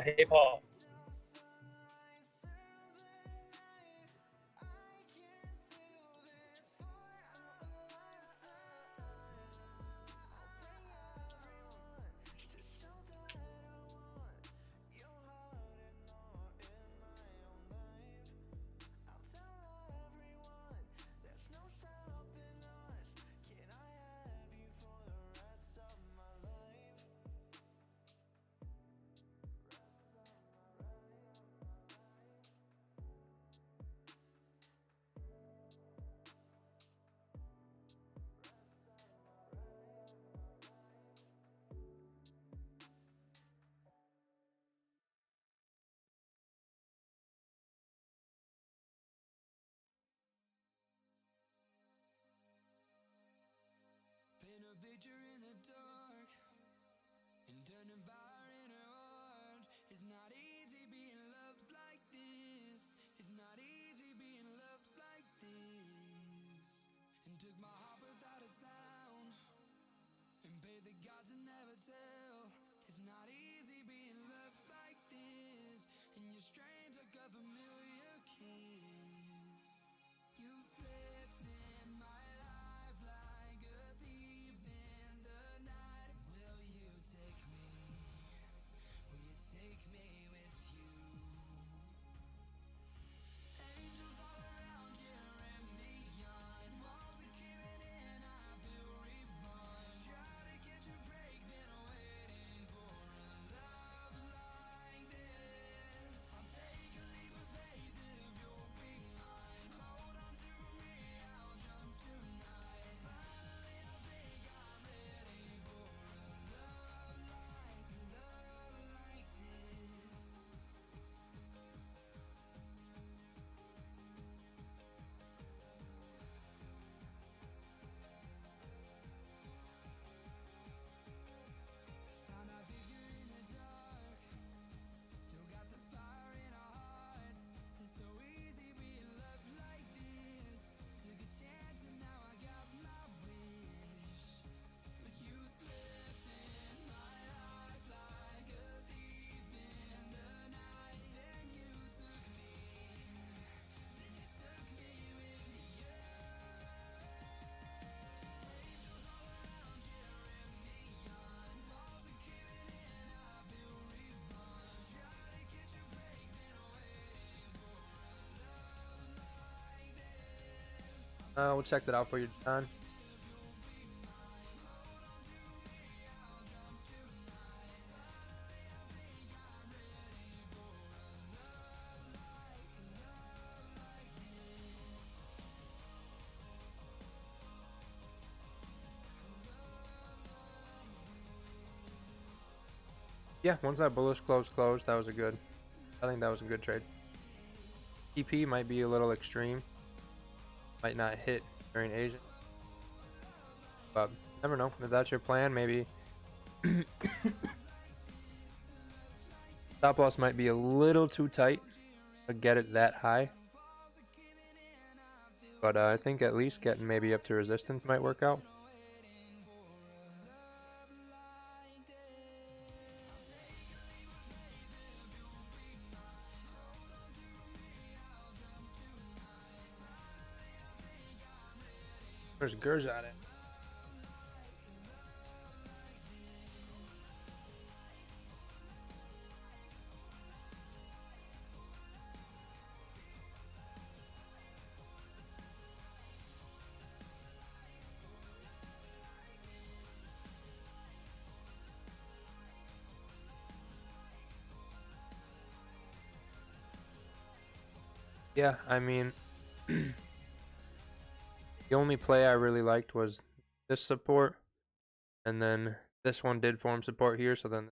Hey, Paul. Paint a picture in the dark and turn a fire in her heart. It's not easy being loved like this. It's not easy being loved like this. And took my heart without a sound and paid the gods that never tell. It's not easy being loved like this. And your strain took a familiar kiss. You slipped in my life like a thief in the night. Will you take me? Will you take me with you? Angels all around you and beyond. Walls are caving in, I feel reborn. Try to get your break, been waiting for a love like this. I'll take a leap of faith if you're We'll check that out for you, John. Yeah, once that bullish closed, that was a good. I think that was a good trade. TP might be a little extreme. Might not hit during Asian. But never know. If that's your plan, maybe stop loss might be a little too tight to get it that high. But I think at least getting maybe up to resistance might work out. There's Gers on it. Yeah, I mean, the only play I really liked was this support, and then this one did form support here, so then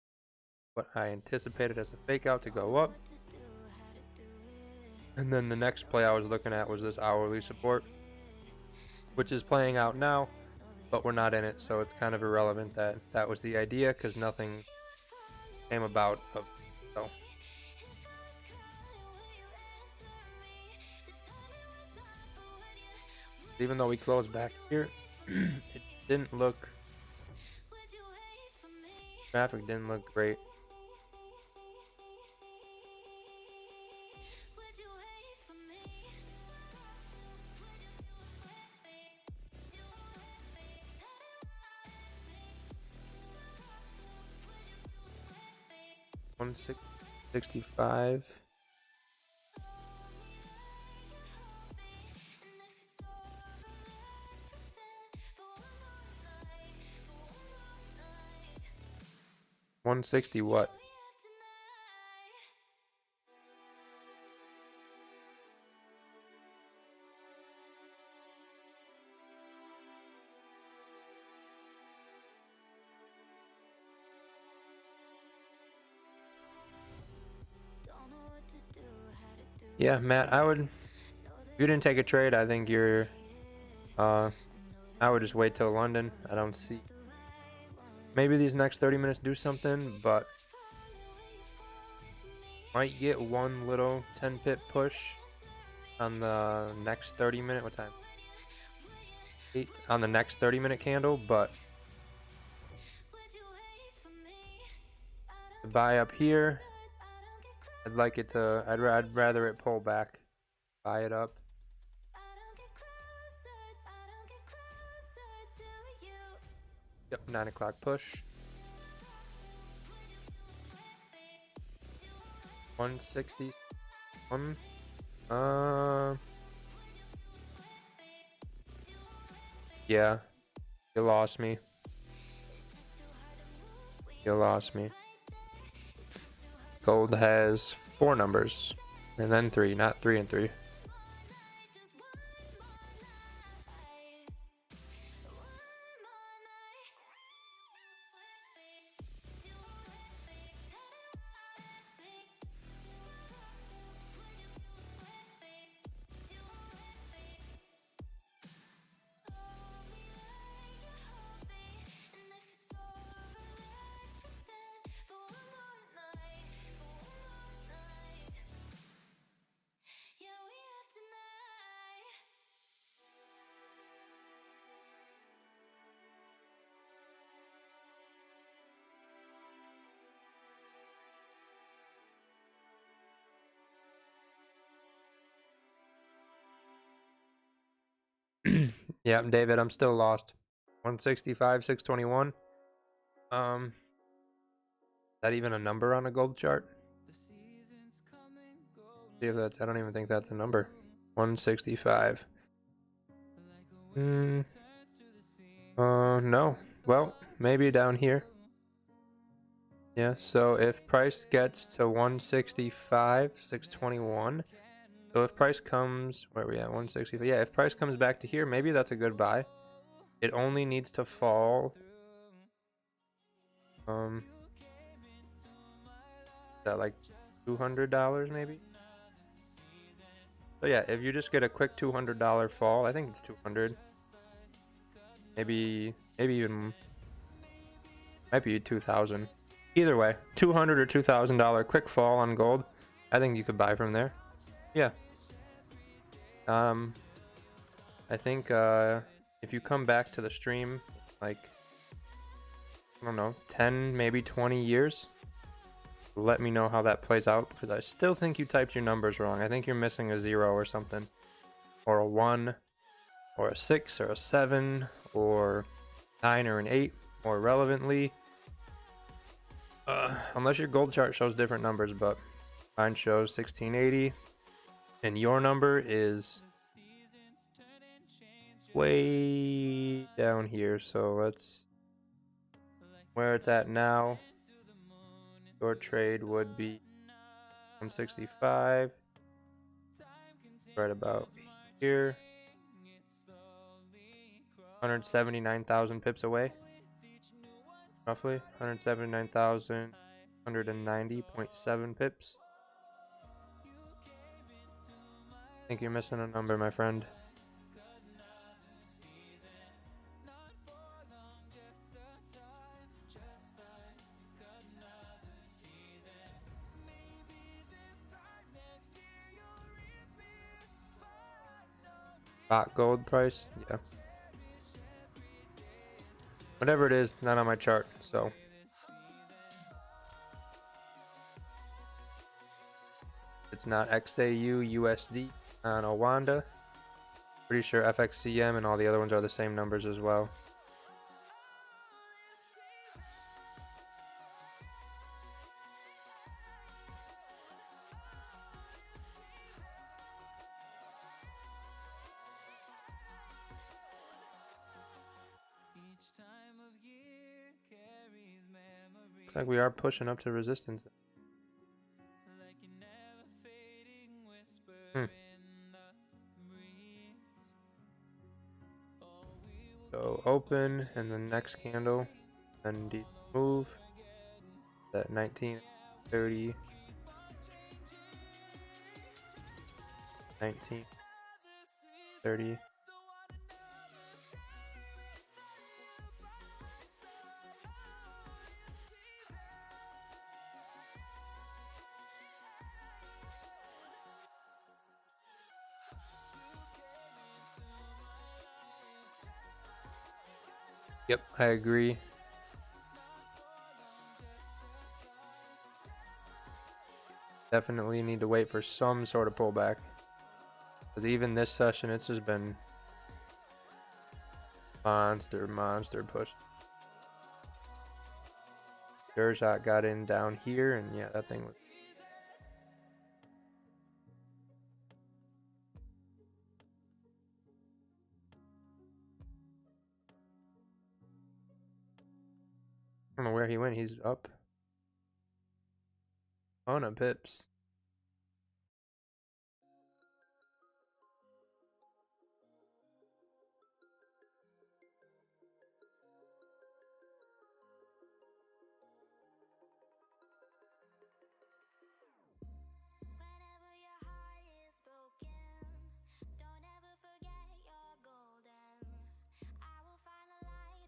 what I anticipated as a fake out to go up. And then the next play I was looking at was this hourly support, which is playing out now, but we're not in it, so it's kind of irrelevant that that was the idea because nothing came about of so. Even though we closed back here, it didn't look, traffic didn't look great. $165. $160 what? Yeah, Matt, I would, if you didn't take a trade, I think you're, I would just wait till London. I don't see, maybe these next 30 minutes do something, but might get one little 10 pip push on the next 30 minute, what time? 8 on the next 30-minute candle, but to buy up here, I'd like it to, I'd rather it pull back, buy it up. Yep, 9 o'clock push. 160. Yeah, you lost me. You lost me. Gold has 4 numbers, and then 3, not 3 and 3. Yeah, David, I'm still lost. 165, 621. Is that even a number on a gold chart? See if that's, I don't even think that's a number. 165. No. Well, maybe down here. Yeah, so if price gets to 165, 621. So if price comes, where are we at? 165. Yeah, if price comes back to here, maybe that's a good buy. It only needs to fall. Is that like $200 maybe? So yeah, if you just get a quick $200 fall, I think it's 200. Maybe even might be 2,000. Either way, $200 or $2,000 quick fall on gold. I think you could buy from there. Yeah. I think if you come back to the stream, like, I don't know, 10, maybe 20 years, let me know how that plays out, because I still think you typed your numbers wrong. I think you're missing a 0 or something, or a 1, or a 6, or a 7, or 9, or an 8, more relevantly. Unless your gold chart shows different numbers, but mine shows 1680, and your number is way down here, so let's, where it's at now, your trade would be 165, right about here, 179,000 pips away, roughly 179,190.7 pips. I think you're missing a number, my friend. Spot gold price, yeah. Whatever it is, not on my chart, so. It's not XAU USD on Owanda. Pretty sure FXCM and all the other ones are the same numbers as well. Looks like we are pushing up to resistance. So open, and the next candle, and move. That 1930, 1930. Yep, I agree. Definitely need to wait for some sort of pullback. Because even this session, it's just been monster push. Shot got in down here, and yeah, that thing was. I don't know where he went. He's up. Oh no, pips.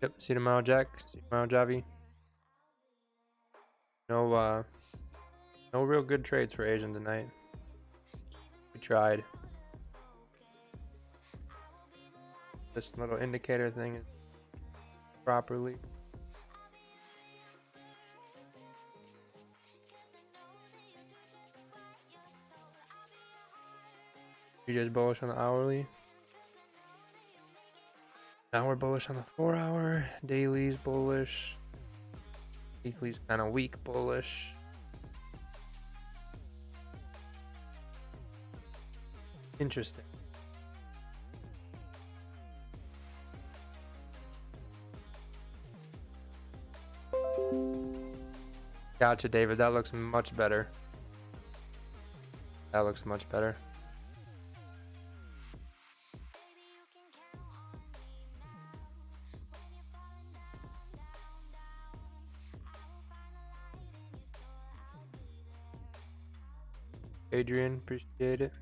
Yep, see you tomorrow, Jack. See you tomorrow, Javi. No real good trades for Asian tonight. We tried. This little indicator thing is properly. You guys bullish on the hourly? Now we're bullish on the 4-hour. Daily's bullish. Weekly's kind of weak bullish. Interesting. Gotcha, David. That looks much better. That looks much better. Adrian, appreciate it.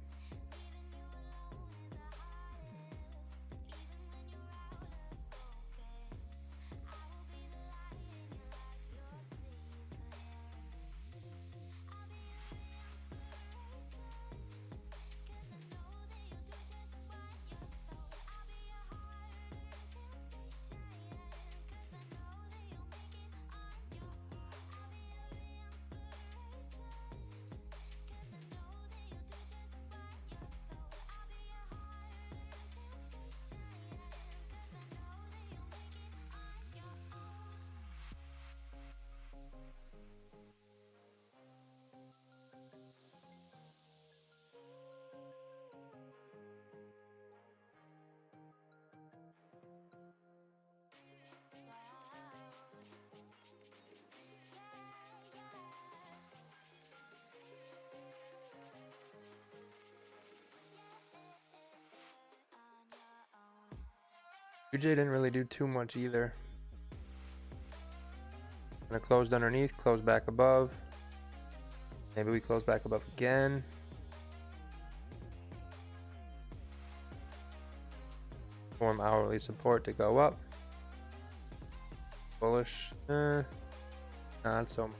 UJ didn't really do too much either. Gonna closed underneath, close back above. Maybe we close back above again. Form hourly support to go up. Bullish. Not so much.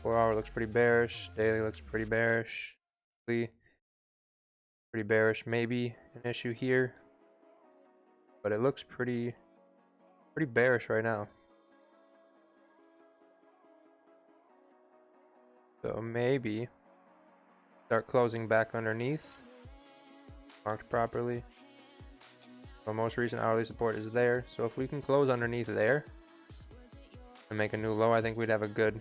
4 hour looks pretty bearish. Daily looks pretty bearish. Pretty bearish. Maybe an issue here. But it looks pretty bearish right now. So maybe start closing back underneath. Marked properly. So most recent hourly support is there. So if we can close underneath there and make a new low, I think we'd have a good,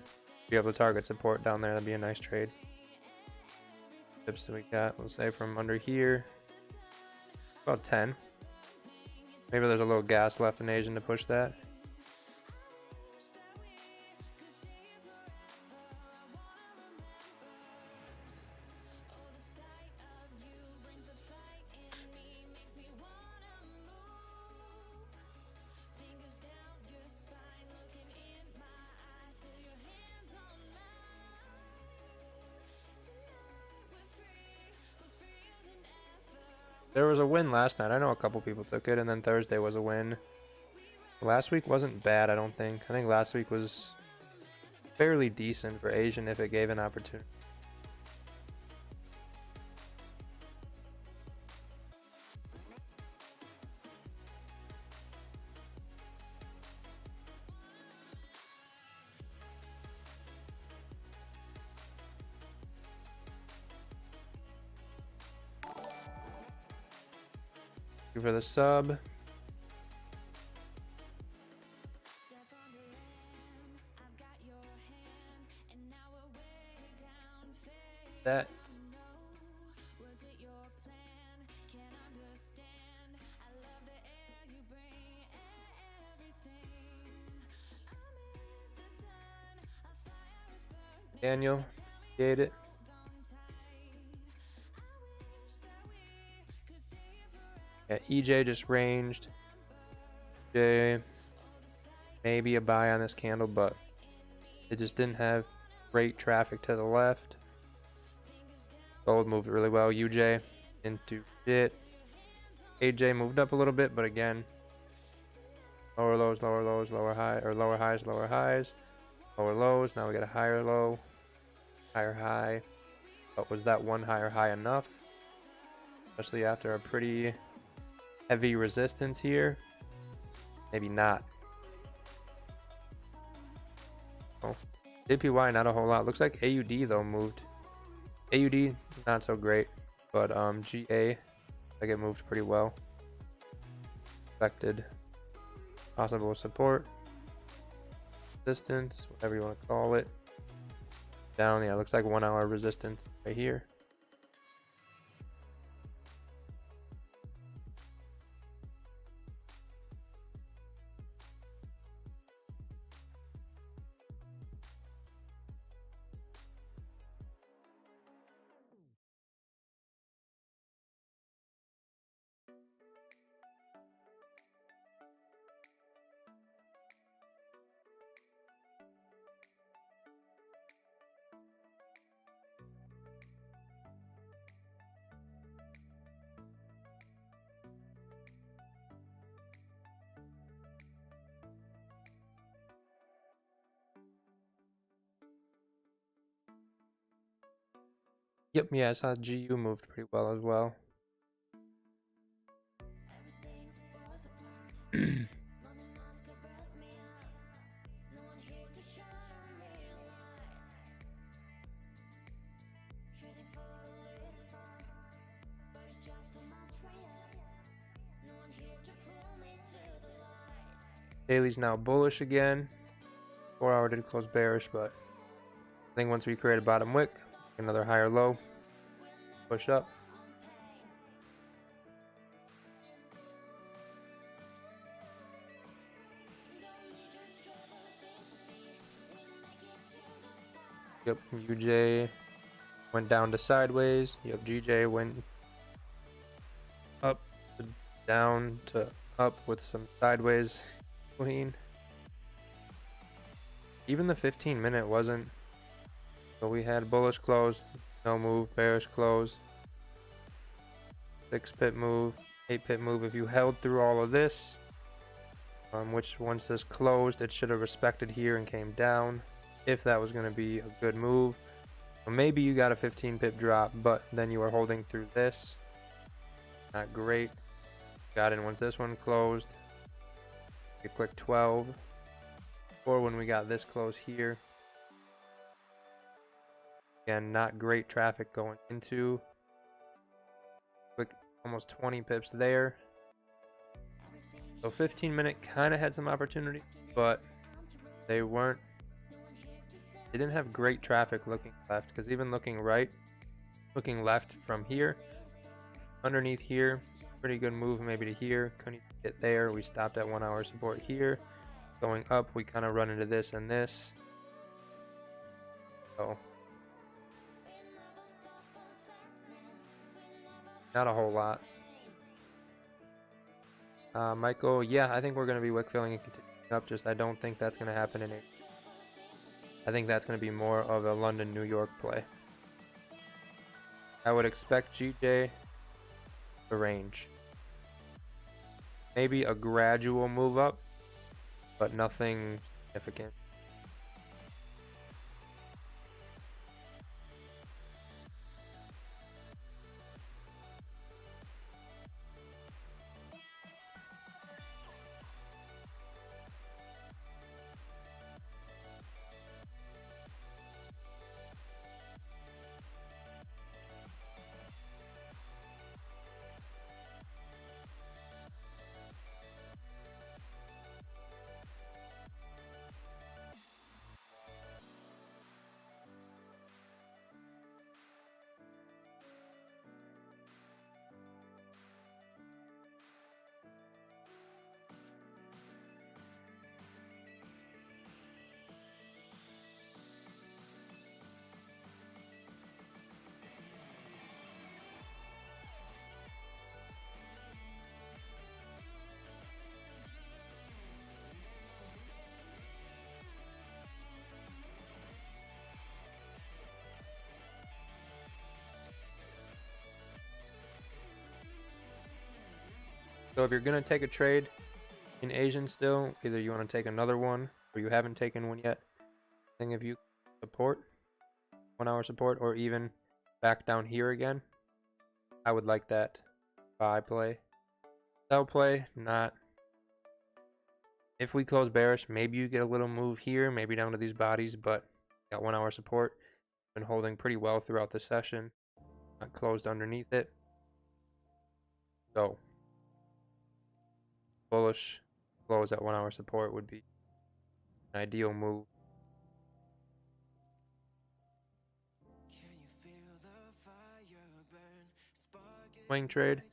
be able to target support down there. That'd be a nice trade. Tips that we got, we'll say from under here, about 10. Maybe there's a little gas left in Asian to push that. There was a win last night. I know a couple people took it, and then Thursday was a win. Last week wasn't bad, I don't think. I think last week was fairly decent for Asian if it gave an opportunity. For the sub. That. Daniel, get it. Yeah, EJ just ranged. EJ, maybe a buy on this candle, but it just didn't have great traffic to the left. Gold moved really well. UJ into it. AJ moved up a little bit, but again, lower lows, lower high, or lower highs, lower lows. Now we got a higher low, higher high. But was that one higher high enough? Especially after a pretty heavy resistance here. Maybe not. Oh, JPY not a whole lot. Looks like AUD though moved. AUD not so great, but GA like it moved pretty well. Expected possible support, resistance, whatever you want to call it. Down, yeah, looks like 1 hour resistance right here. Yep, yeah, I saw GU moved pretty well as well. Daily's now bullish again. 4 hour did close bearish, but I think once we create a bottom wick, another higher low, push up. Yep, UJ went down to sideways. Yep, GJ went up to down to up with some sideways clean. Even the 15-minute wasn't. So we had bullish close, no move, bearish close, 6 pip move, 8 pip move. If you held through all of this, which once this closed, it should have respected here and came down. If that was going to be a good move, or maybe you got a 15 pip drop, but then you were holding through this. Not great. Got in once this one closed. A quick 12. Or when we got this close here. Again, not great traffic going into. Quick, almost 20 pips there. So 15-minute kind of had some opportunity, but they weren't. They didn't have great traffic looking left, because even looking right, looking left from here, underneath here, pretty good move maybe to here. Couldn't get there. We stopped at 1 hour support here. Going up, we kind of run into this and this. So not a whole lot. Michael, yeah, I think we're going to be wick filling and continuing up. Just I don't think that's going to happen in it. I think that's going to be more of a London, New York play. I would expect GJ to range. Maybe a gradual move up, but nothing significant. So if you're going to take a trade in Asian still, either you want to take another one or you haven't taken one yet. I think if you support, 1 hour support, or even back down here again, I would like that buy play. Sell play, not. If we close bearish, maybe you get a little move here, maybe down to these bodies, but got 1 hour support. Been holding pretty well throughout the session. Not closed underneath it. So bullish close at 1 hour support would be an ideal move. Swing trade.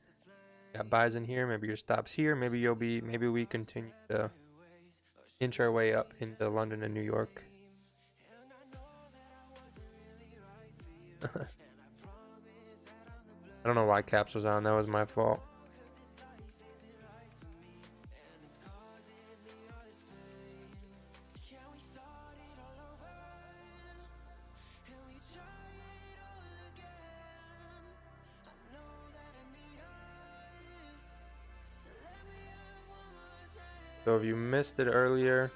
Got buys in here, maybe your stops here, maybe we continue to inch our way up into London and New York. I don't know why Caps was on, that was my fault. So if you missed it earlier,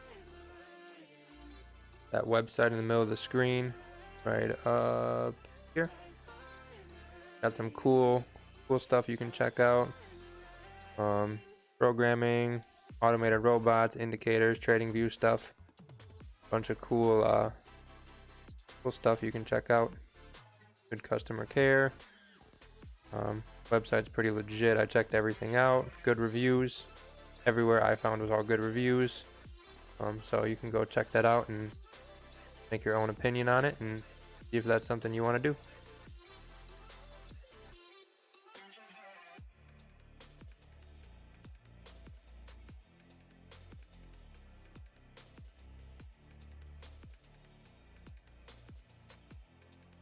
that website in the middle of the screen, right up here, Got some cool stuff you can check out. Programming, automated robots, indicators, TradingView stuff. Bunch of cool stuff you can check out. Good customer care. Website's pretty legit. I checked everything out. Good reviews. Everywhere I found was all good reviews. So you can go check that out and make your own opinion on it and see if that's something you want to do.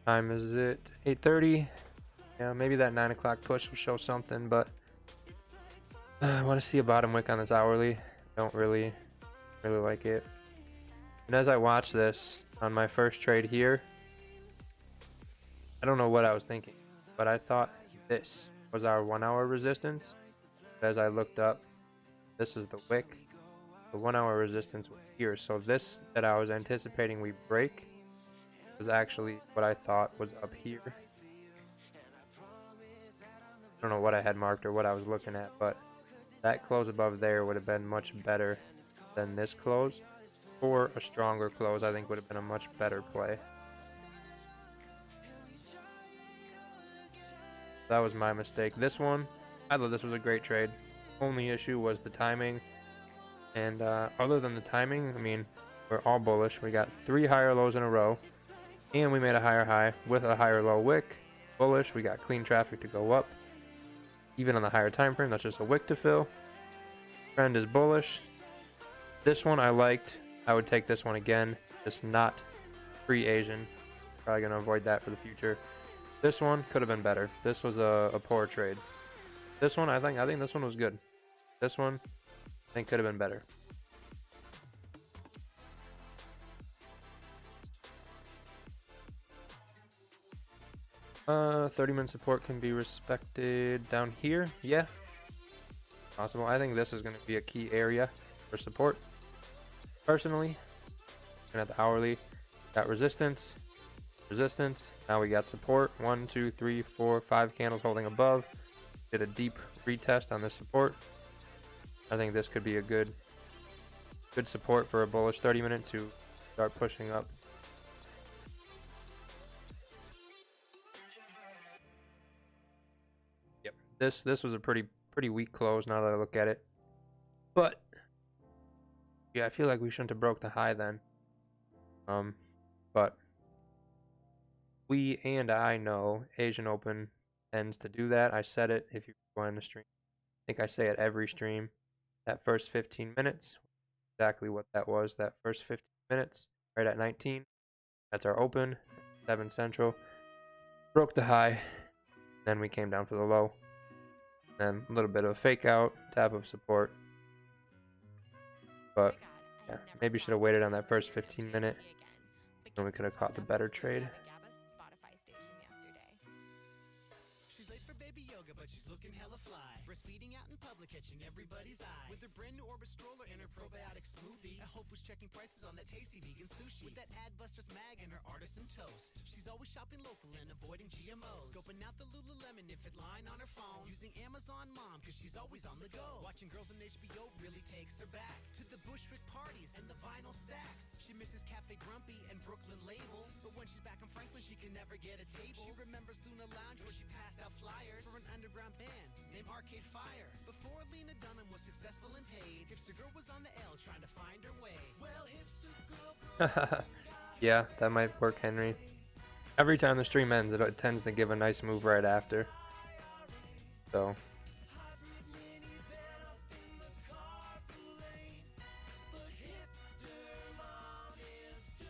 Time is it? 8:30. Yeah, maybe that 9 o'clock push will show something, but I want to see a bottom wick on this hourly. Don't really like it. And as I watch this on my first trade here, I don't know what I was thinking, but I thought this was our 1 hour resistance. As I looked up, this is the wick. The 1 hour resistance was here. So this that I was anticipating we break was actually what I thought was up here. I don't know what I had marked or what I was looking at, but that close above there would have been much better than this close. Or a stronger close, I think, would have been a much better play. That was my mistake. This one, I thought this was a great trade. Only issue was the timing. And other than the timing, I mean, we're all bullish. We got 3 higher lows in a row. And we made a higher high with a higher low wick. Bullish. We got clean traffic to go up. Even on the higher time frame, that's just a wick to fill. Trend is bullish. This one I liked. I would take this one again. Just not pre-Asian. Probably going to avoid that for the future. This one could have been better. This was a poor trade. This one, I think this one was good. This one, I think could have been better. Uh, 30-minute support can be respected down here. Yeah, possible. I think this is going to be a key area for support. Personally, looking at the hourly, got resistance. Now we got support. 1, 2, 3, 4, 5 candles holding above. Did a deep retest on this support. I think this could be a good support for a bullish 30-minute to start pushing up. Yep, this was a pretty weak close now that I look at it. But yeah, I feel like we shouldn't have broke the high then. But we and I know Asian Open tends to do that. I said it if you join the stream. I think I say it every stream. That first 15 minutes, exactly what that was. That first 15 minutes, right at 19. That's our open, 7 Central. Broke the high, then we came down for the low. Then a little bit of a fake out, tap of support. But yeah, maybe should have waited on that first 15 minute. Then we could have caught the better trade. She's late for baby yoga, but she's looking hella fly. Breastfeeding out in public, catching everybody's eye. With her brand new Orbit stroller and her probiotic smoothie. I hope was checking prices on that tasty vegan sushi. With that Adbusters mag and her artisan toast. She's always shopping local and avoiding GMOs. Scoping out the Lululemon if it line on her phone. Using Amazon Mom, cause she's always on the go. Watching Girls on HBO really takes her back to the Bushwick parties and the vinyl stacks. She misses Cafe Grumpy and Brooklyn Label. But when she's back in Franklin, she can never get a table. She remembers Luna Lounge where she passed out flyers for an underground band named Arcade Fire. Before Lena Dunham was successful and paid, Hipster Girl was on the L trying to find her way. Well, Hipster Girl. Yeah, that might work, Henry. Every time the stream ends, it tends to give a nice move right after. So.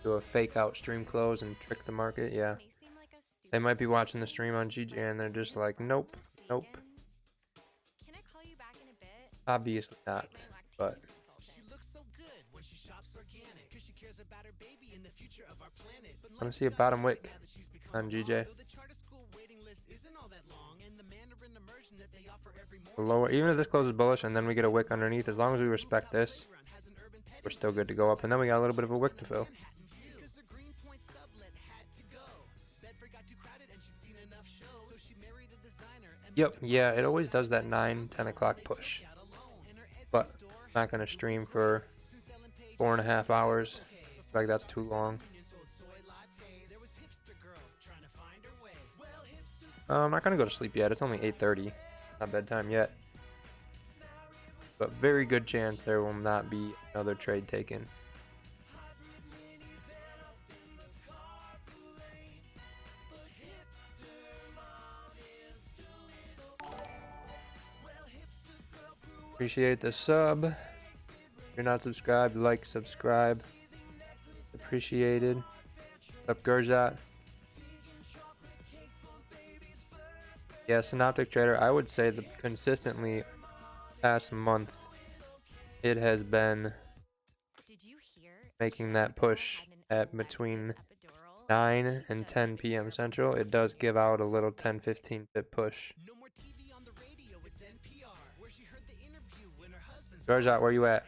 Do a fake out stream close and trick the market, yeah. They might be watching the stream on GJ and they're just like, nope, nope. Obviously not, but. I want to see a bottom wick on GJ. Lower, even if this closes bullish and then we get a wick underneath, as long as we respect this, we're still good to go up. And then we got a little bit of a wick to fill. Yep, yeah, it always does that 9-10 o'clock push. But I'm not gonna stream for 4.5 hours. I feel like that's too long. I'm not gonna go to sleep yet. It's only 8:30. Not bedtime yet. But very good chance there will not be another trade taken. Appreciate the sub. If you're not subscribed, like, subscribe. Appreciated. What's up, Gurzat? Yeah, Synoptic Trader, I would say that consistently past month it has been making that push at between 9 and 10 p.m. Central. It does give out a little 10-15 pip push. Garjat, where you at?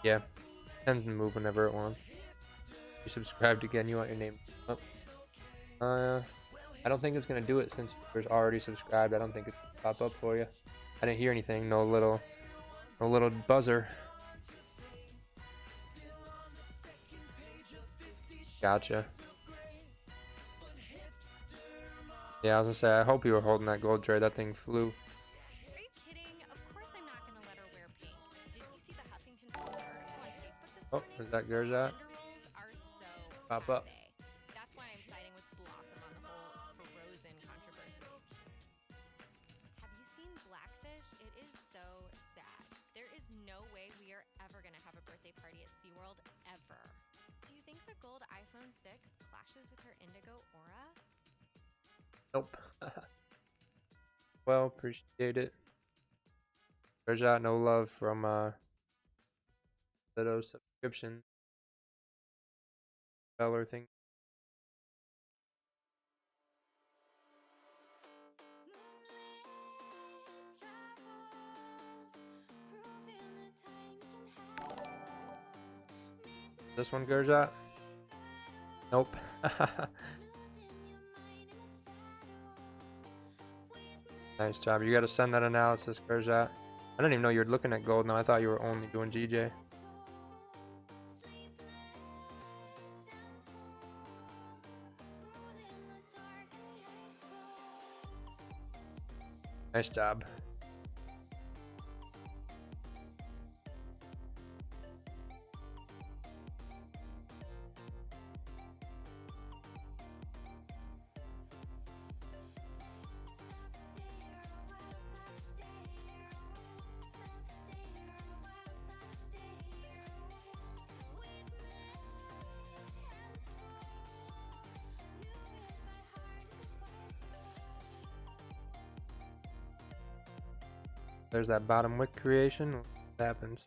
Yeah, tends to move whenever it wants. You subscribed again, you want your name up? I don't think it's gonna do it since you're already subscribed. I don't think it's gonna pop up for you. I didn't hear anything. No little buzzer. Gotcha. Yeah, I was gonna say, I hope you were holding that gold trade. That thing flew. Are you kidding? Of course I'm not gonna let her wear pink. Did you see the Huffington Post article on Facebook this Oh, morning? is that Gurzat? Gender roles are so Pop up. passe. That's why I'm siding with Blossom on the whole Frozen controversy. Have you seen Blackfish? It is so sad. There is no way we are ever gonna have a birthday party at SeaWorld ever. Do you think the gold iPhone 6 clashes with her indigo aura? Nope. Well, appreciate it. Gurzat, no love from those subscription dollar thing. This one, Gurzat? Nope. Nice job. You got to send that analysis, Gurzat. I didn't even know you were looking at gold now. I thought you were only doing GJ. Nice job. There's that bottom wick creation. What happens?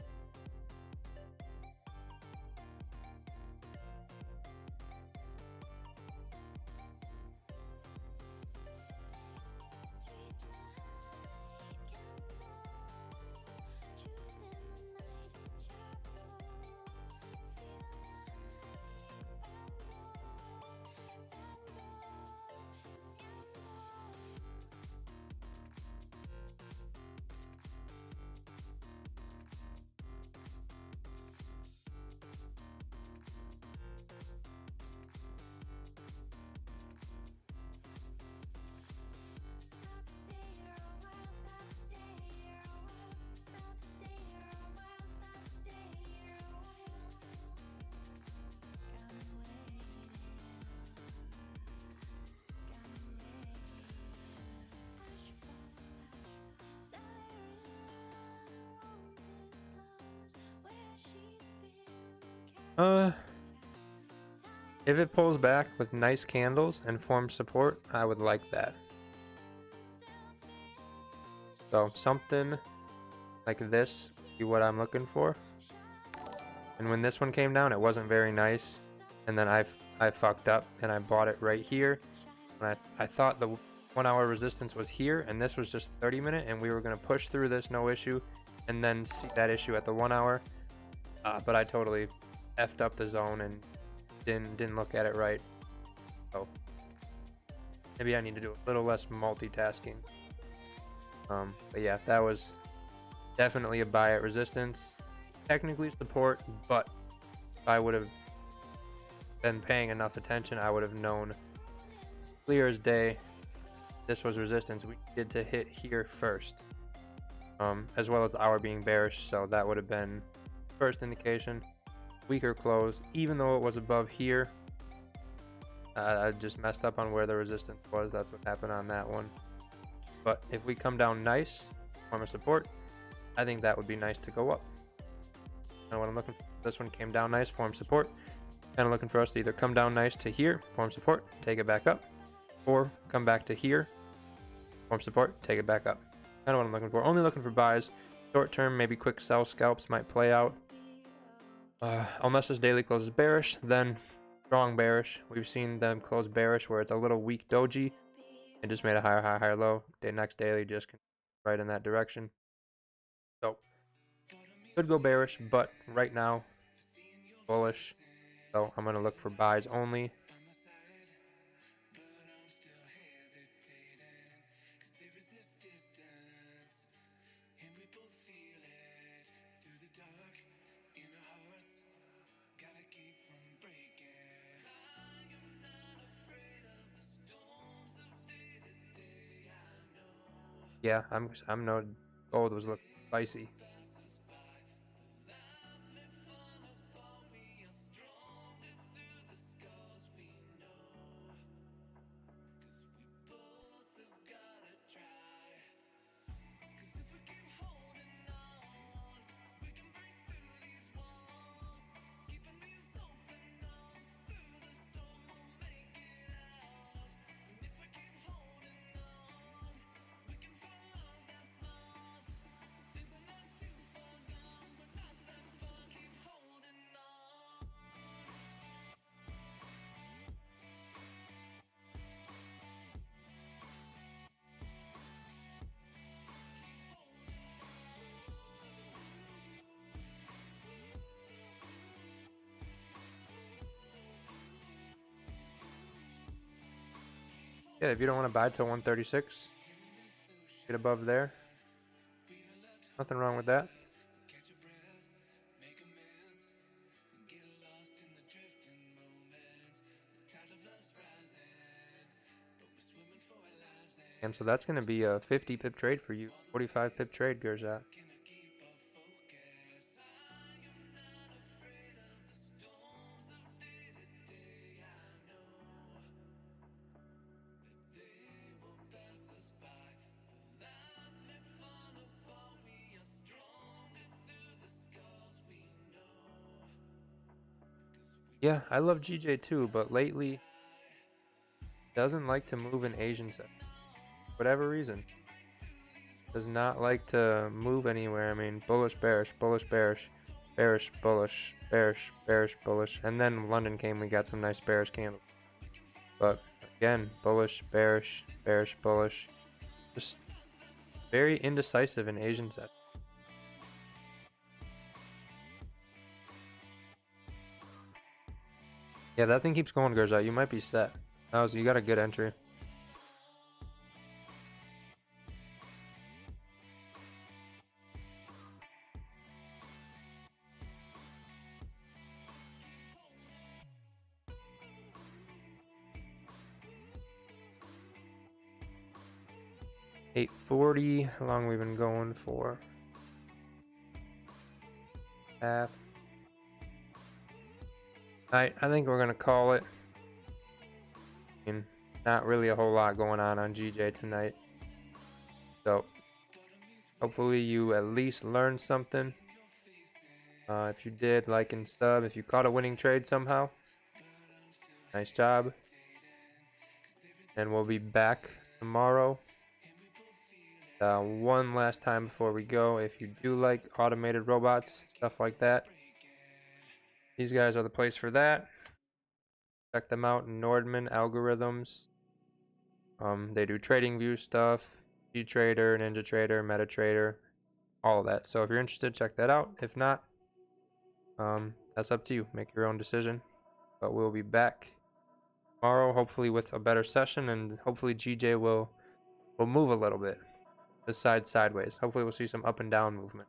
If it pulls back with nice candles and forms support, I would like that. So something like this see what I'm looking for. And when this one came down, it wasn't very nice. And then I fucked up and I bought it right here. And I thought the 1 hour resistance was here, and this was just 30-minute, and we were going to push through this no issue, and then see that issue at the 1 hour. But I totally effed up the zone and didn't look at it right. So maybe I need to do a little less multitasking. But yeah, that was definitely a buy at resistance. Technically support, but if I would have been paying enough attention, I would have known clear as day this was resistance. We needed to hit here first, as well as the hour being bearish, so that would have been first indication. Weaker close, even though it was above here. I just messed up on where the resistance was. That's what happened on that one. But if we come down nice, form a support, I think that would be nice to go up. And what I'm looking for, this one came down nice, form support. Kind of looking for us to either come down nice to here, form support, take it back up, or come back to here, form support, take it back up. Kind of what I'm looking for. Only looking for buys. Short term, maybe quick sell scalps might play out. Unless this daily closes bearish, then strong bearish. We've seen them close bearish where it's a little weak doji. It just made a higher high, higher low. Next daily just right in that direction. So could go bearish, but right now bullish. So I'm gonna look for buys only. Yeah, I'm no gold was looking spicy. Yeah, if you don't want to buy till 136, get above there. Nothing wrong with that. And so that's going to be a 50 pip trade for you. 45 pip trade, Gerzat. Yeah, I love GJ too, but lately doesn't like to move in Asian set. Whatever reason. Does not like to move anywhere. I mean, bullish, bearish, bullish, bearish, bearish, bullish, bearish, bearish, bullish. And then London came, we got some nice bearish candles. But again, bullish, bearish, bearish, bullish. Just very indecisive in Asian set. Yeah, that thing keeps going, Gerzat. You might be set. You got a good entry. $8.40. How long we've been going for? Half. I think we're gonna call it. I mean, not really a whole lot going on GJ tonight. So hopefully you at least learned something. If you did, like and sub. If you caught a winning trade somehow, nice job. And we'll be back tomorrow One last time before we go, if you do like automated robots, stuff like that, these guys are the place for that. Check them out. Nordman Algorithms. They do TradingView stuff, cTrader, NinjaTrader, MetaTrader, all of that. So if you're interested, check that out. If not, that's up to you. Make your own decision. But we'll be back tomorrow, hopefully with a better session, and hopefully GJ will move a little bit, besides sideways. Hopefully we'll see some up and down movement.